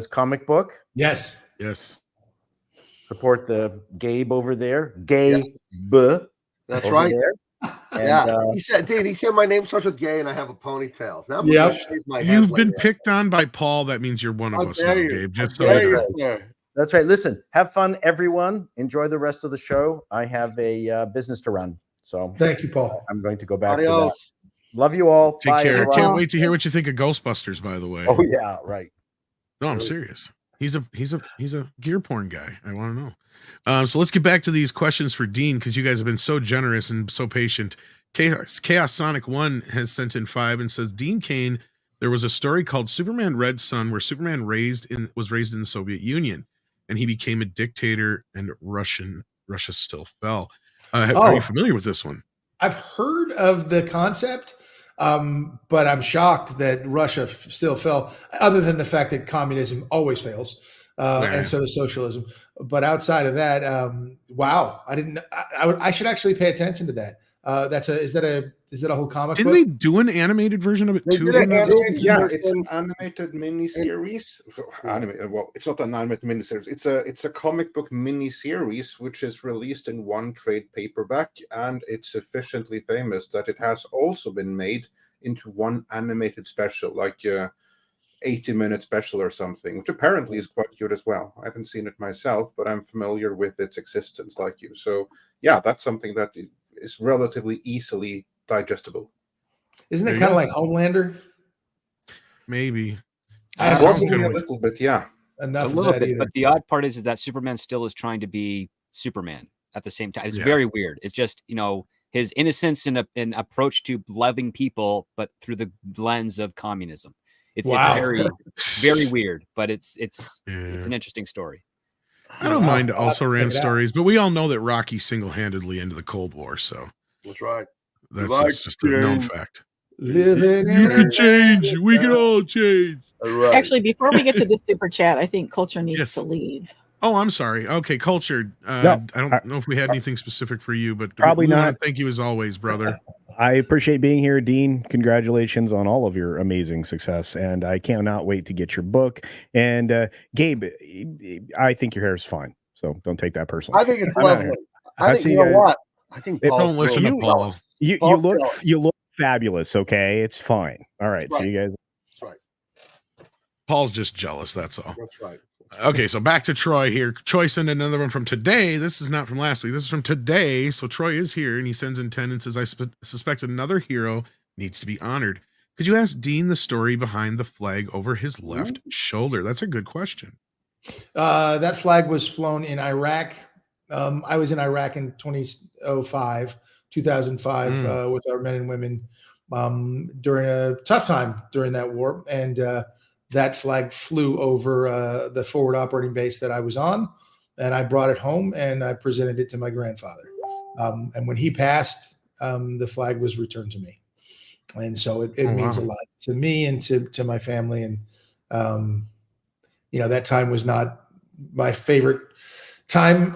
comic book. Yes. Yes. Support the Gabe over there. Gabe. That's over right. there. And, Yeah. He said my name starts with gay and I have a ponytail. Now I'm Yep. gonna shave my head You've been later. picked on by Paul. That means you're one of How us now, dare you? Gabe. Just How so dare you you, know. sir? That's right. Listen, have fun, everyone. Enjoy the rest of the show. I have a business to run, so Thank you, Paul. I'm going to go back to that. Adios. Love you all. Take Bye, care. everyone. Can't wait to hear what you think of Ghostbusters, by the way. Oh yeah, right. No, I'm serious. He's a gear porn guy. I want to know. So let's get back to these questions for Dean, because you guys have been so generous and so patient. Chaos Sonic 1 has sent in 5 and says, Dean Cain, there was a story called Superman Red Sun where Superman was raised in the Soviet Union and he became a dictator and Russia still fell. Are you familiar with this one? I've heard of the concept, but I'm shocked that Russia still fell, other than the fact that communism always fails, and so does socialism. But outside of that, wow, I didn't. I should actually pay attention to that. Is that a whole comic Didn't book? they do an animated version of it They too? did an animated Yeah, version. it's an animated miniseries. Well, it's not an animated miniseries. It's a comic book miniseries which is released in one trade paperback, and it's sufficiently famous that it has also been made into one animated special, like 80-minute special or something, which apparently is quite good as well. I haven't seen it myself, but I'm familiar with its existence, like you. So yeah, that's something that is relatively easily digestible. Isn't it kind of like Homelander? Maybe. I Sounds Possibly kinda a like- little bit, yeah. Enough A of little that bit, either. but the odd part is that Superman still is trying to be Superman at the same time. It's Yeah. very weird. It's just, his innocence and approach to loving people, but through the lens of communism. It's very, very weird, but it's an interesting story. I don't mind I'll have to also check ran it out. stories, but we all know that Rocky single-handedly ended the Cold War, so That's right. that's just a known fact. Living You in can change. We can all change. All right. Actually, before we get to the super chat, I think Culture needs Yes. to leave. Oh, I'm sorry. Okay, Culture. No, I don't know if we had anything specific for you, but Probably we want not. to thank you as always, brother. I appreciate being here, Dean. Congratulations on all of your amazing success, and I cannot wait to get your book. And Gabe, I think your hair is fine, so don't take that personally. I think it's I'm outta lovely. here. I think see you know you- what? I think Paul's Don't listen to really Paul. jealous. You Paul's look jealous. fabulous. Okay, it's fine. All right, That's so you guys. That's right. Paul's just jealous. That's all. That's right. Okay, so back to Troy here. Troy sent another one from today. This is not from last week. This is from today. So Troy is here, and he sends in 10 and says, I suspect another hero needs to be honored. Could you ask Dean the story behind the flag over his left shoulder? That's a good question. That flag was flown in Iraq. I was in Iraq in 2005 with our men and women during a tough time during that war. And that flag flew over the forward operating base that I was on. And I brought it home and I presented it to my grandfather. And when he passed, the flag was returned to me. And so it means a lot to me and to my family. And, that time was not my favorite time.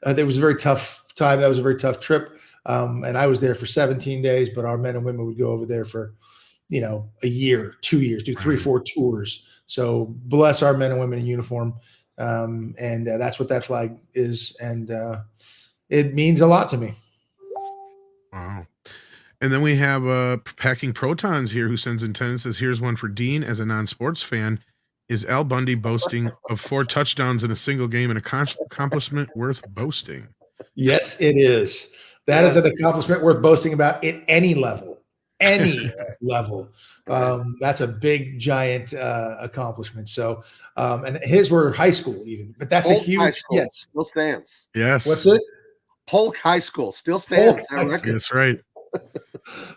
It was a very tough time. That was a very tough trip. And I was there for 17 days, but our men and women would go over there for, a year, 2 years, do 3-4 tours. So bless our men and women in uniform. And that's what that flag is. And it means a lot to me. Wow. And then we have Packing Protons here who sends in 10 and says, here's one for Dean. As a non-sports fan, is Al Bundy boasting of 4 touchdowns in a single game an accomplishment worth boasting? Yes, it is. That is an accomplishment worth boasting about at any level. Any level. That's a big, giant accomplishment. So, and his were high school even, but that's Polk a huge, High School yes. Still stands. Yes. What's it? Polk High School still stands. Polk High School. That's right.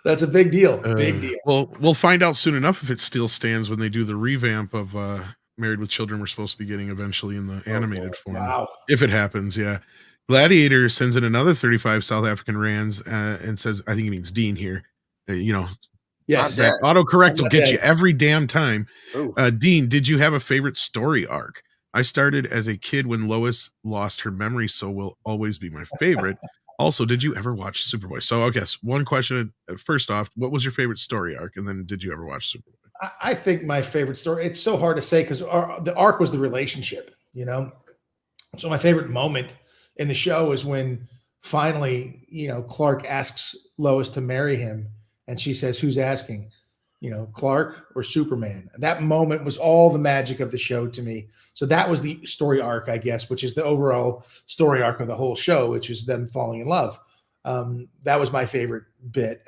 That's a big deal. Big deal. Well, we'll find out soon enough if it still stands when they do the revamp of Married with Children we're supposed to be getting eventually in the animated form. Wow. If it happens, yeah. Gladiator sends in another 35 South African rands and says, I think he means Dean here. Yes. That autocorrect will get you every damn time. Dean, did you have a favorite story arc? I started as a kid when Lois lost her memory, so will always be my favorite. Also, did you ever watch Superboy? So I guess one question. First off, what was your favorite story arc? And then did you ever watch Superboy? I think my favorite story, it's so hard to say because the arc was the relationship, you know? So my favorite moment in the show is when finally, you know, Clark asks Lois to marry him and she says, who's asking? You know, Clark or Superman? That moment was all the magic of the show to me. So that was the story arc, I guess, which is the overall story arc of the whole show, which is them falling in love. That was my favorite bit.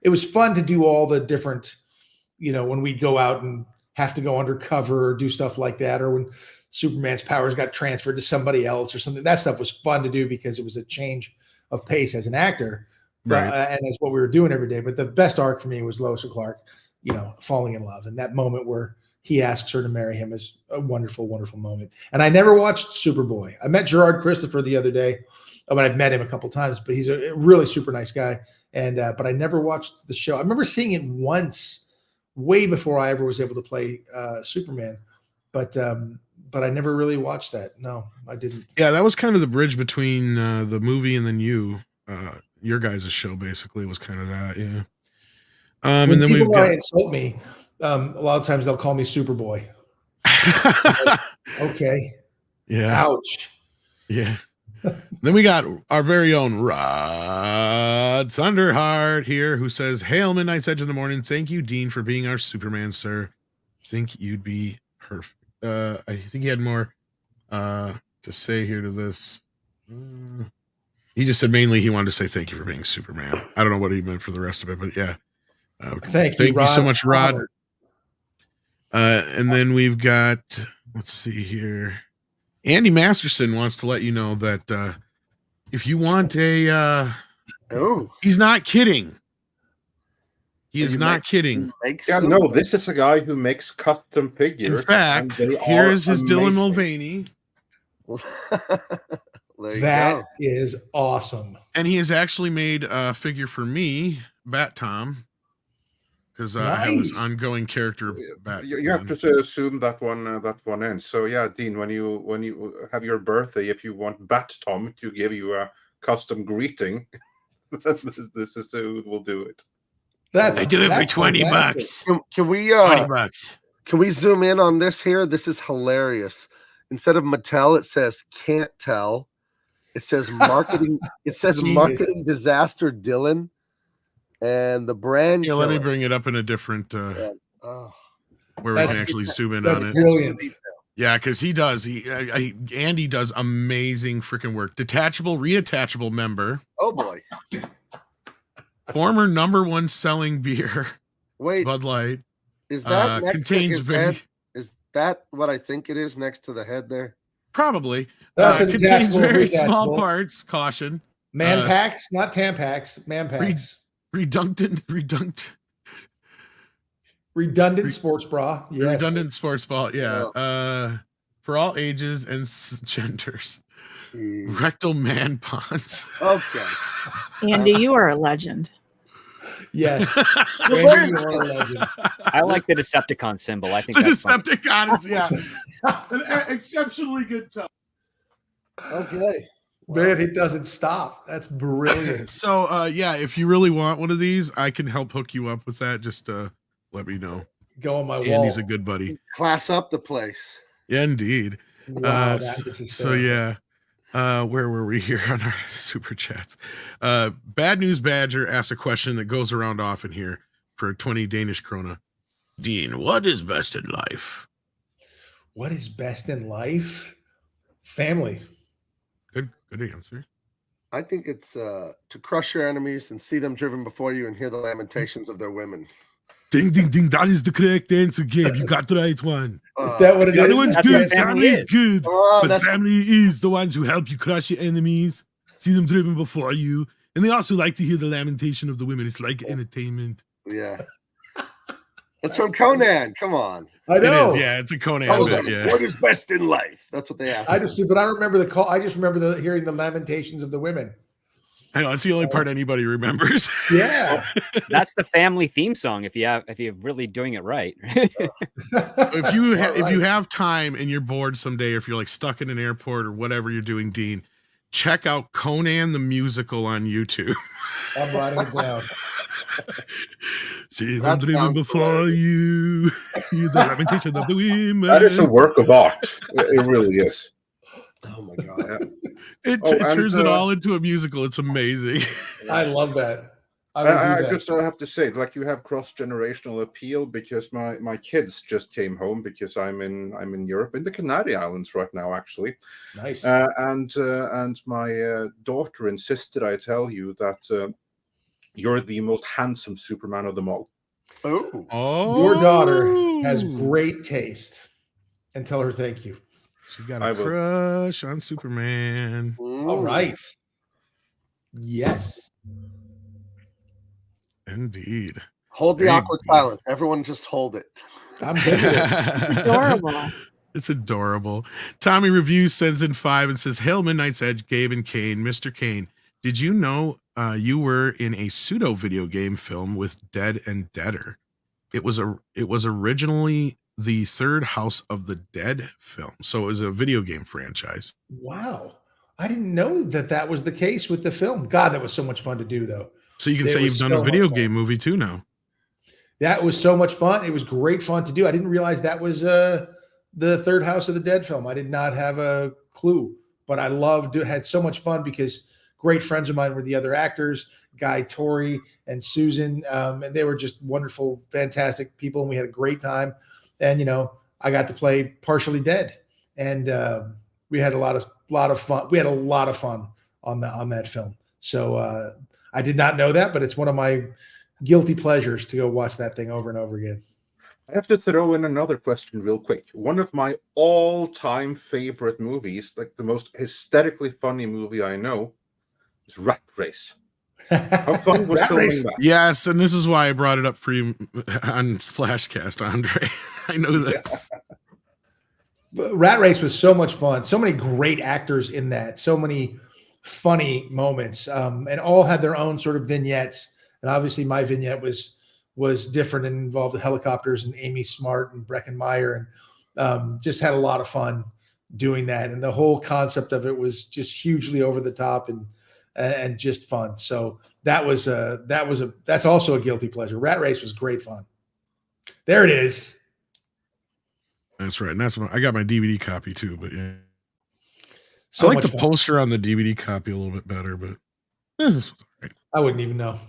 It was fun to do all the different, you know, when we'd go out and have to go undercover or do stuff like that, or when Superman's powers got transferred to somebody else or something. That stuff was fun to do because it was a change of pace as an actor. Right. And that's what we were doing every day. But the best arc for me was Lois and Clark, you know, falling in love. And that moment where he asks her to marry him is a wonderful, wonderful moment. And I never watched Superboy. I met Gerard Christopher the other day. But I've met him a couple times, but he's a really super nice guy. And but I never watched the show. I remember seeing it once, way before I ever was able to play Superman. But I never really watched that. No, I didn't. Yeah, that was kind of the bridge between the movie and then your guys' show. Basically, was kind of that. Yeah. And then we've got insult me. A lot of times they'll call me Superboy. Okay. Yeah. Ouch. Yeah. Then we got our very own Rod Thunderheart here, who says, "Hail Midnight's Edge in the morning. Thank you, Dean, for being our Superman, sir. Think you'd be perfect." I think he had more to say here to this. He just said mainly he wanted to say thank you for being Superman. I don't know what he meant for the rest of it, but yeah. Thank you so much, Rod. And then we've got, let's see here. Andy Masterson wants to let you know that if you want a, he's not kidding. He is not kidding. Yeah, no, this is a guy who makes custom figures. In fact, here's his Dylan Mulvaney. That is awesome. And he has actually made a figure for me, Bat Tom, because I have this ongoing character. You have to assume that one ends. So yeah, Dean, when you have your birthday, if you want Bat Tom to give you a custom greeting, this is who will do it. They do it for $20. Can we $20? Can we zoom in on this here? This is hilarious. Instead of Mattel, it says can't tell. It says marketing. It says marketing disaster Dylan. And the brand. Yeah, let me bring it up in a different where we can actually zoom in on it. Brilliant. Yeah, because he does. Andy does amazing freaking work. Detachable, reattachable member. Oh boy. Former #1 selling beer. Wait, Bud Light. Is that next contains to his head? Is that what I think it is next to the head there? Probably. That's contains very small parts. Caution. Man packs, not Tampax. Man packs. Redundant sports bra. Yes. Redundant sports bra. Yeah. For all ages and genders. Rectal man pawns. Okay. Andy, you are a legend. Yes. Andy, you are a legend. I like the Decepticon symbol. I think the that's Decepticon is an exceptionally good touch. Okay. Man, it doesn't stop. That's brilliant. So if you really want one of these, I can help hook you up with that. Just let me know. Go on my wall. Andy's a good buddy. Class up the place. Yeah, indeed. Wow, where were we here on our super chats? Bad News Badger asks a question that goes around often here for 20 Danish krona. Dean, what is best in life? What is best in life? Family. Good answer. I think it's to crush your enemies and see them driven before you and hear the lamentations of their women. Ding, ding, ding. That is the correct answer, Gabe. You got the right one. Is that what it is? The other one's That's good. what family Family is is. good. But That's family is the ones who help you crush your enemies, see them driven before you. And they also like to hear the lamentation of the women. It's like entertainment. yeah. It's from Conan. Come on. I know. It is, yeah. It's a Conan bit, yeah. What is best in life? That's what they ask. But I remember the call. I just remember hearing the lamentations of the women. I know, that's the only part anybody remembers. Yeah. That's the family theme song if you're really doing it right. If you have time and you're bored someday, or if you're like stuck in an airport or whatever you're doing, Dean, check out Conan the Musical on YouTube. I'm writing it down. See them That dreaming sounds before you. You the lamentation of the women. That is a work of art. It really is. Oh my god. It Oh, and, turns it all into a musical. It's amazing. I love that. I would I do that. just have to say, like, you have cross-generational appeal because my kids just came home because I'm in Europe, in the Canary Islands right now, actually. Nice. And my daughter insisted I tell you that you're the most handsome Superman of them all. Oh. Your daughter has great taste, and tell her thank you. She got a crush on Superman. All right. Yes. Indeed. Hold the There you awkward go. silence. Everyone just hold it. I'm good with it. Adorable. It's adorable. Tommy Reviews sends in 5 and says, Hail Midnight's Edge, Gabe and Cain. Mr. Cain, did you know you were in a pseudo video game film with Dead and Deader? It was originally the third House of the Dead film. So it was a video game franchise. Wow. I didn't know that was the case with the film. God, that was so much fun to do, though. So you can It say was you've done so a video much fun. game movie too now. That was so much fun. It was great fun to do. I didn't realize that was the third House of the Dead film. I did not have a clue, but I loved it. Had so much fun because great friends of mine were the other actors, Guy, Tori, and Susan. And they were just wonderful, fantastic people. And we had a great time. And, I got to play partially dead. And we had a lot of fun. We had a lot of fun on that film. So I did not know that, but it's one of my guilty pleasures to go watch that thing over and over again. I have to throw in another question real quick. One of my all-time favorite movies, like the most hysterically funny movie I know, is Rat Race. How fun was filming that? Yes, and this is why I brought it up for you on Flashcast, Andre. I know this. Rat Race was so much fun. So many great actors in that. So many funny moments, and all had their own sort of vignettes. And obviously, my vignette was different and involved the helicopters and Amy Smart and Breckin Meyer, and just had a lot of fun doing that. And the whole concept of it was just hugely over the top and just fun. So that's also a guilty pleasure. Rat Race was great fun. There it is. That's right. And I got my DVD copy too, but yeah. So I like the fun. poster on the DVD copy a little bit better, but it's all right. I wouldn't even know.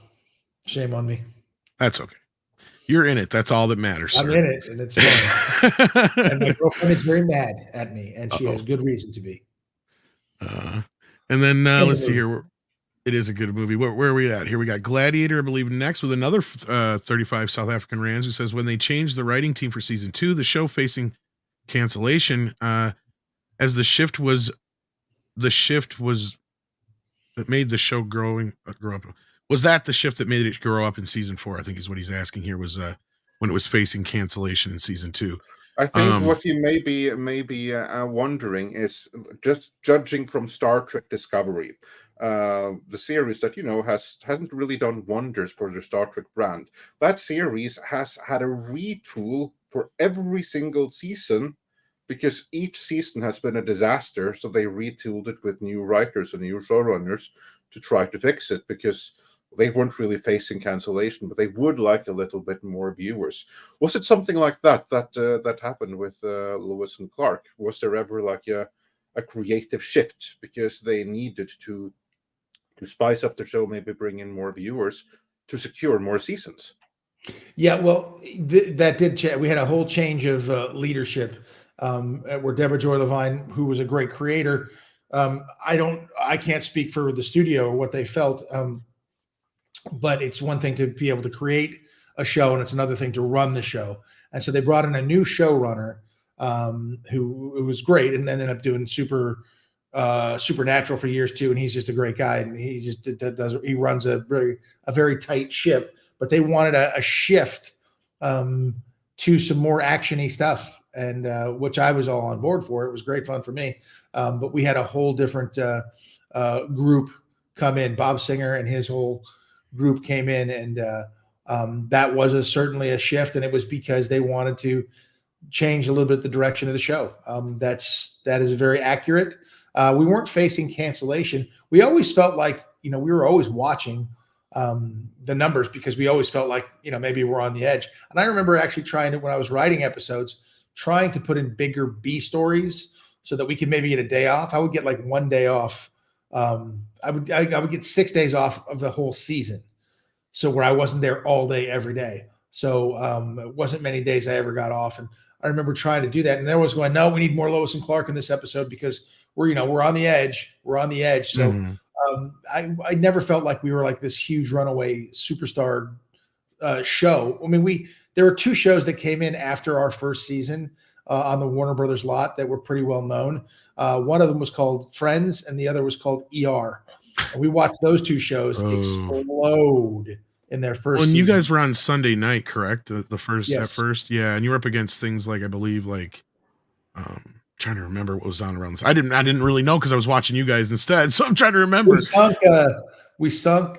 Shame on me. That's okay. You're in it. That's all that matters. I'm sir. in it, and it's fun. And my girlfriend is very mad at me, and she has good reason to be. And then let's see here. It is a good movie. Where are we at? Here we got Gladiator, I believe, next with another 35 South African Rands who says, when they changed the writing team for season 2, the show facing cancellation, as the shift was that made the show grow up. Was that the shift that made it grow up in season 4? I think is what he's asking here, was when it was facing cancellation in season 2. I think what you may be wondering is, just judging from Star Trek Discovery, the series that hasn't really done wonders for the Star Trek brand. That series has had a retool for every single season, because each season has been a disaster. So they retooled it with new writers and new showrunners to try to fix it, because they weren't really facing cancellation, but they would like a little bit more viewers. Was it something like that happened with Lewis and Clark? Was there ever like a creative shift because they needed to spice up the show, maybe bring in more viewers to secure more seasons? Yeah, well, that did change. We had a whole change of leadership where Deborah Joy Levine, who was a great creator, I can't speak for the studio or what they felt. But it's one thing to be able to create a show, and it's another thing to run the show. And so they brought in a new showrunner who was great, and ended up doing Supernatural for years too. And he's just a great guy, and he just he runs a very tight ship. But they wanted a shift to some more actiony stuff, and which I was all on board for. It was great fun for me. But we had a whole different group come in. Bob Singer and his whole group came in, and that was certainly a shift, and it was because they wanted to changed a little bit the direction of the show. That is very accurate. We weren't facing cancellation. We always felt like, we were always watching the numbers because we always felt like, maybe we're on the edge. And I remember actually trying to, when I was writing episodes, trying to put in bigger B stories so that we could maybe get a day off. I would get like 1 day off. I would get 6 days off of the whole season. So where I wasn't there all day, every day. So it wasn't many days I ever got off. And I remember trying to do that. And there was going, no, we need more Lois and Clark in this episode because we're on the edge. We're on the edge. So I never felt like we were like this huge runaway superstar show. I mean, there were 2 shows that came in after our first season on the Warner Brothers lot that were pretty well known. One of them was called Friends and the other was called ER. And we watched those 2 shows explode in their first season. You guys were on Sunday night, correct? The first, Yes. at first? Yeah. And you were up against things like, I believe, like, trying to remember what was on around this. I didn't really know because I was watching you guys instead. So I'm trying to remember. We sunk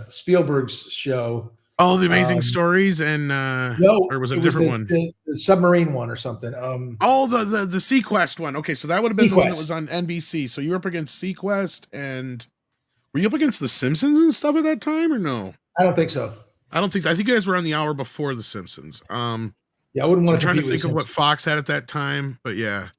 Spielberg's show. Oh, The Amazing Stories and no, or was it a different one? The submarine one or something. The Sequest one. Okay, so that would have been the one that was on NBC. So you were up against Sequest, and were you up against The Simpsons and stuff at that time, or no? I don't think so. I think you guys were on the hour before The Simpsons. Yeah, I wouldn't want to trying to think of what Fox had at that time, but yeah.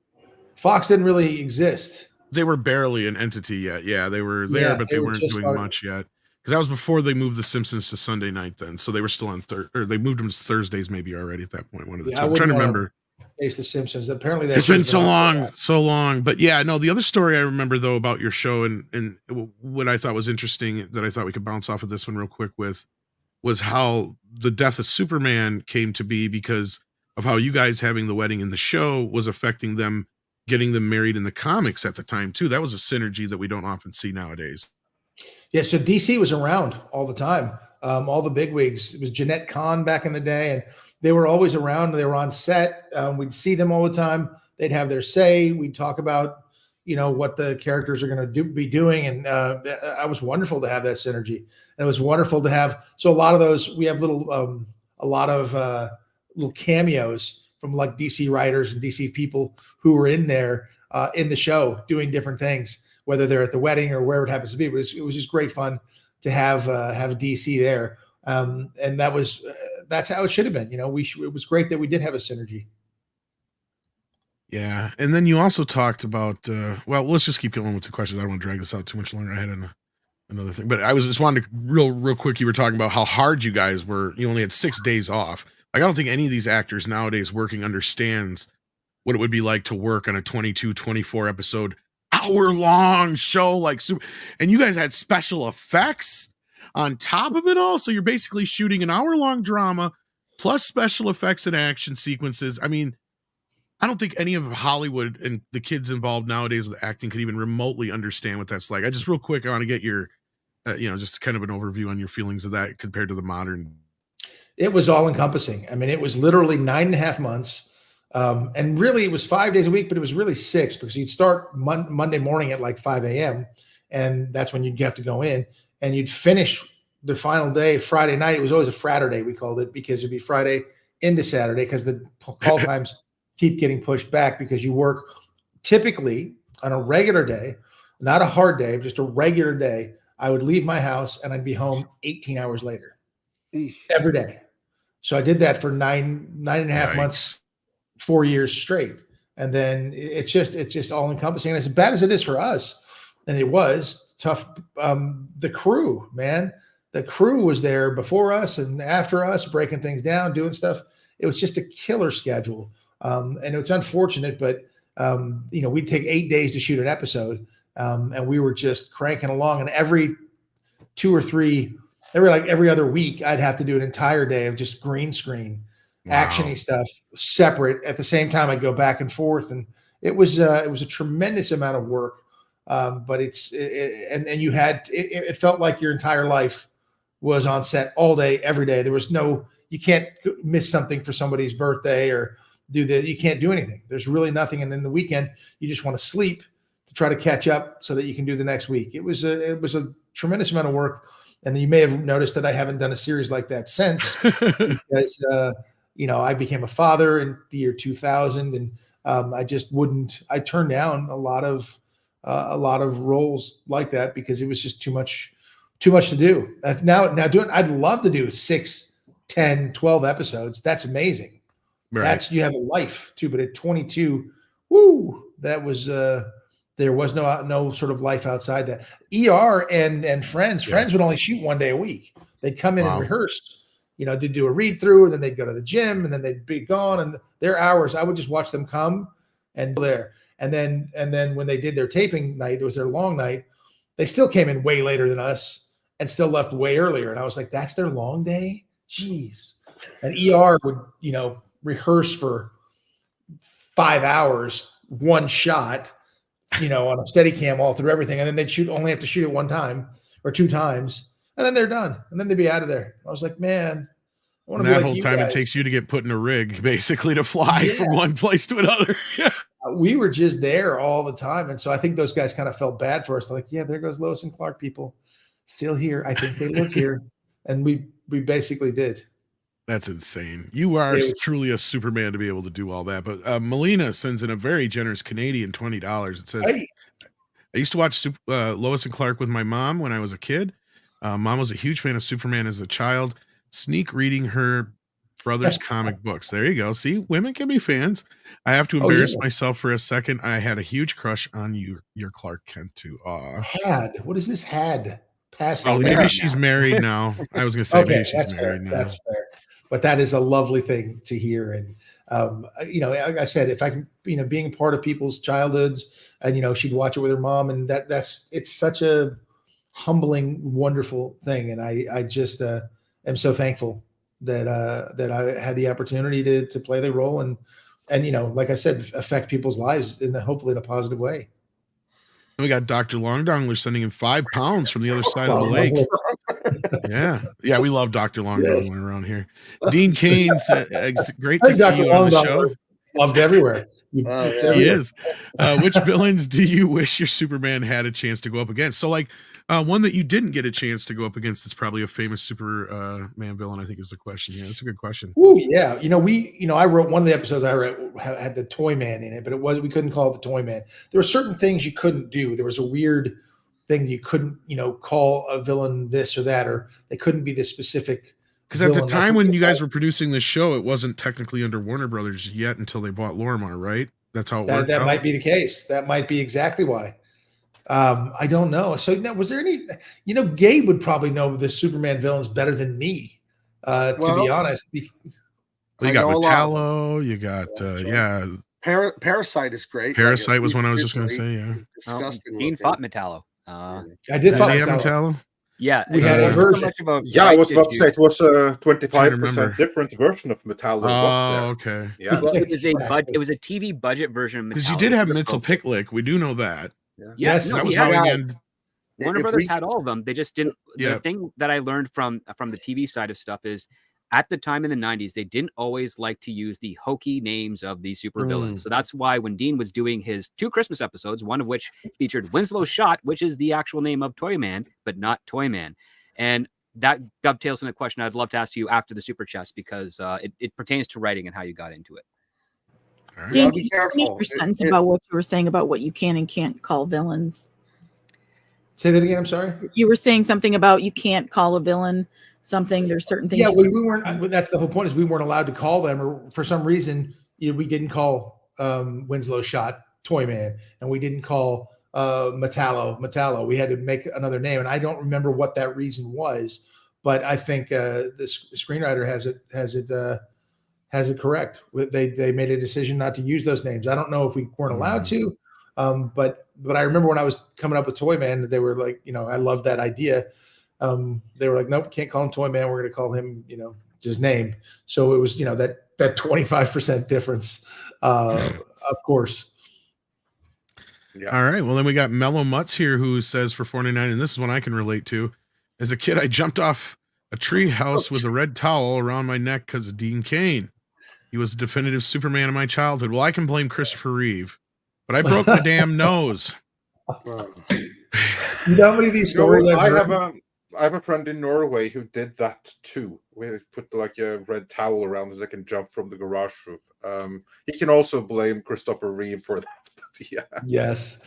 Fox didn't really exist. They were barely an entity yet. Yeah, they were there, but they weren't doing much yet. Because that was before they moved The Simpsons to Sunday night then. So they were still on or they moved them to Thursdays maybe already at that point. One of the two. I'm trying to remember. Face The Simpsons. Apparently it's been so long. But yeah, no, the other story I remember though about your show and what I thought was interesting that I thought we could bounce off of this one real quick with was how the death of Superman came to be because of how you guys having the wedding in the show was affecting them getting them married in the comics at the time too. That was a synergy that we don't often see nowadays. Yeah, so DC was around all the time. All the bigwigs. It was Jeanette Kahn back in the day, and they were always around. They were on set. We'd see them all the time. They'd have their say. We'd talk about, what the characters are going to be doing, and it was wonderful to have that synergy. And it was wonderful to have. So a lot of those, we have little cameos from like DC writers and DC people who were in there in the show doing different things, whether they're at the wedding or wherever it happens to be. But it was just great fun to have DC there. And that's how it should have been. It was great that we did have a synergy. Yeah. And then you also talked about, let's just keep going with the questions. I don't want to drag this out too much longer. I had another thing, but I was just wanted to real quick. You were talking about how hard you guys were. You only had 6 days off. Like, I don't think any of these actors nowadays working understands what it would be like to work on a 22, 24 episode hour-long show and you guys had special effects on top of it all. So you're basically shooting an hour-long drama plus special effects and action sequences. I mean, I don't think any of Hollywood and the kids involved nowadays with acting could even remotely understand what that's like. I just real quick, I want to get your, just kind of an overview on your feelings of that compared to the modern. It was all encompassing. I mean, it was literally 9.5 months. And really it was 5 days a week, but it was really 6 because you'd start Monday morning at like 5 a.m. and that's when you'd have to go in, and you'd finish the final day Friday night. It was always a Fraturday, we called it, because it'd be Friday into Saturday because the call times keep getting pushed back because you work typically on a regular day, not a hard day, just a regular day. I would leave my house and I'd be home 18 hours later every day. So I did that for 9.5 months, 4 years straight. And then it's just all encompassing. And as bad as it is for us, and it was tough. The crew, man, the crew was there before us and after us, breaking things down, doing stuff. It was just a killer schedule. And it's unfortunate, but we'd take 8 days to shoot an episode. And we were just cranking along, and every 2 or 3, every other week, I'd have to do an entire day of just green screen, actiony stuff separate. At the same time, I'd go back and forth, and it was a tremendous amount of work. But it felt like your entire life was on set all day, every day. There was you can't miss something for somebody's birthday or you can't do anything. There's really nothing. And then the weekend, you just want to sleep to try to catch up so that you can do the next week. It was a tremendous amount of work. And you may have noticed that I haven't done a series like that since because I became a father in the year 2000, and I just wouldn't. I turned down a lot of roles like that because it was just too much to do. Now I'd love to do 6, 10, 12 episodes. That's amazing. Right. You have a life too. But at 22, woo, that was there was no sort of life outside that. ER and Friends would only shoot 1 day a week. They'd come in and rehearse. They'd do a read through, and then they'd go to the gym, and then they'd be gone. And their hours, I would just watch them come and there. And then when they did their taping night, it was their long night. They still came in way later than us and still left way earlier. And I was like, that's their long day? Jeez. And ER would, rehearse for 5 hours, one shot, on a steady cam all through everything. And then they'd only have to shoot it 1 time or 2 times. And then they're done. And then they'd be out of there. I was like, man. And that whole time it takes you to get put in a rig, basically, to fly from one place to another. We were just there all the time. And so I think those guys kind of felt bad for us. They're like, yeah, there goes Lois and Clark people still here. I think they live here. And we basically did. That's insane. You are truly a Superman to be able to do all that. But Melina sends in a very generous Canadian $20. It says, I used to watch Lois and Clark with my mom when I was a kid. Mom was a huge fan of Superman as a child. Sneak reading her brother's comic books. There you go. See, women can be fans. I have to embarrass myself for a second. I had a huge crush on your Clark Kent too. Had? What is this had? Past. Oh, maybe she's married now. I was going to say maybe she's married now. That's fair. But that is a lovely thing to hear. And, like I said, if I can, being a part of people's childhoods and, she'd watch it with her mom, and it's such a humbling, wonderful thing. And I just am so thankful that I had the opportunity to play the role and, like I said, affect people's lives hopefully in a positive way. And we got Dr. Longdongler sending in £5 from the other side of the lake. Yeah, we love Dr. Longdongler around here. Dean Cain said, great to see you on the show. Loved everywhere. He is. Which villains do you wish your Superman had a chance to go up against? So, one that you didn't get a chance to go up against is probably a famous Superman villain, I think is the question. Yeah, that's a good question. Oh yeah. I wrote one of the episodes I wrote had the Toy Man in it, but we couldn't call it the Toy Man. There were certain things you couldn't do. There was a weird thing you couldn't, call a villain this or that, or they couldn't be this specific. Because at the time when you guys were producing this show, it wasn't technically under Warner Brothers yet until they bought Lorimar, right? That's how it worked. That might be the case. That might be exactly why. I don't know. So was there any, Gabe would probably know the Superman villains better than me, to be honest. You got Metallo, you got, Parasite is great. Parasite was one I was just going to say, yeah. Disgusting. Dean fought Metallo. I did fight Metallo. Yeah, we had a version. I was about to say it was a 25% different version of Metallo. Oh, okay. Yeah, well, it was a TV budget version of Metallo. Because you did have Mitchell Picklick. We do know that. Yes, that was how again. Warner Brothers had all of them. They just didn't. The thing that I learned from the TV side of stuff is, at the time in the 90s, they didn't always like to use the hokey names of the supervillains. So that's why when Dean was doing his 2 Christmas episodes, one of which featured Winslow Shot, which is the actual name of Toyman, but not Toyman. And that dovetails in a question I'd love to ask you after the Super Chats, because it pertains to writing and how you got into it. All right. Dean, can you finish your sentence about what you were saying about what you can and can't call villains? Say that again. I'm sorry. You were saying something about you can't call a villain something. There's certain things. Yeah, we weren't. That's the whole point, is we weren't allowed to call them, or for some reason, we didn't call Winslow Shot Toyman, and we didn't call Metallo. We had to make another name, and I don't remember what that reason was, but I think the screenwriter has it correct. They made a decision not to use those names. I don't know if we weren't allowed to, but I remember when I was coming up with Toyman, they were like, I love that idea. They were like, nope, can't call him Toyman. We're going to call him, just name. So it was, that 25% difference, of course. Yeah. All right. Well, then we got Mellow Mutts here who says for $4.99, and this is one I can relate to. As a kid, I jumped off a tree house with a red towel around my neck because of Dean Cain. He was the definitive Superman of my childhood. Well, I can blame Christopher Reeve, but I broke my damn nose. How many of these stories? I have a friend in Norway who did that too. We put like a red towel around so they can jump from the garage roof. He can also blame Christopher Reeve for that. But yeah. Yes.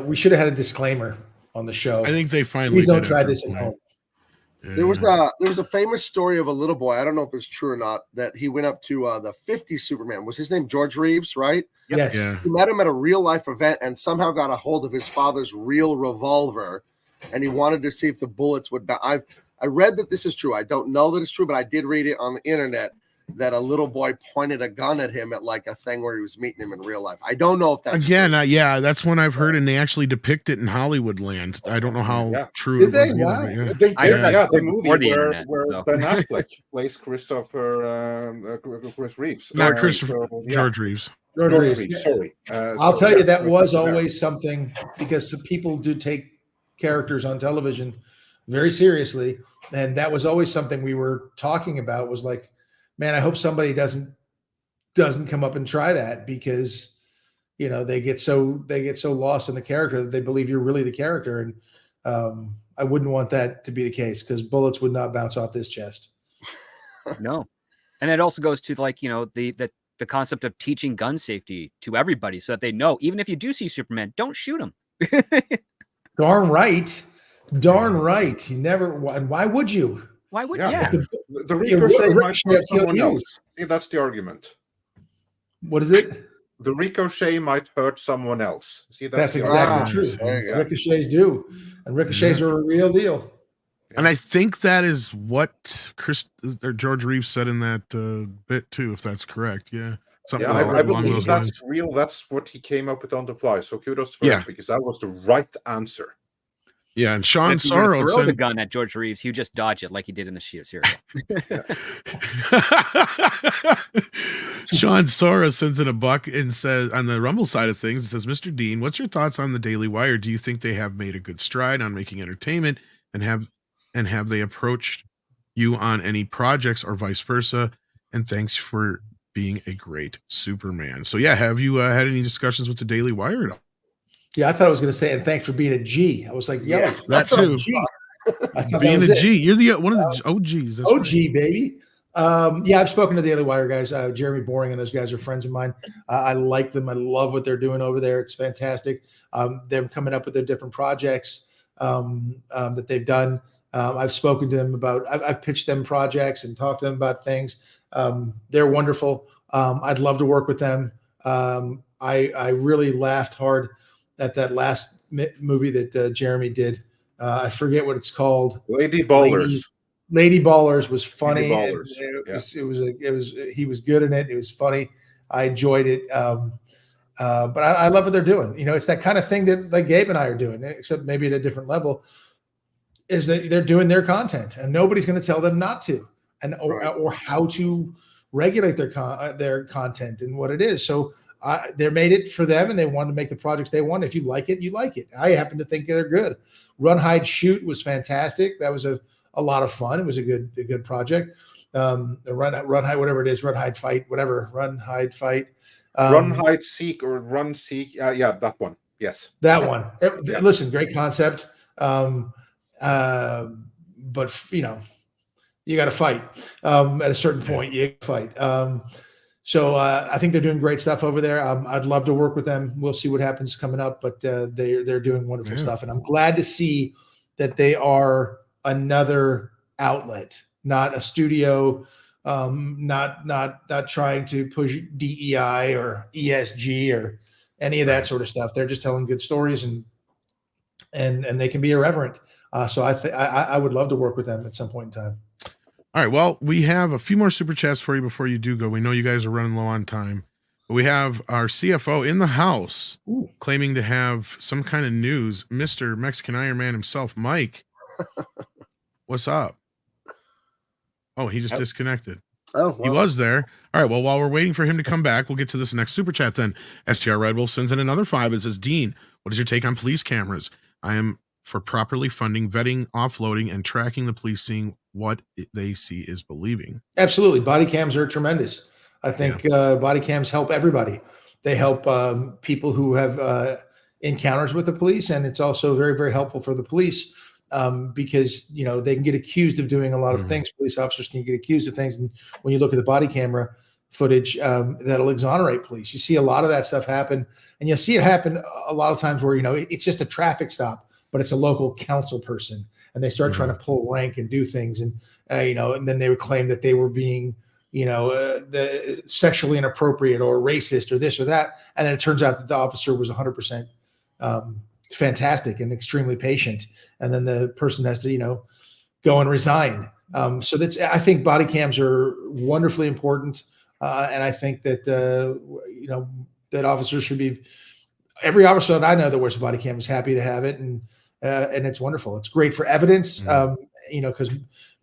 We should have had a disclaimer on the show. I think they finally Please don't did try at this some at point. home. There was a famous story of a little boy. I don't know if it's true or not, that he went up to the 50s Superman. Was his name George Reeves, right? Yes. Yeah. He met him at a real life event and somehow got a hold of his father's real revolver, and he wanted to see if the bullets would. I read that this is true. I don't know that it's true, but I did read it on the internet that a little boy pointed a gun at him at like a thing where he was meeting him in real life. I don't know if that's Again, true. yeah, that's one I've heard, and they actually depict it in Hollywood land. I don't know how true Did it they? was. Either, Wow. but yeah. They I did, heard that yeah, the before movie the where internet, so. Ben Affleck plays Chris Reeves. Not Christopher, So, yeah. George Reeves. George George Reeves. Reeves, sorry. I'll So, tell yeah, you, that was yeah. always something, because the people do take characters on television very seriously. And that was always something we were talking about, was like, man, I hope somebody doesn't come up and try that, because they get so lost in the character that they believe you're really the character. And I wouldn't want that to be the case, because bullets would not bounce off this chest. No. And it also goes to like, the concept of teaching gun safety to everybody so that they know, even if you do see Superman, don't shoot him. Darn right. You never, and why would you? Why would Yeah. you? The ricochet might Ricochet hurt killed someone you. else. See, that's the argument. What is it? The ricochet might hurt someone else. See, That's the exactly argument. true. There you go. Ricochets do, and ricochets are a real deal. And I think that is what George Reeves said in that bit too, if that's correct. Yeah, something Yeah, I along believe those that's lines. real. That's what he came up with on the fly. So kudos for Yeah. him, because that was the right answer. Yeah, and Sean If you were to Sorrow throw the said, gun at George Reeves, he would just dodge it like he did in the serial. Sean Sora sends in a buck and says, on the Rumble side of things, it says, Mr. Dean, what's your thoughts on the Daily Wire? Do you think they have made a good stride on making entertainment, and have they approached you on any projects or vice versa? And thanks for being a great Superman. So yeah, have you had any discussions with the Daily Wire at all? Yeah, I thought I was going to say, and thanks for being a G. I was like, yo, Yeah, That what's up, too. G? I thought that Being was a it. G, you're the one of the OGs. That's OG, right. baby. Yeah, I've spoken to the Daily Wire guys. Jeremy Boring and those guys are friends of mine. I like them. I love what they're doing over there. It's fantastic. They're coming up with their different projects that they've done. I've spoken to them about, I've pitched them projects and talked to them about things. They're wonderful. I'd love to work with them. I really laughed hard at that last movie that Jeremy did. I forget what it's called. Lady Ballers. Lady Ballers was funny. Lady Ballers, He was good in it. It was funny. I enjoyed it. But I love what they're doing. It's that kind of thing that like Gabe and I are doing, except maybe at a different level, is that they're doing their content and nobody's going to tell them not to, or how to regulate their content and what it is. So they made it for them, and they wanted to make the projects they want. If you like it, you like it. I happen to think they're good. Run, Hide, Shoot was fantastic. That was a lot of fun. It was a good project. Run, Hide, whatever it is, Run, Hide, Fight, whatever. Run, Hide, Fight. Run, Hide, Seek, or Run, Seek. Yeah, that one. Yes. That one. Yeah. Listen, great concept. But you got to fight at a certain point. You fight. So I think they're doing great stuff over there. I'd love to work with them. We'll see what happens coming up, but they're doing wonderful stuff, and I'm glad to see that they are another outlet, not a studio, not trying to push DEI or ESG or any of that sort of stuff. They're just telling good stories, and they can be irreverent. So I would love to work with them at some point in time. All right. Well, we have a few more super chats for you before you do go. We know you guys are running low on time, but we have our CFO in the house claiming to have some kind of news. Mr. Mexican Iron Man himself, Mike. What's up? Oh, he just disconnected. Oh, wow. He was there. All right. Well, while we're waiting for him to come back, we'll get to this next super chat then. STR Red Wolf sends in another 5 and says, Dean, what is your take on police cameras? I am for properly funding, vetting, offloading, and tracking the police, seeing what they see is believing. Absolutely. Body cams are tremendous. I think body cams help everybody. They help people who have encounters with the police, and it's also very, very helpful for the police because they can get accused of doing a lot of things. Police officers can get accused of things, and when you look at the body camera footage, that'll exonerate police. You see a lot of that stuff happen, and you'll see it happen a lot of times where it's just a traffic stop, but it's a local council person, and they start trying to pull rank and do things, and and then they would claim that they were being the sexually inappropriate or racist or this or that, and then it turns out that the officer was 100% fantastic and extremely patient, and then the person has to go and resign. So I think body cams are wonderfully important, and I think that that officers should be. Every officer that I know that wears a body cam is happy to have it, and it's wonderful. It's great for evidence, because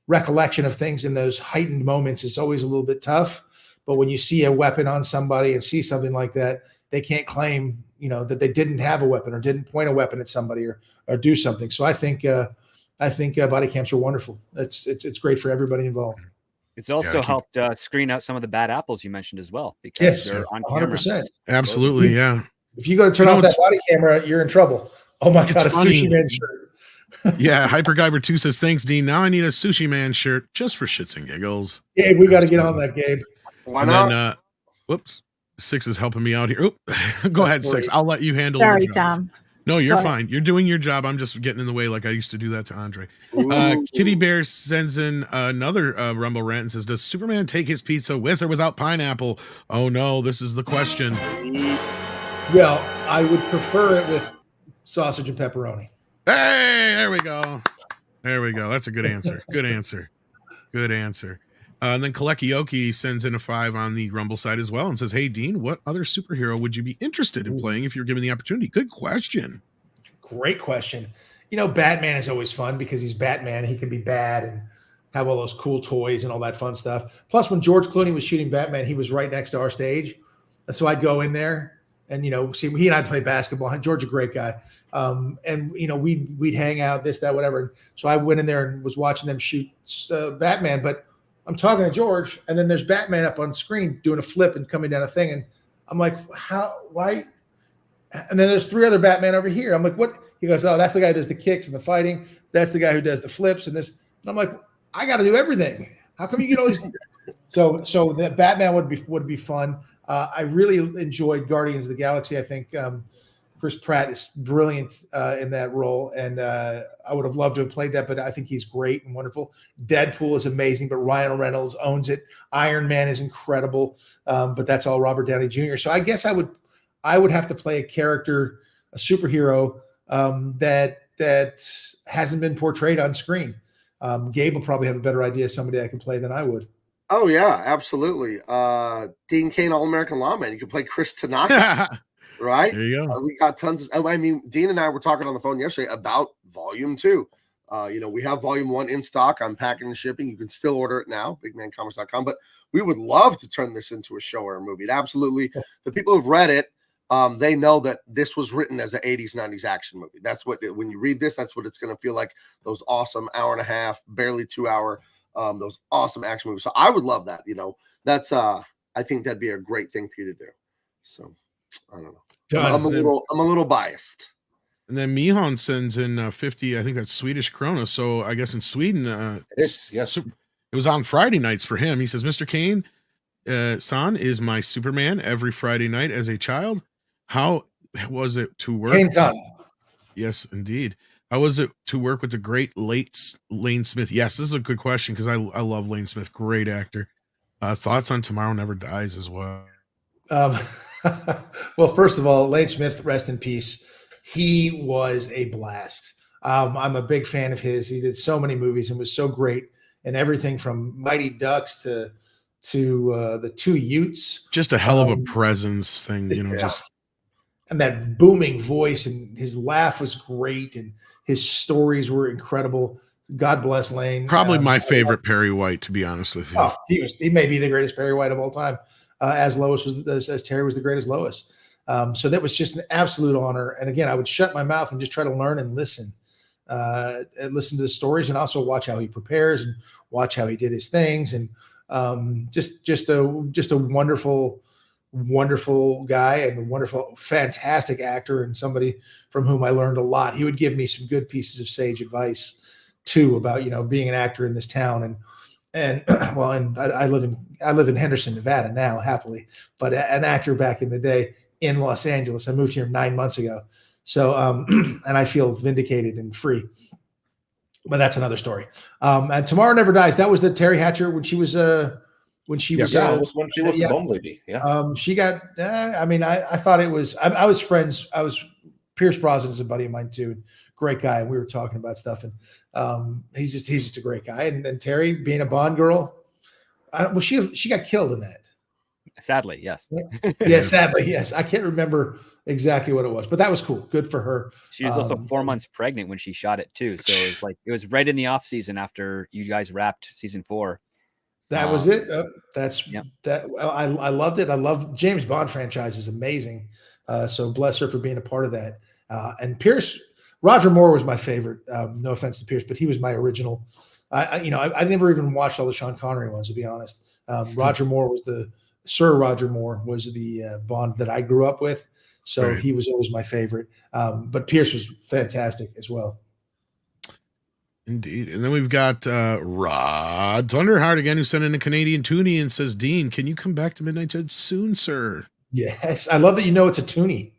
recollection of things in those heightened moments is always a little bit tough. But when you see a weapon on somebody and see something like that, they can't claim that they didn't have a weapon or didn't point a weapon at somebody or do something. So I think body cams are wonderful. It's great for everybody involved. It's also helped screen out some of the bad apples you mentioned as well, because they're on 100%. Absolutely, yeah. If you go to turn off that body camera, you're in trouble. Oh my God, a Sushi Man shirt. Yeah, Hyperguyber2 says, thanks, Dean. Now I need a Sushi Man shirt just for shits and giggles. Gabe, we got to get on that, Gabe. Why not? Then, whoops, Six is helping me out here. Oop. Go ahead, Six. I'll let you handle it. Sorry, Tom. No, you're fine. You're doing your job. I'm just getting in the way like I used to do that to Andre. Kitty Bear sends in another Rumble rant and says, does Superman take his pizza with or without pineapple? Oh, no, this is the question. Well, I would prefer it with sausage and pepperoni. Hey, there we go. There we go. That's a good answer. Good answer. Good answer. And then Kalekioki sends in a 5 on the Rumble side as well and says, hey, Dean, what other superhero would you be interested in playing if you're given the opportunity? Good question. Great question. Batman is always fun because he's Batman. He can be bad and have all those cool toys and all that fun stuff. Plus, when George Clooney was shooting Batman, he was right next to our stage. And so I'd go in there and, see, he and I play basketball. George, a great guy. And, we'd hang out, this, that, whatever. So I went in there and was watching them shoot Batman. But I'm talking to George, and then there's Batman up on screen doing a flip and coming down a thing. And I'm like, why? And then there's 3 other Batman over here. I'm like, what? He goes, oh, that's the guy who does the kicks and the fighting. That's the guy who does the flips and this. And I'm like, I got to do everything. How come you get all these? So that Batman would be fun. I really enjoyed Guardians of the Galaxy. I think Chris Pratt is brilliant in that role, and I would have loved to have played that, but I think he's great and wonderful. Deadpool is amazing, but Ryan Reynolds owns it. Iron Man is incredible, but that's all Robert Downey Jr. So I guess I would have to play a character, a superhero that hasn't been portrayed on screen. Gabe will probably have a better idea of somebody I can play than I would. Oh yeah, absolutely. Dean Cain, All-American Lawman. You can play Chris Tanaka. Right? There you go. We got tons. Dean and I were talking on the phone yesterday about Volume 2. We have Volume 1 in stock. I'm packing and shipping. You can still order it now, bigmancomics.com. But we would love to turn this into a show or a movie. Absolutely. The people who've read it, they know that this was written as an 80s, 90s action movie. That's what, when you read this, that's what it's going to feel like. Those awesome hour and a half, barely 2 hour, those awesome action movies. So I would love that. That's, I think that'd be a great thing for you to do. So I don't know. I'm a little biased. And then Mihan sends in 50. I think that's Swedish krona. So I guess in Sweden, Yes. It was on Friday nights for him. He says, Mr. Cain, San is my Superman every Friday night as a child. How was it to work? Cain San. Yes, indeed. How was it to work with the great late Lane Smith? Yes, this is a good question because I love Lane Smith. Great actor. Thoughts on Tomorrow Never Dies as well. Well, first of all, Lane Smith, rest in peace. He was a blast. I'm a big fan of his. He did so many movies and was so great, and everything from Mighty Ducks to the Two Utes. Just a hell of a presence thing, just. And that booming voice, and his laugh was great, and his stories were incredible. God bless Lane. Probably my favorite Perry White, to be honest with you. Oh, he may be the greatest Perry White of all time. As Terry was the greatest Lois. So that was just an absolute honor. And again, I would shut my mouth and just try to learn and listen to the stories, and also watch how he prepares and watch how he did his things. And just a wonderful wonderful guy and a wonderful, fantastic actor, and somebody from whom I learned a lot. He would give me some good pieces of sage advice too about, being an actor in this town. And well, and I live in Henderson, Nevada now, happily, but an actor back in the day in Los Angeles. I moved here 9 months ago. So, and I feel vindicated and free, but that's another story. And Tomorrow Never Dies. That was the Terry Hatcher when she was, that was when she was the bomb lady. Yeah. She got, I thought it was, I was friends. Pierce Brosnan is a buddy of mine too. Great guy. And we were talking about stuff, and he's just a great guy. And Terry, being a Bond girl, she got killed in that. Sadly, yes. Yeah, sadly, yes. I can't remember exactly what it was, but that was cool. Good for her. She was also 4 months pregnant when she shot it too. So it was right in the off season after you guys wrapped season 4. That was it. I loved it. I love James Bond franchise is amazing. So bless her for being a part of that. And Pierce, Roger Moore was my favorite. No offense to Pierce, but he was my original. I never even watched all the Sean Connery ones, to be honest. Roger Moore was Sir Roger Moore was the Bond that I grew up with. So Right. he was always my favorite. But Pierce was fantastic as well. Indeed. And then we've got Rod Thunderheart again, who sent in a Canadian toonie and says, Dean, can you come back to Midnight Judge soon, sir? Yes. I love that it's a toonie.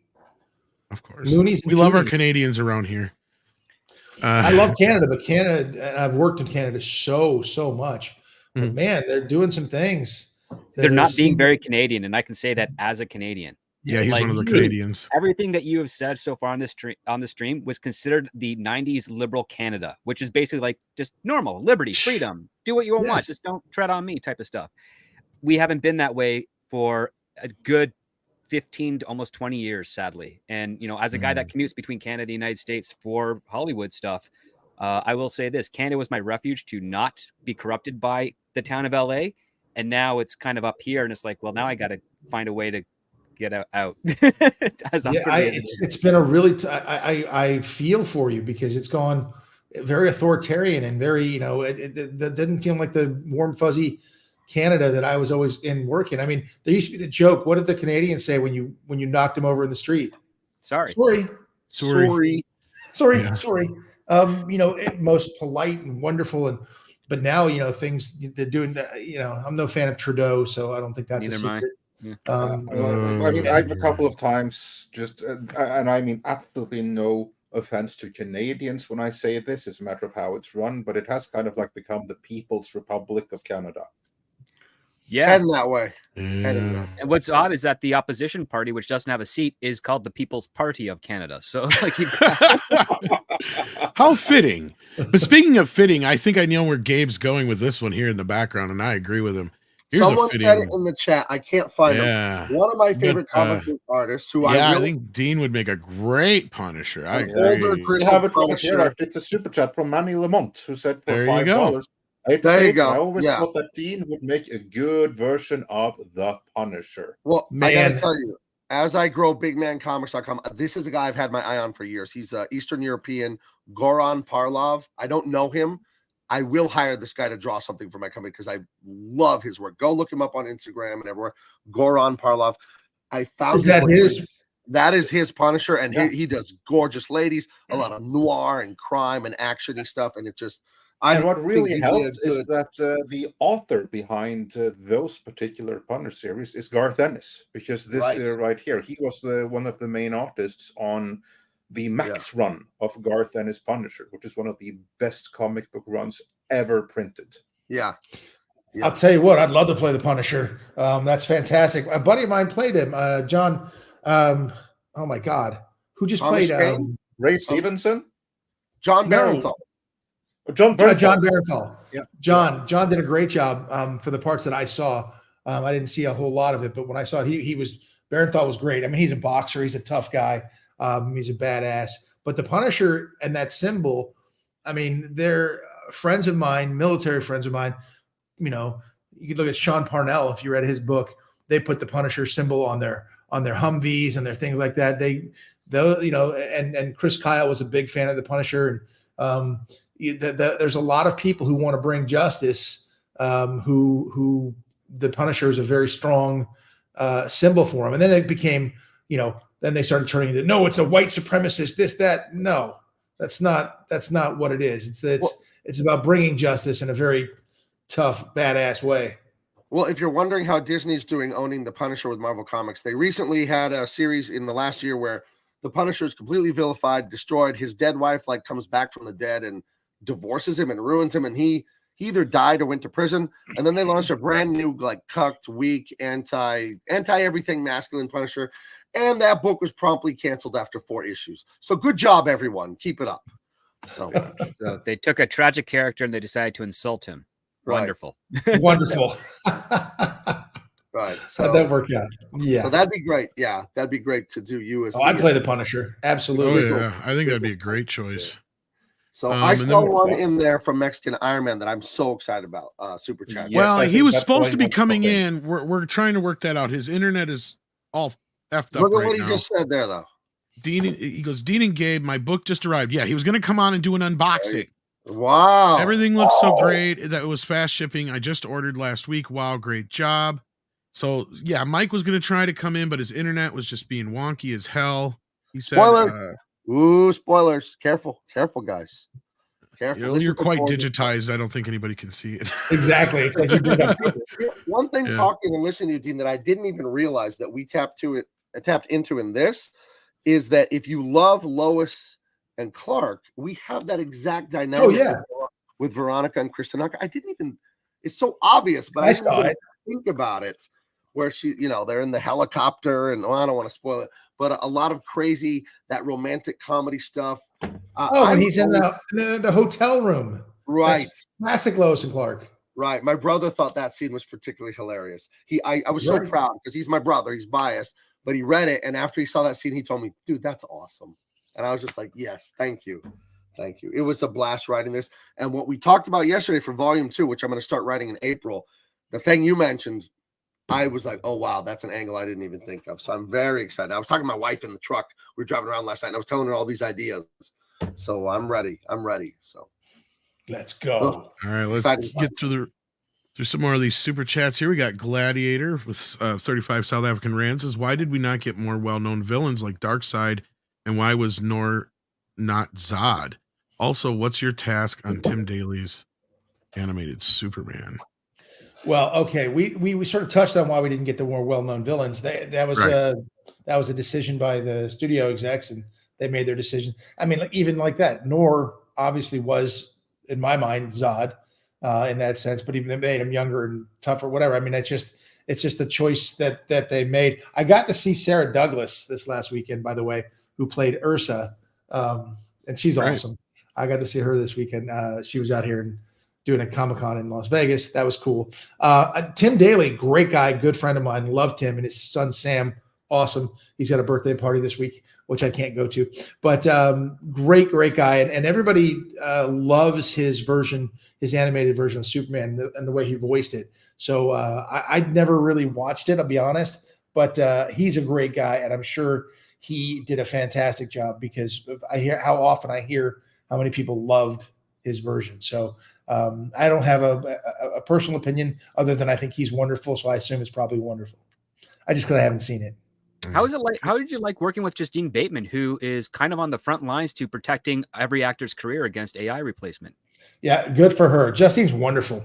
Of course. Moonies and We love our toonies. Canadians around here. I love Canada, but and I've worked in Canada so much. But man, they're doing some things. They're not being very Canadian, and I can say that as a Canadian. Yeah, he's Like, one of the Canadians. Everything that you have said so far on the stream was considered the 90s liberal Canada, which is basically like just normal, liberty, freedom, do what you want, Yes. just don't tread on me type of stuff. We haven't been that way for a good 15 to almost 20 years, sadly. And, as a guy that commutes between Canada and the United States for Hollywood stuff, I will say this: Canada was my refuge to not be corrupted by the town of LA. And now it's kind of up here, and it's like, well, now I got to find a way to get out. It's been a really I feel for you, because it's gone very authoritarian and very, it didn't feel like the warm fuzzy Canada that I was always in working. I mean, there used to be the joke, what did the Canadians say when you knocked him over in the street? Sorry. Most polite and wonderful, but now, things they're doing, I'm no fan of Trudeau, so I don't think that's Neither a am I. secret. Yeah. I've a couple of times and I mean absolutely no offense to Canadians when I say this. It's a matter of how it's run, but it has kind of like become the People's Republic of Canada. Yeah. Heading that way. Yeah. And what's odd is that the opposition party, which doesn't have a seat, is called the People's Party of Canada. So, like, How fitting. But speaking of fitting, I think I know where Gabe's going with this one here in the background, and I agree with him. Here's Someone a fitting. said it in the chat. I can't find him. One of my favorite comic book artists, who I think Dean would make a great Punisher. I agree. We have it right here. Actually, it's a super chat from Manny Lamont, who said for There you go. $5. There you go. I always Yeah. thought that Dean would make a good version of the Punisher. Well, I Man. gotta tell you, as I grow bigmancomics.com, this is a guy I've had my eye on for years. He's Eastern European, Goran Parlov. I don't know him. I will hire this guy to draw something for my company because I love his work. Go look him up on Instagram and everywhere. Goran Parlov. I found Is that his? That is his Punisher, and he does gorgeous ladies, a lot of noir and crime and actiony stuff, and it just. And what really helped is that the author behind those particular Punisher series is Garth Ennis, because this right here, he was one of the main artists on the Max run of Garth Ennis Punisher, which is one of the best comic book runs ever printed. Yeah. I'll tell you what, I'd love to play the Punisher. That's fantastic. A buddy of mine played him, John. Oh my God, who just Thomas played Ray Stevenson? John Barenthal. John Barenthal. Yeah. John did a great job for the parts that I saw. I didn't see a whole lot of it, but when I saw it, Barenthal was great. I mean, he's a boxer, he's a tough guy, he's a badass. But the Punisher and that symbol, I mean, they're friends of mine, military friends of mine. You could look at Sean Parnell if you read his book. They put the Punisher symbol on their Humvees and their things like that. And Chris Kyle was a big fan of the Punisher. And there's a lot of people who want to bring justice. Who the Punisher is a very strong symbol for him. And then it became, then they started turning into, no, it's a white supremacist, this, that. No, that's not what it is. It's about bringing justice in a very tough, badass way. Well, if you're wondering how Disney's doing owning the Punisher with Marvel Comics, they recently had a series in the last year where the Punisher is completely vilified, destroyed. His dead wife comes back from the dead and divorces him and ruins him, and he either died or went to prison. And then they launched a brand new cucked, weak, anti everything masculine Punisher, and that book was promptly canceled after 4 issues. So good job, everyone. Keep it up. So they took a tragic character and they decided to insult him. Right. Wonderful. Wonderful. Right. So that worked out. Yeah. So that'd be great. Yeah, that'd be great to do you as. I'd play the Punisher. Absolutely. Oh yeah, I think that'd be a great choice. So I saw one in there from Mexican Iron Man that I'm so excited about. Super Chat. Well, he was supposed to be coming in. We're trying to work that out. His internet is all effed up Look at right what he now. just said there, though. He goes, Dean and Gabe, my book just arrived. Yeah, he was going to come on and do an unboxing. Wow. Everything looks so great that it was fast shipping. I just ordered last week. Wow, great job. So yeah, Mike was going to try to come in, but his internet was just being wonky as hell. He said, spoilers. Careful, guys. Careful. You're quite digitized. I don't think anybody can see it. Exactly. One thing talking and listening to you, Dean, that I didn't even realize that we tapped into in this is that if you love Lois and Clark, we have that exact dynamic with Veronica and Kristen. I didn't even, it's so obvious, but I didn't even think about it, where she, they're in the helicopter and I don't want to spoil it, but a lot of crazy, that romantic comedy stuff. When he's in the hotel room. Right. That's classic Lois and Clark. Right. My brother thought that scene was particularly hilarious. I was so proud because he's my brother. He's biased, but he read it. And after he saw that scene, he told me, dude, that's awesome. And I was just like, yes, thank you. Thank you. It was a blast writing this. And what we talked about yesterday for volume 2, which I'm going to start writing in April, the thing you mentioned, I was like, oh, wow, that's an angle I didn't even think of. So I'm very excited. I was talking to my wife in the truck. We were driving around last night and I was telling her all these ideas. So I'm ready. So let's go. All right, let's get through some more of these super chats here. We got Gladiator with 35 South African rands. Says, why did we not get more well-known villains like Darkseid? And why was Nor not Zod? Also, what's your task on Tim Daly's animated Superman? Well, okay, we sort of touched on why we didn't get the more well-known villains. That was a decision by the studio execs, and they made their decision. I mean, even like that, Nor obviously was, in my mind, Zod in that sense, but even they made him younger and tougher, whatever. I mean, it's just the choice that they made. I got to see Sarah Douglas this last weekend, by the way, who played Ursa, and she's awesome. I got to see her this weekend. She was out here and doing a Comic-Con in Las Vegas. That was cool. Tim Daly, great guy, good friend of mine. Loved him, and his son Sam, awesome. He's got a birthday party this week, which I can't go to. But great guy, and everybody loves his animated version of Superman and the way he voiced it. So I'd never really watched it, I'll be honest. But he's a great guy, and I'm sure he did a fantastic job because I hear how many people loved his version. So I don't have a personal opinion other than I think he's wonderful. So I assume it's probably wonderful. Because I haven't seen it. How is it like? How did you like working with Justine Bateman, who is kind of on the front lines to protecting every actor's career against AI replacement? Yeah, good for her. Justine's wonderful.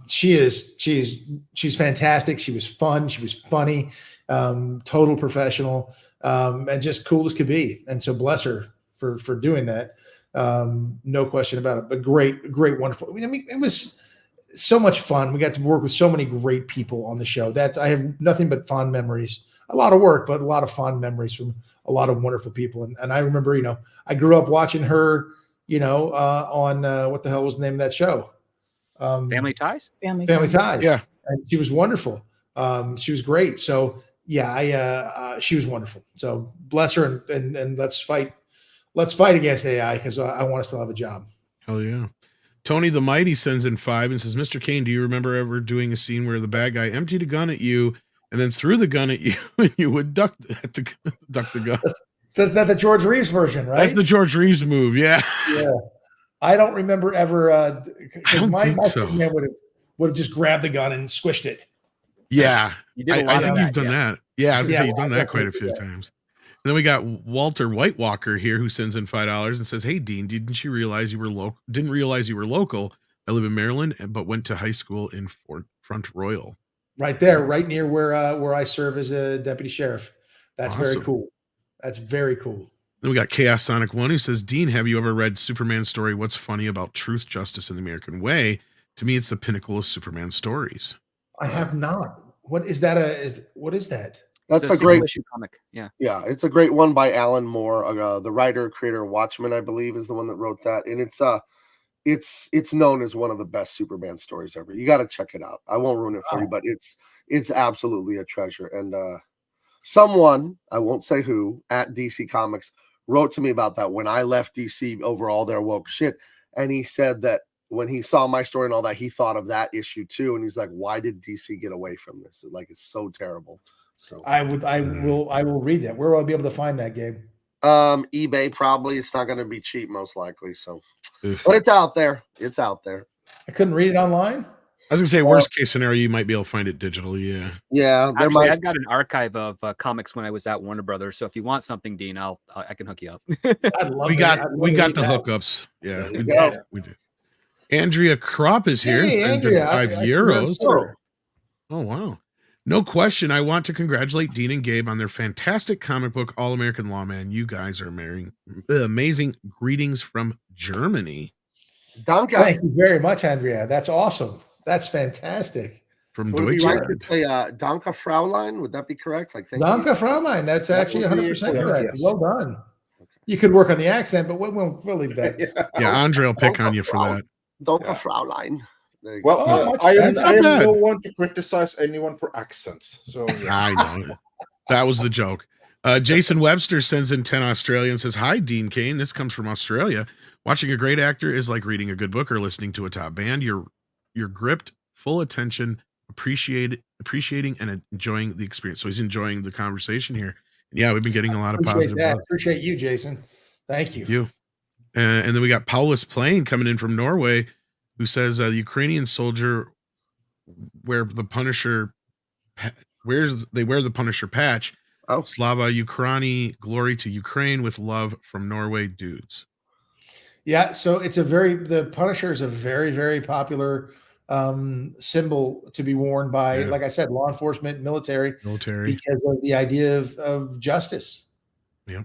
She's fantastic. She was fun. She was funny, total professional, and just cool as could be. And so bless her for doing that. No question about it. But great, wonderful. I mean, it was so much fun. We got to work with so many great people on the show. I have nothing but fond memories. A lot of work, but a lot of fond memories from a lot of wonderful people. And I remember, I grew up watching her, on what the hell was the name of that show? Family Ties? Family Ties. Yeah. And she was wonderful. She was great. So yeah, she was wonderful. So bless her and let's fight against AI because I want to still have a job. Hell yeah. Tony the Mighty sends in 5 and says, Mr. Cain, do you remember ever doing a scene where the bad guy emptied a gun at you and then threw the gun at you and you would duck the gun? That's not the George Reeves version, right? That's the George Reeves move, yeah. Yeah. I don't remember ever I don't think so. Man would have just grabbed the gun and squished it. Yeah. You did a I lot of think that, you've done that. Yeah, I was gonna Yeah, say you've done I that quite a definitely few did times. And then we got Walter Whitewalker here who sends in $5 and says, "Hey Dean, didn't you realize you were local? Didn't realize you were local. I live in Maryland, but went to high school in Front Royal. Right there, right near where I serve as a deputy sheriff. That's very Awesome. cool. That's very cool. Then we got Chaos Sonic 1 who says, Dean, have you ever read Superman's story, What's Funny About Truth, Justice, and the American Way? To me, it's the pinnacle of Superman stories. I have not. What is that? What is that? That's It's a great issue comic. Yeah. Yeah, it's a great one by Alan Moore, the writer, creator of Watchmen, I believe, is the one that wrote that, and it's known as one of the best Superman stories ever. You got to check it out. I won't ruin it for you, but it's absolutely a treasure. And someone, I won't say who, at DC Comics wrote to me about that when I left DC over all their woke shit, and he said that when he saw my story and all that, he thought of that issue too, and he's like, "Why did DC get away from this? Like, it's so terrible." So I will read that. Where will I be able to find that, Gabe? eBay probably. It's not going to be cheap, most likely. So, but it's out there. It's out there. I couldn't read it online. I was gonna say, worst case scenario, you might be able to find it digitally. Yeah. Yeah. Actually, I've got an archive of comics when I was at Warner Brothers. So if you want something, Dean, I can hook you up. We got the hookups. Yeah, we do. Andrea Kropp is here. Hey, Andrea, €5. Oh wow. No question. I want to congratulate Dean and Gabe on their fantastic comic book, All American Lawman. You guys are amazing. Greetings from Germany. Danke. Thank you very much, Andrea. That's awesome. That's fantastic. From Would it be right Deutschland. to say Danke Fraulein? Would that be correct? Like, Danke Fraulein. That's actually would be 100% correct, correct. yes. Well done. You could work on the accent, but we'll leave that. Yeah, Andre will pick on you for that. Danke Fraulein. There you Well, go. I am That's not bad. no one to criticize anyone for accents. So I know. That was the joke. Jason Webster sends in 10 Australia and says, Hi, Dean Cain. This comes from Australia. Watching a great actor is like reading a good book or listening to a top band. You're gripped, full attention, appreciating and enjoying the experience. So he's enjoying the conversation here. Yeah, we've been getting a lot of positive. Appreciate you, Jason. Thank you. Thank you. And then we got Paulus Plain coming in from Norway, who says the Ukrainian soldier wear the Punisher wear the Punisher patch. Oh. Slava Ukraini, glory to Ukraine with love from Norway dudes. Yeah, so the Punisher is a very, very popular symbol to be worn by, like I said, law enforcement, military, because of the idea of justice. Yeah.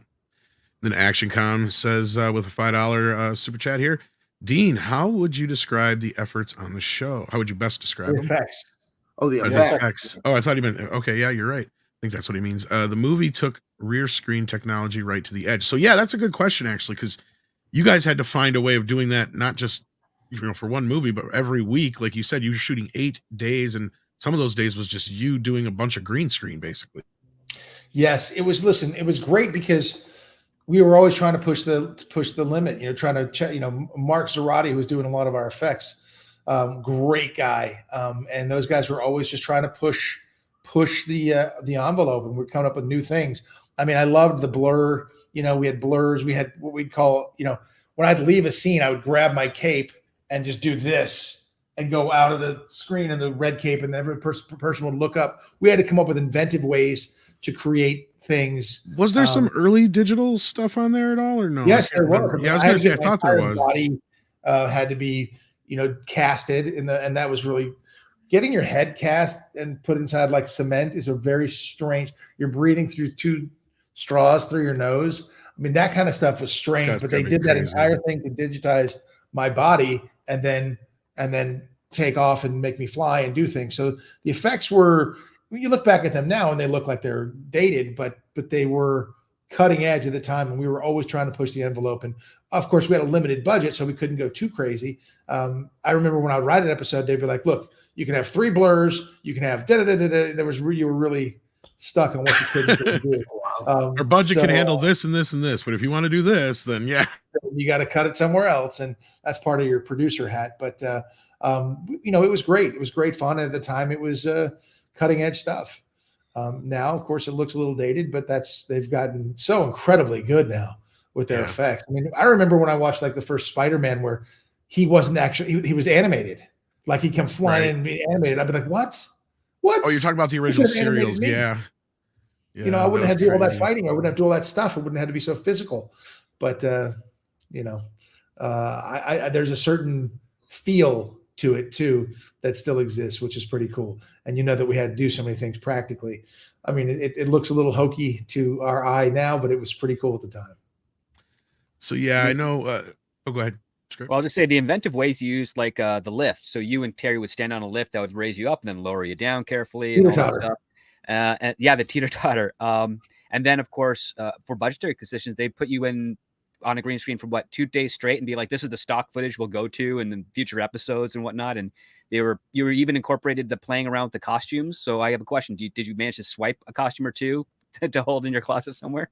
Then ActionCom says with a $5 super chat here, Dean, how would you describe the efforts on the show? How would you best describe them? Effects. Oh, the effects. Oh, I thought he meant, okay, yeah, you're right. I think that's what he means. The movie took rear screen technology right to the edge. So yeah, that's a good question actually, because you guys had to find a way of doing that, not just for one movie, but every week. Like you said, you were shooting 8 days, and some of those days was just you doing a bunch of green screen, basically. Yes, it was. Listen, it was great because we were always trying to push the limit. Trying to check. Mark Zarate, who was doing a lot of our effects, great guy, and those guys were always just trying to push the envelope, and we're coming up with new things. I mean, I loved the blur. We had blurs. We had what we'd call, when I'd leave a scene, I would grab my cape and just do this and go out of the screen in the red cape, and every person would look up. We had to come up with inventive ways to create things. Was there some early digital stuff on there at all, or no? Yes, there was. Yeah, I was going to say, I thought there was. Body had to be, casted, and that was really getting your head cast and put inside like cement is a very strange. You're breathing through 2 straws through your nose. I mean, that kind of stuff was strange, but they did that entire thing to digitize my body and then take off and make me fly and do things. So the effects were, you look back at them now and they look like they're dated, but they were cutting edge at the time. And we were always trying to push the envelope. And of course we had a limited budget, so we couldn't go too crazy. I remember when I would write an episode, they'd be like, look, you can have 3 blurs. You can have you were really stuck on what you couldn't do. Our budget can handle this and this and this, but if you want to do this, then yeah, you got to cut it somewhere else, and that's part of your producer hat. But it was great. It was great fun at the time. It was cutting edge stuff. Now, of course, it looks a little dated, but they've gotten so incredibly good now with their effects. I mean, I remember when I watched like the first Spider-Man where he wasn't actually he was animated, like he'd come flying in and be animated. I'd be like, what? What? Oh, you're talking about the They original should have animated serials. me. Yeah. You know, I wouldn't that have to was do all that crazy. fighting. I wouldn't have to do all that stuff. It wouldn't have to be so physical. But you know, there's a certain feel to it too that still exists, which is pretty cool. And you know that we had to do so many things practically. I mean, it looks a little hokey to our eye now, but it was pretty cool at the time. So yeah, I know. Oh, go ahead. Well, I'll just say the inventive ways you used, like the lift. So you and Terry would stand on a lift that would raise you up and then lower you down carefully. And all that stuff. And yeah, the teeter-totter. And then, of course, for budgetary decisions, they'd put you in on a green screen for 2 days straight and be like, this is the stock footage we'll go to and then future episodes and whatnot. And you were even incorporated the playing around with the costumes. So I have a question. Did you manage to swipe a costume or two to hold in your closet somewhere?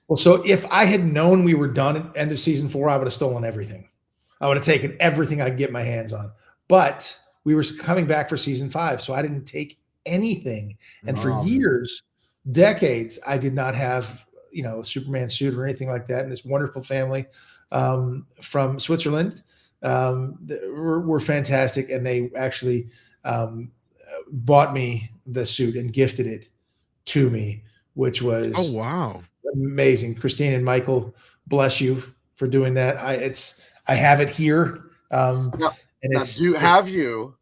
Well, so if I had known we were done at end of season 4, I would have stolen everything. I would have taken everything I could get my hands on. But we were coming back for season 5, so I didn't take anything. And for years, decades, I did not have, you know, a Superman suit or anything like that. And this wonderful family from Switzerland were fantastic, and they actually bought me the suit and gifted it to me, which was amazing. Christine and Michael, bless you for doing that. I have it here. Have you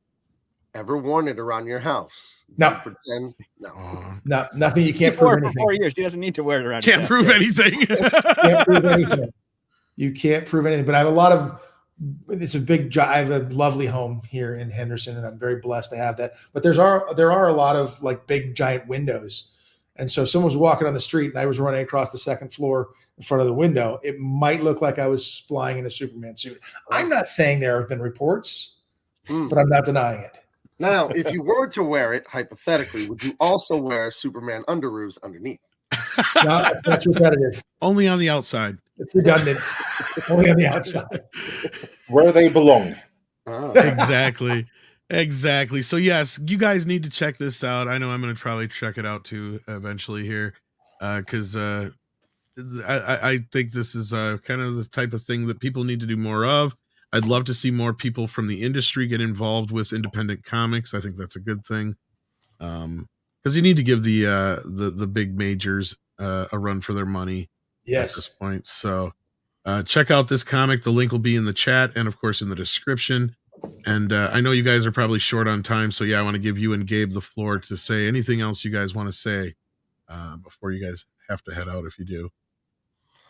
ever worn it around your house? No. Pretend? No, nothing. You can't prove anything. For 4 years. He doesn't need to wear it around. Can't prove anything. Can't prove anything. You can't prove anything. But I have it's a big, I have a lovely home here in Henderson, and I'm very blessed to have that. But there are a lot of like big giant windows. And so if someone was walking on the street and I was running across the second floor in front of the window, it might look like I was flying in a Superman suit. I'm not saying there have been reports, but I'm not denying it. Now, if you were to wear it, hypothetically, would you also wear Superman underoos underneath? No, that's repetitive. Only on the outside. It's redundant. Only on the outside. Where they belong. Exactly. So yes, you guys need to check this out. I know I'm going to probably check it out too eventually here, because I think this is kind of the type of thing that people need to do more of. I'd love to see more people from the industry get involved with independent comics. I think that's a good thing, because you need to give the big majors a run for their money at this point. So check out this comic. The link will be in the chat and of course in the description. And I know you guys are probably short on time, so yeah, I want to give you and Gabe the floor to say anything else you guys want to say before you guys have to head out if you do.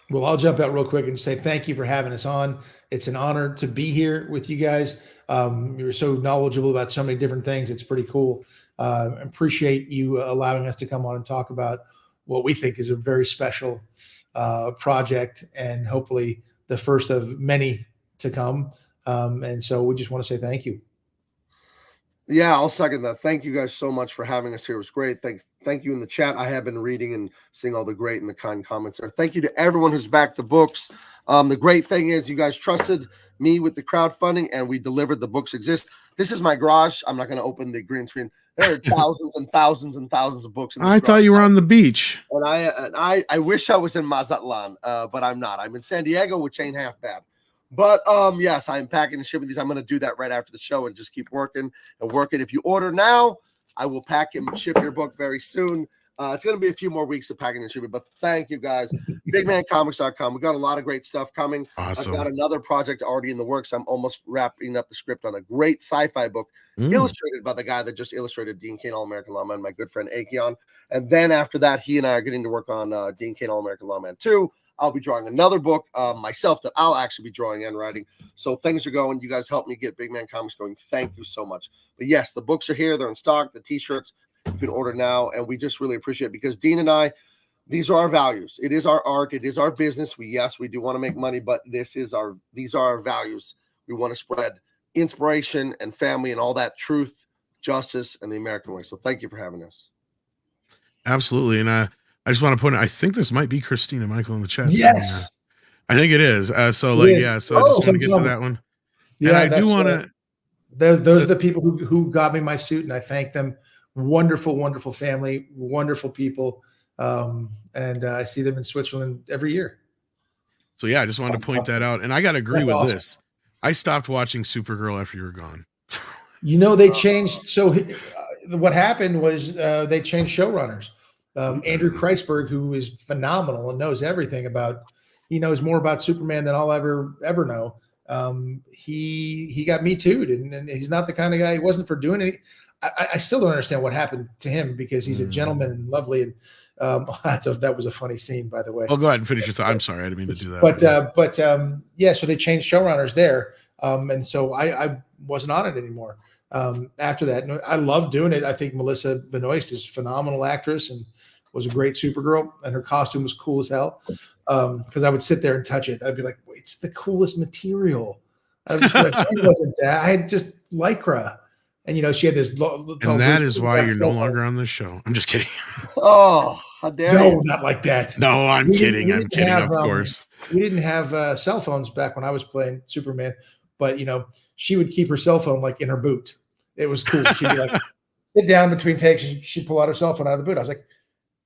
Well, I'll jump out real quick and say thank you for having us on. It's an honor to be here with you guys. You're so knowledgeable about so many different things. It's pretty cool. Appreciate you allowing us to come on and talk about what we think is a very special project, and hopefully the first of many to come. And so we just want to say thank you. Yeah, I'll second that. Thank you guys so much for having us here. It was great. Thank you in the chat. I have been reading and seeing all the great and the kind comments there. Thank you to everyone who's backed the books. The great thing is you guys trusted me with the crowdfunding, and we delivered. The books exist. This is my garage. I'm not going to open the green screen. There are thousands and thousands and thousands of books. I thought you were on the beach. And I wish I was in Mazatlan, but I'm not. I'm in San Diego, which ain't half bad. But yes, I'm packing and shipping these. I'm going to do that right after the show and just keep working and working. If you order now, I will pack and ship your book very soon. It's going to be a few more weeks of packing and shipping, but thank you guys. BigManComics.com. We got a lot of great stuff coming. Awesome. I've got another project already in the works. I'm almost wrapping up the script on a great sci-fi book illustrated by the guy that just illustrated Dean Cain, All-American Lawman, my good friend Akion. And then after that, he and I are getting to work on Dean Cain, All-American Lawman 2. I'll be drawing another book myself that I'll actually be drawing and writing. So things are going. You guys helped me get Big Man Comics going. Thank you so much. But yes, the books are here. They're in stock. The T-shirts you can order now. And we just really appreciate it because Dean and I, these are our values. It is our art. It is our business. We do want to make money, but these are our values. We want to spread inspiration and family and all that truth, justice, and the American way. So thank you for having us. Absolutely. And I just want to point out, I think this might be Christina Michael in the chat. Yes. I think it is. So I just want to get to that one. Yeah, and I do want to. Those are the people who got me my suit, and I thank them. Wonderful, wonderful family, wonderful people. And I see them in Switzerland every year. So yeah, I just wanted to point that out. And I got to agree with this. I stopped watching Supergirl after you were gone. They changed. So what happened was they changed showrunners. Andrew Kreisberg, who is phenomenal and knows everything he knows more about Superman than I'll ever know. He got Me Too'd, and he's not the kind of guy. He wasn't for doing it. I still don't understand what happened to him because he's a gentleman and lovely. And that was a funny scene, by the way. Well, go ahead and finish your thought. I'm sorry, I didn't mean to do that. Yeah, so they changed showrunners there, and so I wasn't on it anymore. After that, I love doing it. I think Melissa Benoist is a phenomenal actress and was a great Supergirl, and her costume was cool as hell. Because I would sit there and touch it. I'd be like, it's the coolest material. I just wasn't that. I had just Lycra. And she had this. And that is why you're no longer on this show. I'm just kidding. Oh, how dare you? No, not like that. No, I'm kidding. I'm kidding, of course. We didn't have cell phones back when I was playing Superman, but she would keep her cell phone like in her boot. It was cool. She'd be like, sit down between takes. She'd pull out her cell phone out of the boot. I was like,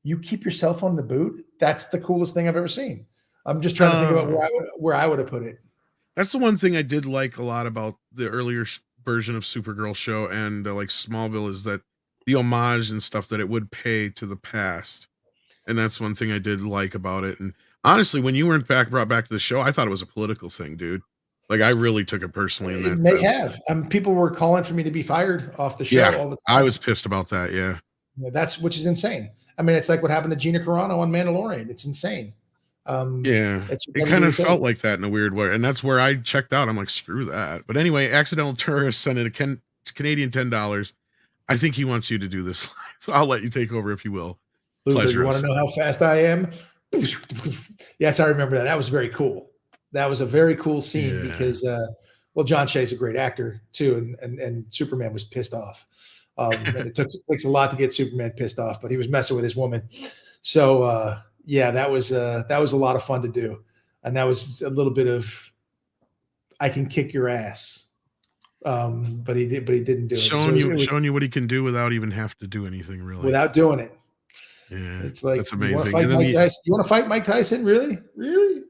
you keep your cell phone in the boot? That's the coolest thing I've ever seen. I'm just trying to think about where I would have put it. That's the one thing I did like a lot about the earlier version of Supergirl show and like Smallville is that the homage and stuff that it would pay to the past. And that's one thing I did like about it. And honestly, when you weren't brought back to the show, I thought it was a political thing, dude. Like I really took it personally in that sense. They have. People were calling for me to be fired off the show all the time. I was pissed about that. Yeah. Which is insane. I mean, it's like what happened to Gina Carano on Mandalorian. It's insane. It kind of felt like that in a weird way. And that's where I checked out. I'm like, screw that. But anyway, Accidental Tourist sent in a Canadian $10. I think he wants you to do this. So I'll let you take over if you will. Luther, you want to know how fast I am? Yes, I remember that. That was very cool. That was a very cool scene because, John Shea's a great actor too. And Superman was pissed off. And it takes a lot to get Superman pissed off, but he was messing with his woman. So, that was a lot of fun to do. And that was a little bit of, I can kick your ass. But he didn't do it. Showing you what he can do without even have to do anything really. Without doing it. Yeah. It's like, that's amazing. You want to fight Mike Tyson? Really? Really?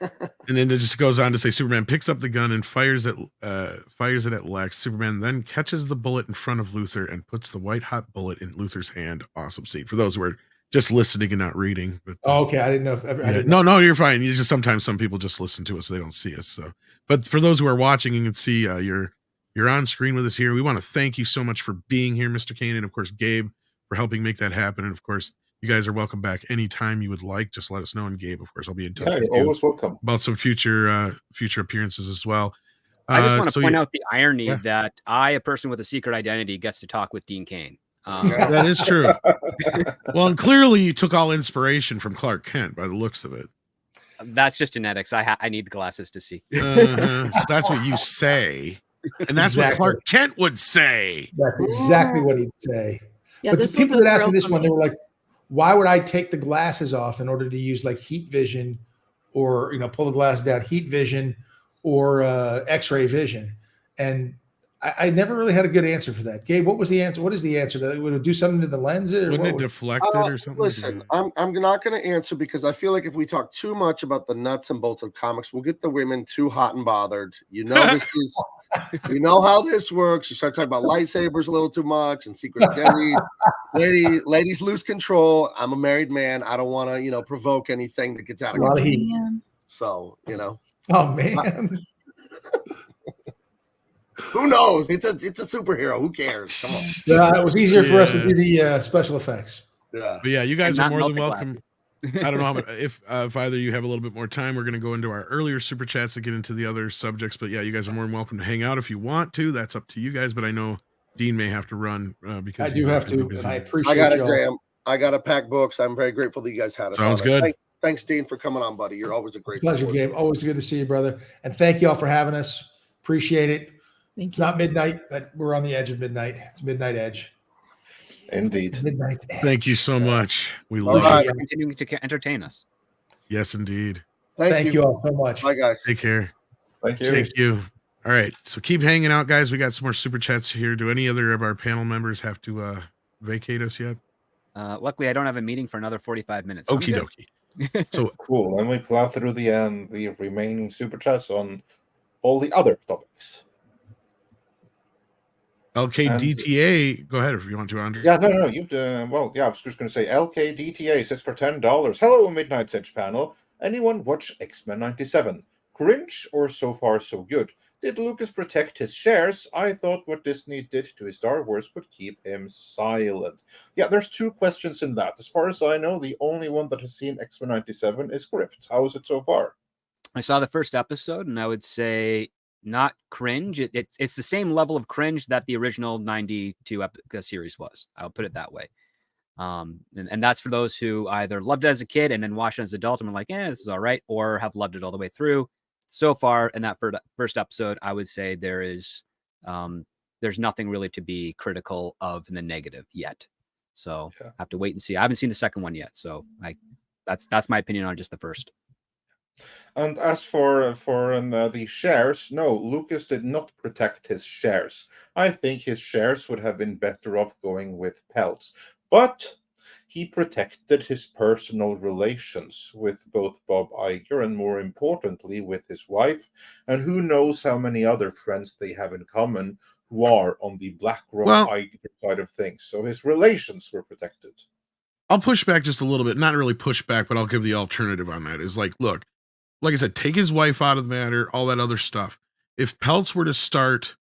And then it just goes on to say Superman picks up the gun and fires it at Lex. Superman then catches the bullet in front of Luthor and puts the white hot bullet in Luthor's hand. Awesome scene for those who are just listening and not reading. But okay, I didn't know. No, you're fine. You just sometimes some people just listen to us; they don't see us. So, but for those who are watching, you can see you're on screen with us here. We want to thank you so much for being here, Mr. Cain, and of course Gabe for helping make that happen. And of course, you guys are welcome back anytime you would like. Just let us know. And Gabe, of course, I'll be in touch with you. Always welcome. About some future appearances as well. I just want to point out the irony that a person with a secret identity, gets to talk with Dean Cain. That is true. Well, and clearly you took all inspiration from Clark Kent by the looks of it. That's just genetics. I need the glasses to see. That's what you say. And that's what Clark Kent would say. That's exactly what he'd say. Yeah, but the people that asked me this one, they were like, why would I take the glasses off in order to use like heat vision or, pull the glasses down, heat vision or X-ray vision? And I never really had a good answer for that. Gabe, what was the answer? What is the answer? That would it do something to the lens? Wouldn't it deflect it or something? Listen, I'm not going to answer because I feel like if we talk too much about the nuts and bolts of comics, we'll get the women too hot and bothered. This is, you know how this works. You start talking about lightsabers a little too much and secret identities. Ladies lose control. I'm a married man. I don't want to, provoke anything that gets out of control. So, Oh man. Who knows? It's a superhero. Who cares? Come on. It was easier for us to do the special effects. Yeah. But yeah, you guys are more than welcome. I don't know how if either you have a little bit more time, we're going to go into our earlier super chats to get into the other subjects. But yeah, you guys are more than welcome to hang out if you want to. That's up to you guys. But I know Dean may have to run because I do have to. And I appreciate. I got to jam. I got to pack books. I'm very grateful that you guys had us. Sounds good. Thanks, Dean, for coming on, buddy. You're always a great pleasure, Gabe. Always good to see you, brother. And thank you all for having us. Appreciate it. It's not midnight, but we're on the edge of midnight. It's midnight edge. Indeed. Midnight edge. Thank you so much. We love you for continuing to entertain us. Yes, indeed. Thank you all so much. Bye, guys. Take care. Thank you. Thank you. All right. So keep hanging out, guys. We got some more super chats here. Do any other of our panel members have to vacate us yet? Luckily, I don't have a meeting for another 45 minutes. Okie dokie. So cool. And we plow through the remaining super chats on all the other topics. LKDTA, go ahead if you want to, Andre. Yeah, no, you. Well, yeah, I was just going to say LKDTA says for $10. Hello, Midnight Edge panel. Anyone watch X-Men '97? Cringe or so far so good? Did Lucas protect his shares? I thought what Disney did to his Star Wars would keep him silent. Yeah, there's two questions in that. As far as I know, the only one that has seen X-Men '97 is Grift. How is it so far? I saw the first episode, and I would say not cringe. It's the same level of cringe that the original 92 series was. I'll put it that way. And that's for those who either loved it as a kid and then watched it as an adult and were like, this is all right, or have loved it all the way through. So far in that first episode, I would say there's nothing really to be critical of in the negative yet. So I have to wait and see. I haven't seen the second one yet. So that's my opinion on just the first. And as for the shares, no, Lucas did not protect his shares. I think his shares would have been better off going with Peltz. But he protected his personal relations with both Bob Iger and, more importantly, with his wife. And who knows how many other friends they have in common who are on the BlackRock Iger side of things. So his relations were protected. I'll push back just a little bit. Not really push back, but I'll give the alternative on that. Is like, look, like I said, take his wife out of the matter, all that other stuff. If Peltz were to start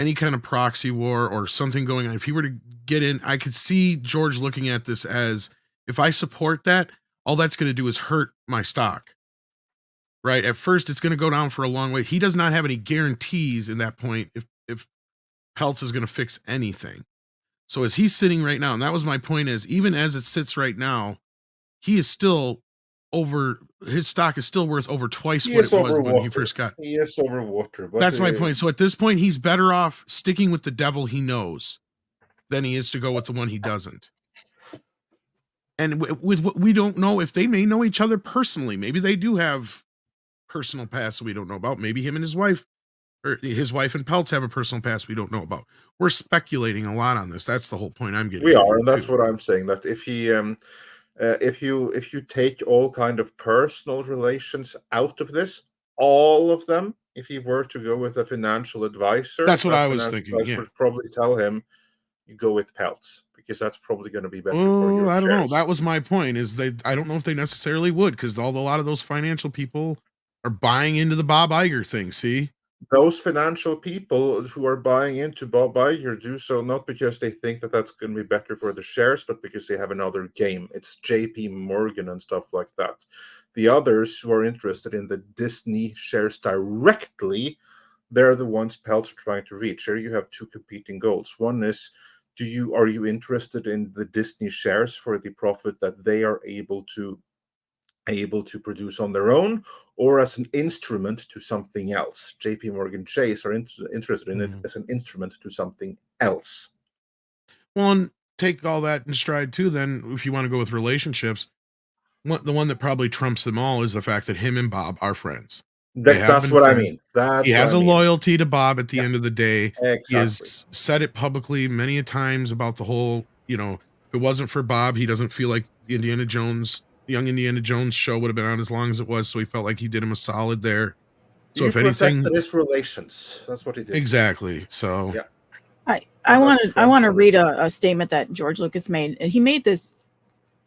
any kind of proxy war or something going on, if he were to get in, I could see George looking at this as, if I support that, all that's going to do is hurt my stock. Right? At first, it's going to go down for a long way. He does not have any guarantees in that point if Peltz is going to fix anything. So as he's sitting right now, and that was my point, is even as it sits right now, he is still his stock is still worth over twice what it was when he first got. He is over water. But that's my point. So at this point, he's better off sticking with the devil he knows than he is to go with the one he doesn't. And with what we don't know, if they may know each other personally, maybe they do have personal past we don't know about. Maybe him and his wife, or his wife and Peltz have a personal past we don't know about. We're speculating a lot on this. That's the whole point I'm getting. We are, and that's what I'm saying. That if he, if you take all kind of personal relations out of this, all of them, if he were to go with a financial advisor, that's what I was thinking. Yeah, would probably tell him you go with Peltz because that's probably going to be better for your I don't shares. know. That was my point. Is I don't know if they necessarily would, because a lot of those financial people are buying into the Bob Iger thing. See, those financial people who are buying into Bob Iger do so not because they think that that's going to be better for the shares, but because they have another game. It's JP Morgan and stuff like that. The others who are interested in the Disney shares directly, they're the ones Peltz are trying to reach. Here you have two competing goals. One is, are you interested in the Disney shares for the profit that they are able to produce on their own, or as an instrument to something else? JP Morgan Chase are interested in it as an instrument to something else. Well, and take all that in stride too. Then if you want to go with relationships, the one that probably trumps them all is the fact that him and Bob are friends. That's what I mean. He has a loyalty to Bob at the end of the day. Exactly. He has said it publicly many a times about the whole, if it wasn't for Bob, he doesn't feel like the Young Indiana Jones show would have been on as long as it was. So he felt like he did him a solid there. So if anything, his relations, that's what he did. Exactly. So yeah. I want to read a statement that George Lucas made. And he made this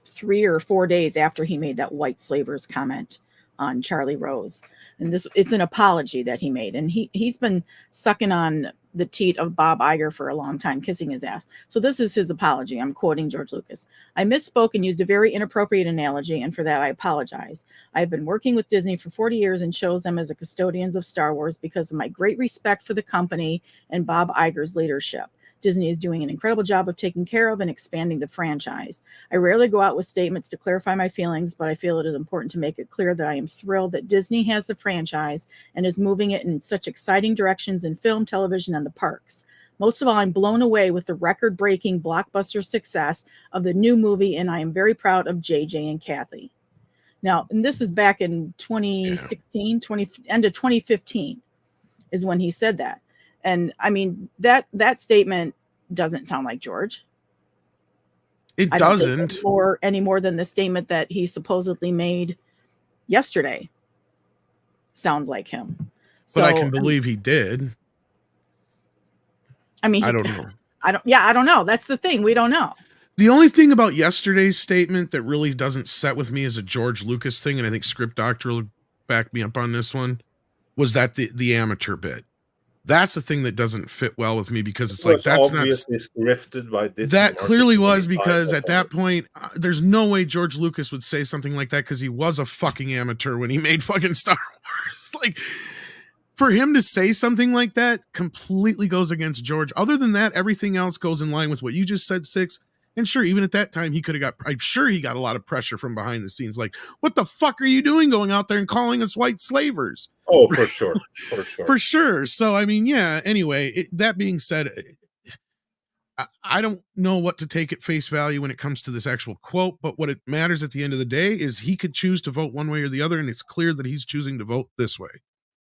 3 or 4 days after he made that white slavers comment on Charlie Rose. And it's an apology that he made. And he's been sucking on the teat of Bob Iger for a long time, kissing his ass. So this is his apology. I'm quoting George Lucas. I misspoke and used a very inappropriate analogy, and for that I apologize. I've been working with Disney for 40 years and chose them as the custodians of Star Wars because of my great respect for the company and Bob Iger's leadership. Disney is doing an incredible job of taking care of and expanding the franchise. I rarely go out with statements to clarify my feelings, but I feel it is important to make it clear that I am thrilled that Disney has the franchise and is moving it in such exciting directions in film, television, and the parks. Most of all, I'm blown away with the record-breaking blockbuster success of the new movie, and I am very proud of JJ and Kathy. Now, and this is back in 2016, end of 2015 is when he said that. And I mean, that statement doesn't sound like George. It doesn't. Any more than the statement that he supposedly made yesterday sounds like him. But I can believe he did. I mean, I don't know. I don't know. That's the thing. We don't know. The only thing about yesterday's statement that really doesn't set with me is a George Lucas thing, and I think Script Doctor will back me up on this one, was that the amateur bit. That's the thing that doesn't fit well with me, because it's like, that's not obviously scripted by this. that clearly was, because at that point there's no way George Lucas would say something like that, because he was a fucking amateur when he made fucking Star Wars. Like, for him to say something like that completely goes against George. Other than that, everything else goes in line with what you just said, Six. And sure, even at that time, he could have got, I'm sure he got a lot of pressure from behind the scenes. Like, what the fuck are you doing going out there and calling us white slavers? Oh, for sure. For sure. So, I mean, yeah, anyway, that being said, I don't know what to take at face value when it comes to this actual quote, but what it matters at the end of the day is he could choose to vote one way or the other, and it's clear that he's choosing to vote this way.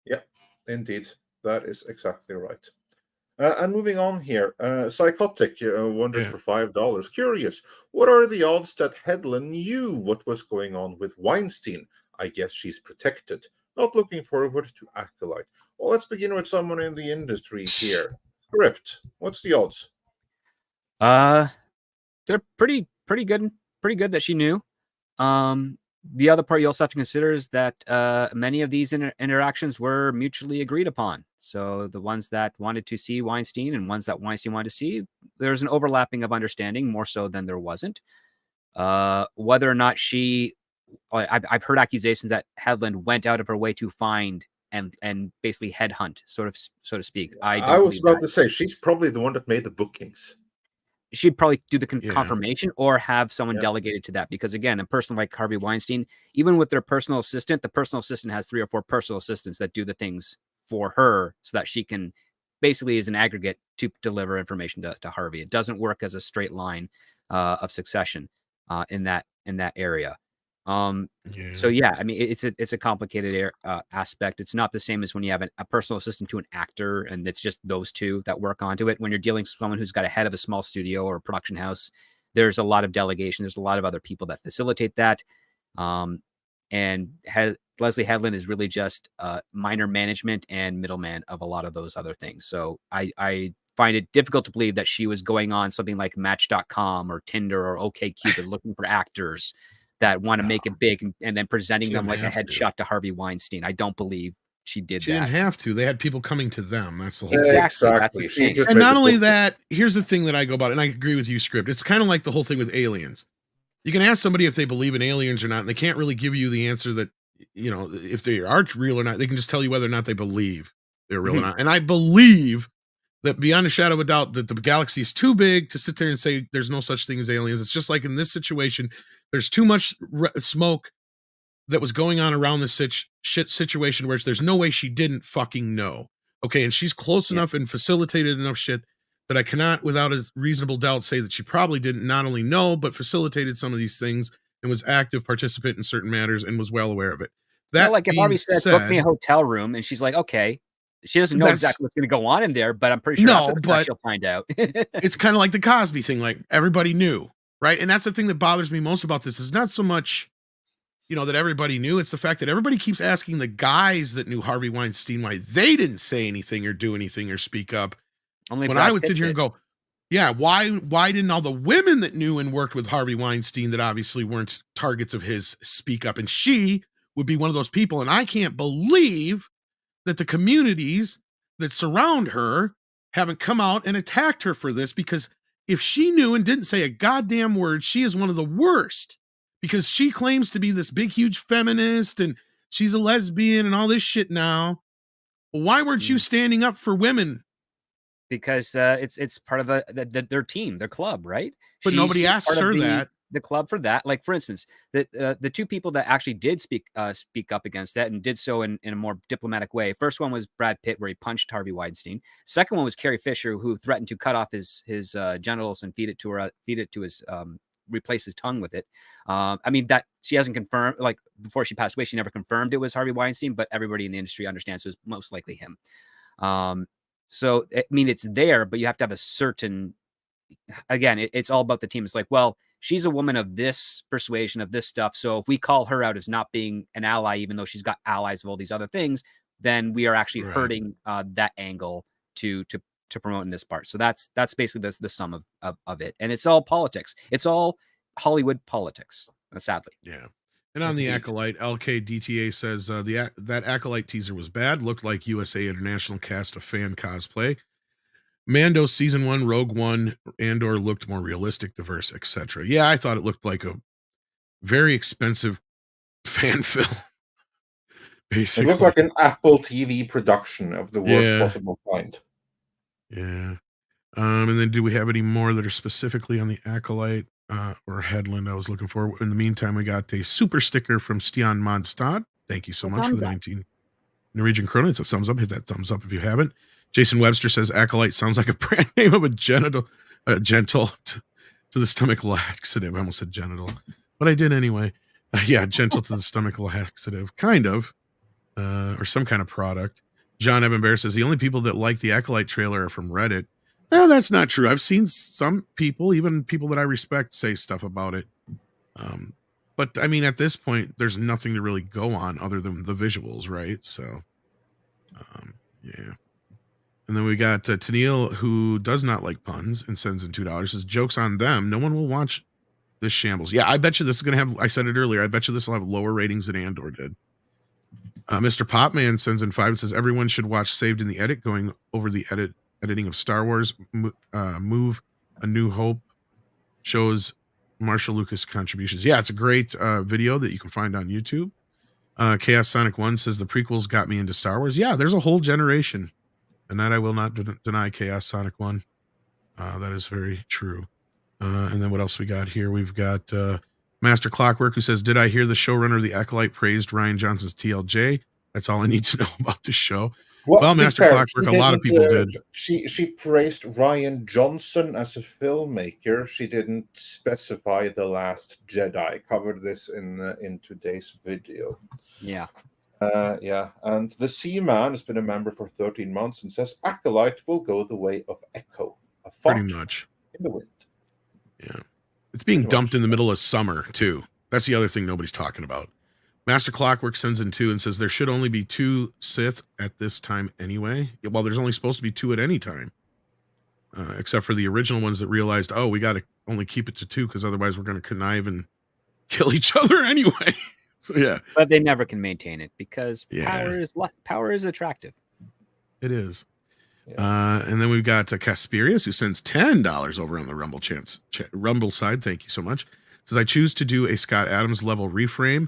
Yeah, indeed. That is exactly right. And moving on here, Psychotic wonders for $5. Curious, what are the odds that Headland knew what was going on with Weinstein? I guess she's protected. Not looking forward to Acolyte. Well, let's begin with someone in the industry here. Crypt, what's the odds? They're pretty good that she knew. The other part you also have to consider is that many of these interactions were mutually agreed upon. So the ones that wanted to see Weinstein and ones that Weinstein wanted to see, there's an overlapping of understanding, more so than there wasn't. Whether or not I've heard accusations that Headland went out of her way to find and basically headhunt, so to speak. I was about to say, she's probably the one that made the bookings. She'd probably do the confirmation or have someone delegated to that, because again, a person like Harvey Weinstein, even with their personal assistant, the personal assistant has 3 or 4 personal assistants that do the things for her, so that she can basically is an aggregate to deliver information to Harvey. It doesn't work as a straight line of succession in that area. So yeah, I mean, it's a complicated aspect. It's not the same as when you have a personal assistant to an actor and it's just those two that work onto it. When you're dealing with someone who's got a head of a small studio or a production house, there's a lot of delegation. There's a lot of other people that facilitate that. And Leslie Headland is really just minor management and middleman of a lot of those other things. So I find it difficult to believe that she was going on something like Match.com or Tinder or OkCupid looking for actors that want to make it big and then presenting them like a headshot to Harvey Weinstein. I don't believe she did that. She didn't have to. They had people coming to them. That's the whole thing. Exactly. And not only that, here's the thing that I go about, and I agree with you, Script. It's kind of like the whole thing with aliens. You can ask somebody if they believe in aliens or not, and they can't really give you the answer that, you know, if they are real or not. They can just tell you whether or not they believe they're real or not. And I believe that beyond a shadow of a doubt that the galaxy is too big to sit there and say there's no such thing as aliens. It's just like in this situation, there's too much smoke that was going on around this shit situation where there's no way she didn't fucking know. Okay, and she's close enough and facilitated enough shit that I cannot, without a reasonable doubt, say that she probably didn't not only know, but facilitated some of these things and was active participant in certain matters and was well aware of it. That like if Harvey says, book me a hotel room, and she's like, okay. She doesn't know exactly what's going to go on in there, but I'm pretty sure after the fact she'll find out. It's kind of like the Cosby thing. Like, everybody knew, right? And that's the thing that bothers me most about this is not so much, you know, that everybody knew. It's the fact that everybody keeps asking the guys that knew Harvey Weinstein why they didn't say anything or do anything or speak up. Only when I would sit here and go, yeah, why didn't all the women that knew and worked with Harvey Weinstein that obviously weren't targets of his speak up? And she would be one of those people. And I can't believe that the communities that surround her haven't come out and attacked her for this, because if she knew and didn't say a goddamn word, she is one of the worst, because she claims to be this big, huge feminist and she's a lesbian and all this shit now. Why weren't you standing up for women? Because it's part of their team, their club, right? But nobody asked her that. The club for that, like for instance, the two people that actually did speak up against that and did so in a more diplomatic way. First one was Brad Pitt, where he punched Harvey Weinstein. Second one was Carrie Fisher, who threatened to cut off his genitals and feed it to his replace his tongue with it. I mean, that she hasn't confirmed, like before she passed away, she never confirmed it was Harvey Weinstein, but everybody in the industry understands it was most likely him. So I mean, it's there, but you have to have a certain. Again, it's all about the team. It's like, well, she's a woman of this persuasion, of this stuff. So if we call her out as not being an ally, even though she's got allies of all these other things, then we are actually hurting that angle to to promote in this part. So that's basically the sum of it. And it's all politics. It's all Hollywood politics, sadly. Yeah. And on the Acolyte, LKDTA says that Acolyte teaser was bad. Looked like USA International cast a fan cosplay. Mando season 1, Rogue One, Andor looked more realistic, diverse, etc. Yeah, I thought it looked like a very expensive fan film. Basically, it looked like an Apple TV production of the worst possible kind. Yeah. And then do we have any more that are specifically on the Acolyte or Headland I was looking for? In the meantime, we got a super sticker from Stian Mondstadt. Thank you so much for the 19 Norwegian krona. It's a thumbs up. Hit that thumbs up if you haven't. Jason Webster says Acolyte sounds like a brand name of a gentle to the stomach laxative. I almost said genital, but I did anyway. Yeah, gentle to the stomach laxative, kind of, or some kind of product. John Evan Bear says the only people that like the Acolyte trailer are from Reddit. No, that's not true. I've seen some people, even people that I respect, say stuff about it. But I mean, at this point, there's nothing to really go on other than the visuals, right? So, yeah. And then we got Tennille, who does not like puns and sends in $2. Says, jokes on them. No one will watch this shambles. Yeah, I bet you this is going to have, I said it earlier, I bet you this will have lower ratings than Andor did. Mr. Popman sends in 5 and says, everyone should watch Saved in the Edit, going over the editing of Star Wars. Move A New Hope shows Marshall Lucas contributions. Yeah, it's a great video that you can find on YouTube. Chaos Sonic 1 says, the prequels got me into Star Wars. Yeah, there's a whole generation. And that I will not deny. Chaos Sonic 1. That is very true. And then what else we got here? We've got Master Clockwork, who says, did I hear the showrunner of The Acolyte praised Rian Johnson's TLJ? That's all I need to know about the show. Well, Master Clockwork, a lot of people did. She praised Rian Johnson as a filmmaker. She didn't specify The Last Jedi. Covered this in today's video. Yeah. Yeah, and the Seaman has been a member for 13 months and says Acolyte will go the way of Echo, a fart pretty much in the wind. Yeah, it's being dumped in the middle of summer too. That's the other thing nobody's talking about. Master Clockwork sends in 2 and says there should only be 2 Sith at this time anyway. Well, there's only supposed to be 2 at any time, except for the original ones that realized, oh, we got to only keep it to 2 because otherwise we're going to connive and kill each other anyway. So yeah, but they never can maintain it because power is attractive. It is. Yeah. And then we've got Casperius, who sends $10 over on the Rumble side. Thank you so much. Says, I choose to do a Scott Adams level reframe.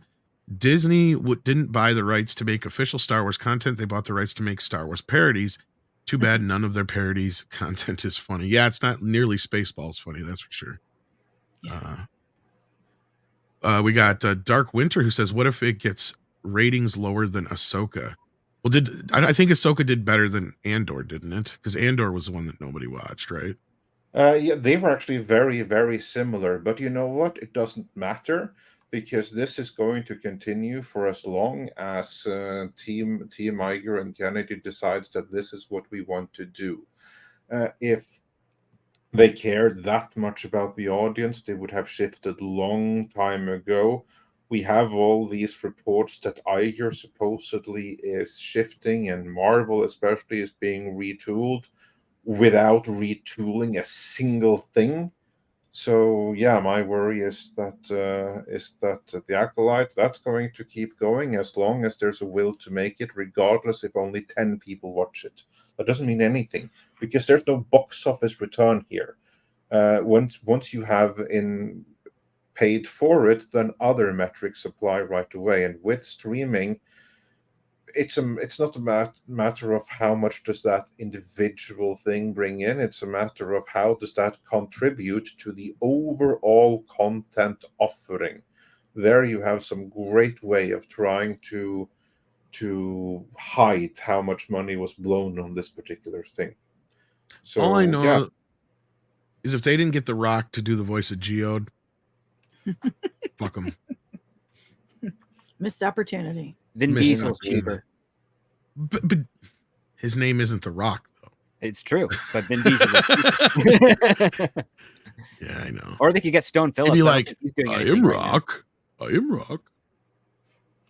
Disney didn't buy the rights to make official Star Wars content. They bought the rights to make Star Wars parodies. Too bad none of their parodies content is funny. Yeah, it's not nearly Spaceballs funny, that's for sure. Yeah. We got Dark Winter, who says, what if it gets ratings lower than Ahsoka? Well, I think Ahsoka did better than Andor, didn't it? Because Andor was the one that nobody watched, right? Yeah, they were actually very, very similar. But you know what? It doesn't matter because this is going to continue for as long as Team Iger and Kennedy decides that this is what we want to do. If they cared that much about the audience, they would have shifted long time ago. We have all these reports that Iger supposedly is shifting and Marvel especially is being retooled without retooling a single thing. So yeah, my worry is that the Acolyte, that's going to keep going as long as there's a will to make it, regardless if only 10 people watch it. That doesn't mean anything because there's no box office return here. Once you have paid for it, then other metrics apply right away. And with streaming, it's not a matter of how much does that individual thing bring in. It's a matter of how does that contribute to the overall content offering. There you have some great way of trying to hide how much money was blown on this particular thing. So all I know is if they didn't get The Rock to do the voice of Geode, fuck them. Missed opportunity. Vin Diesel's cheaper. But his name isn't The Rock, though. It's true, but Vin Diesel. Yeah, I know. Or they could get Stone Phillips. Be like, I am Rock. I am Rock.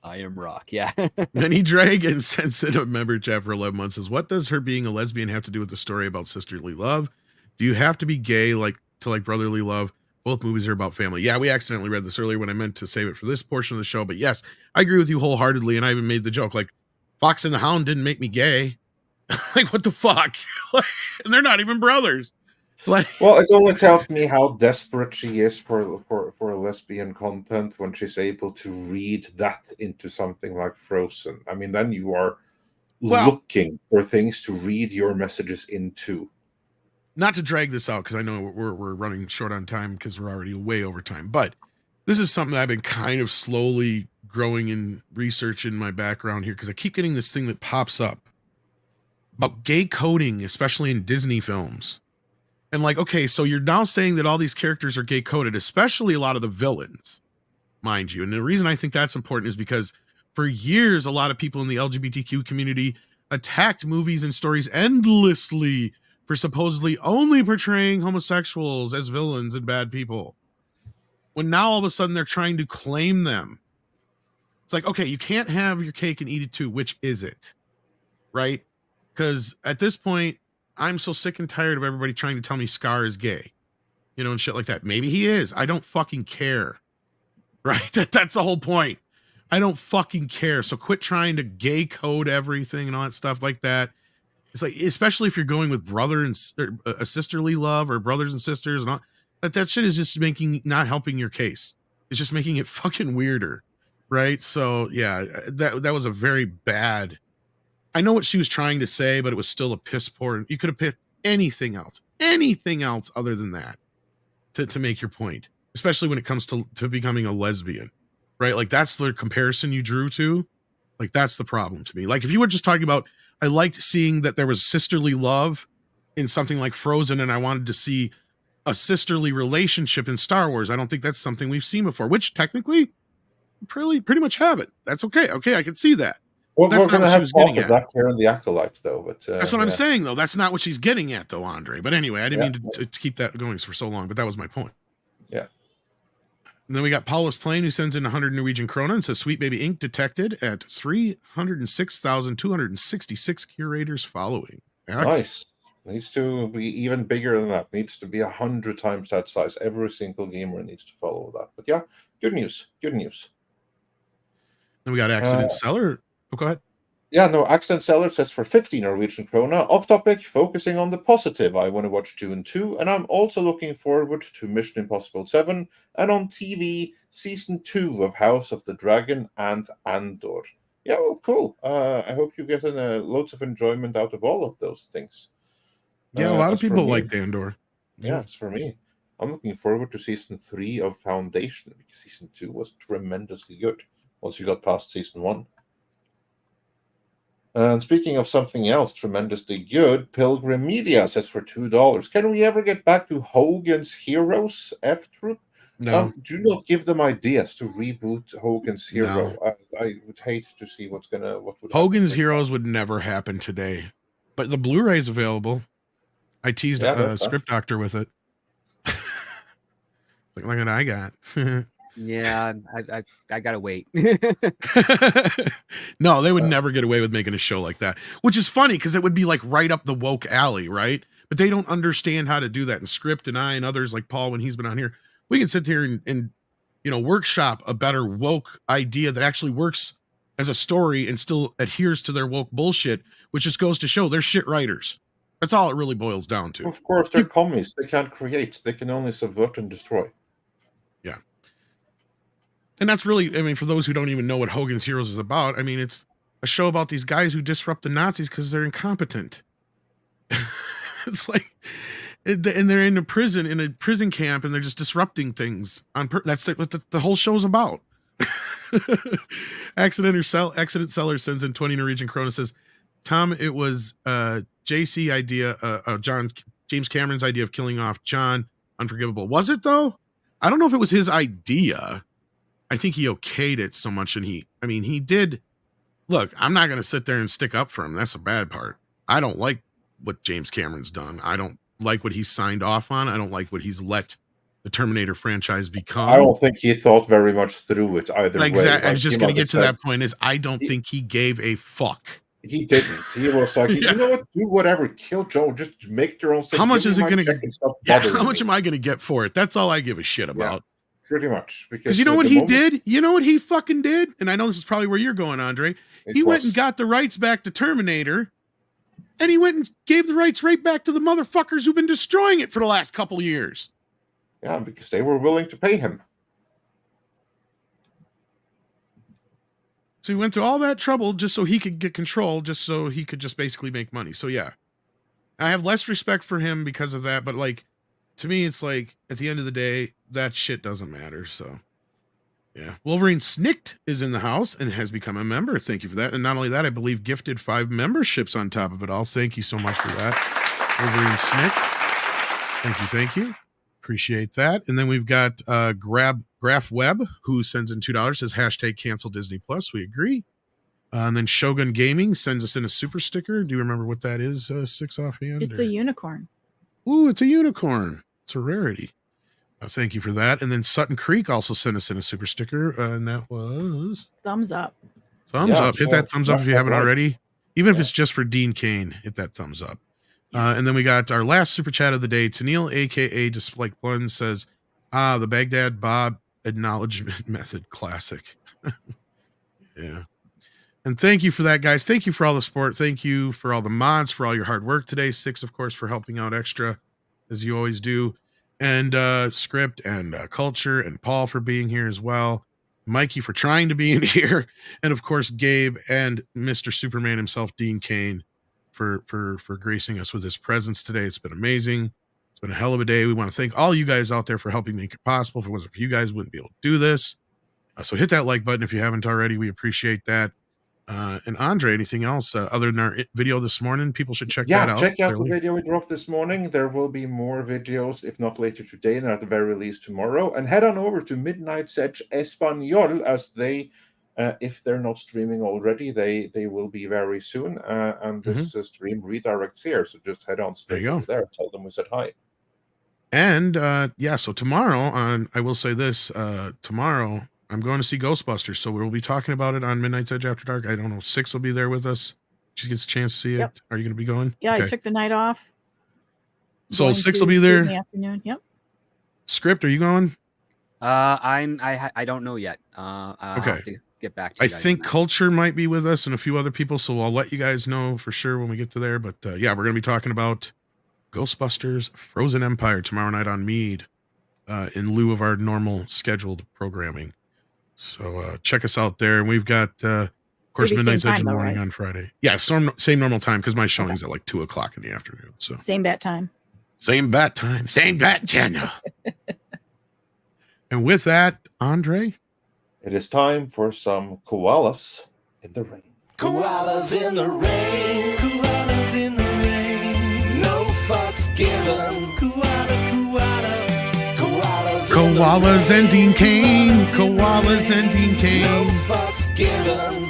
I am rock. Yeah. Many Dragon sends in a member chat for 11 months says, what does her being a lesbian have to do with the story about sisterly love? Do you have to be gay to like brotherly love? Both movies are about family. Yeah, we accidentally read this earlier when I meant to save it for this portion of the show. But yes, I agree with you wholeheartedly. And I even made the joke, like, Fox and the Hound didn't make me gay. Like, what the fuck? And they're not even brothers. Like, well, it only tells me how desperate she is for lesbian content when she's able to read that into something like Frozen. I mean, then you are looking for things to read your messages into. Not to drag this out, because I know we're running short on time because we're already way over time, but this is something that I've been kind of slowly growing in research in my background here, because I keep getting this thing that pops up about gay coding, especially in Disney films. And like, okay, so you're now saying that all these characters are gay coded, especially a lot of the villains, mind you. And the reason I think that's important is because for years, a lot of people in the LGBTQ community attacked movies and stories endlessly for supposedly only portraying homosexuals as villains and bad people. When now all of a sudden they're trying to claim them. It's like, okay, you can't have your cake and eat it too. Which is it? Right? Because at this point, I'm so sick and tired of everybody trying to tell me Scar is gay, and shit like that. Maybe he is. I don't fucking care. Right? That's the whole point. I don't fucking care. So quit trying to gay code everything and all that stuff like that. It's like, especially if you're going with brother and a sisterly love or brothers and sisters and all that shit is just not helping your case. It's just making it fucking weirder. Right? So yeah, that was a very bad. I know what she was trying to say, but it was still a piss poor. You could have picked anything else other than that to make your point, especially when it comes to becoming a lesbian, right? Like that's the comparison you drew to. Like that's the problem to me. Like if you were just talking about, I liked seeing that there was sisterly love in something like Frozen, and I wanted to see a sisterly relationship in Star Wars. I don't think that's something we've seen before, which technically pretty much have it. That's okay. Okay, I can see that. Well, that's we're not going to what she have was getting at. that here in the Acolytes, though. But that's what I'm saying, though. That's not what she's getting at, though, Andre. But anyway, I didn't mean to keep that going for so long, but that was my point. Yeah. And then we got Paulus Plain, who sends in 100 Norwegian krona and says, Sweet Baby Ink detected at 306,266 curators following. Nice. Needs to be even bigger than that. Needs to be 100 times that size. Every single gamer needs to follow that. But yeah, good news. Good news. Then we got Accident Seller. Oh, go ahead. Yeah, no, Accident Seller says for 50 Norwegian krona, off topic, focusing on the positive. I want to watch Dune 2, and I'm also looking forward to Mission Impossible 7, and on TV, Season 2 of House of the Dragon and Andor. Yeah, well, cool. I hope you get loads of enjoyment out of all of those things. Yeah, a lot of people like Andor. Yeah, it's for me. I'm looking forward to Season 3 of Foundation, because Season 2 was tremendously good once you got past Season 1. And speaking of something else tremendously good, Pilgrim Media says for $2, can we ever get back to Hogan's Heroes, F-Troop? No. Do not give them ideas to reboot Hogan's Hero. No. I would hate to see what would Hogan's Heroes would never happen today. But the Blu-ray is available. I teased Script Doctor with it. Look what I got. Yeah, I gotta wait. No, they would never get away with making a show like that, which is funny because it would be like right up the woke alley, right? But they don't understand how to do that. And Script and I and others like Paul, when he's been on here, we can sit here and workshop a better woke idea that actually works as a story and still adheres to their woke bullshit, which just goes to show they're shit writers. That's all it really boils down to. Of course, they're commies. They can't create. They can only subvert and destroy. Yeah. And that's really, I mean, for those who don't even know what Hogan's Heroes is about, I mean, it's a show about these guys who disrupt the Nazis because they're incompetent. It's like, and they're in a prison camp, and they're just disrupting things. That's what the whole show's about. Accident Seller sends in 20 Norwegian krona, says, Tom, it was JC idea, James Cameron's idea of killing off John. Unforgivable. Was it, though? I don't know if it was his idea. I think he okayed it so much, and he did. Look, I'm not going to sit there and stick up for him. That's the bad part. I don't like what James Cameron's done. I don't like what he's signed off on. I don't like what he's let the Terminator franchise become. I don't think he thought very much through it either way. Exactly. I was just he going to might get to have that point. Is I don't think he gave a fuck. He didn't. He was like, Yeah. you know what? Do whatever. Kill Joe. Just make your own thing. How much Give is me it my going check to? and stop Yeah, bothering how much me. am I going to get for it? That's all I give a shit about. Pretty much. Because you know what he did? You know what he fucking did? And I know this is probably where you're going, Andre. He went and got the rights back to Terminator, and he went and gave the rights right back to the motherfuckers who've been destroying it for the last couple years. Yeah, because they were willing to pay him. So he went through all that trouble just so he could get control, just so he could just basically make money. So yeah, I have less respect for him because of that. But like, to me, it's like at the end of the day, that shit doesn't matter. So yeah, Wolverine Snicked is in the house and has become a member. Thank you for that. And not only that, I believe gifted 5 memberships on top of it all. Thank you so much for that, Wolverine Snicked. Thank you. Appreciate that. And then we've got Graph Web, who sends in $2, says hashtag cancel Disney Plus. We agree. And then Shogun Gaming sends us in a super sticker. Do you remember what that is, 6 offhand? It's a unicorn. Ooh, it's a unicorn. It's a rarity. Thank you for that. And then Sutton Creek also sent us in a super sticker. And that was... Thumbs up. Thumbs up. Hit that thumbs up if you haven't right. already. Even if it's just for Dean Cain, hit that thumbs up. And then we got our last super chat of the day. Tennille, a.k.a. Just Like One, says, the Baghdad Bob acknowledgement method classic. Yeah. And thank you for that, guys. Thank you for all the support. Thank you for all the mods, for all your hard work today. 6, of course, for helping out extra, as you always do. And Script and Culture and Paul for being here as well. Mikey for trying to be in here. And, of course, Gabe and Mr. Superman himself, Dean Cain, for gracing us with his presence today. It's been amazing. It's been a hell of a day. We want to thank all you guys out there for helping make it possible. If it wasn't for you guys, we wouldn't be able to do this. So hit that like button if you haven't already. We appreciate that. And Andre, anything else other than our video this morning? People should check that out. Check out the video we dropped this morning. There will be more videos, if not later today, and at the very least tomorrow. And head on over to Midnight's Edge Espanol, as they, if they're not streaming already, they will be very soon. And this stream redirects here, so just head on straight over there. Tell them we said hi. And so tomorrow, I will say this, tomorrow I'm going to see Ghostbusters, so we'll be talking about it on Midnight's Edge After Dark. I don't know, 6 will be there with us. She gets a chance to see it. Are you going to be going? Yeah, okay. I took the night off. So 6 will be there in the afternoon. Yep. Script, are you going? I don't know yet. I'll have to get back to you. I think Culture might be with us and a few other people, so I'll let you guys know for sure when we get to there. But we're going to be talking about Ghostbusters Frozen Empire tomorrow night on Mead, in lieu of our normal scheduled programming. So check us out there. And we've got, of course, Midnight's Edge in the morning on Friday. Yeah, same normal time, because my showing's at like 2 o'clock in the afternoon. So same bat time. Same bat time. Same bat channel. And with that, Andre, it is time for some koalas in the rain. Koalas in the rain. Koalas in the rain. No fucks given. Koalas and Dean Cain. Koalas and Dean Cain. No fucks given.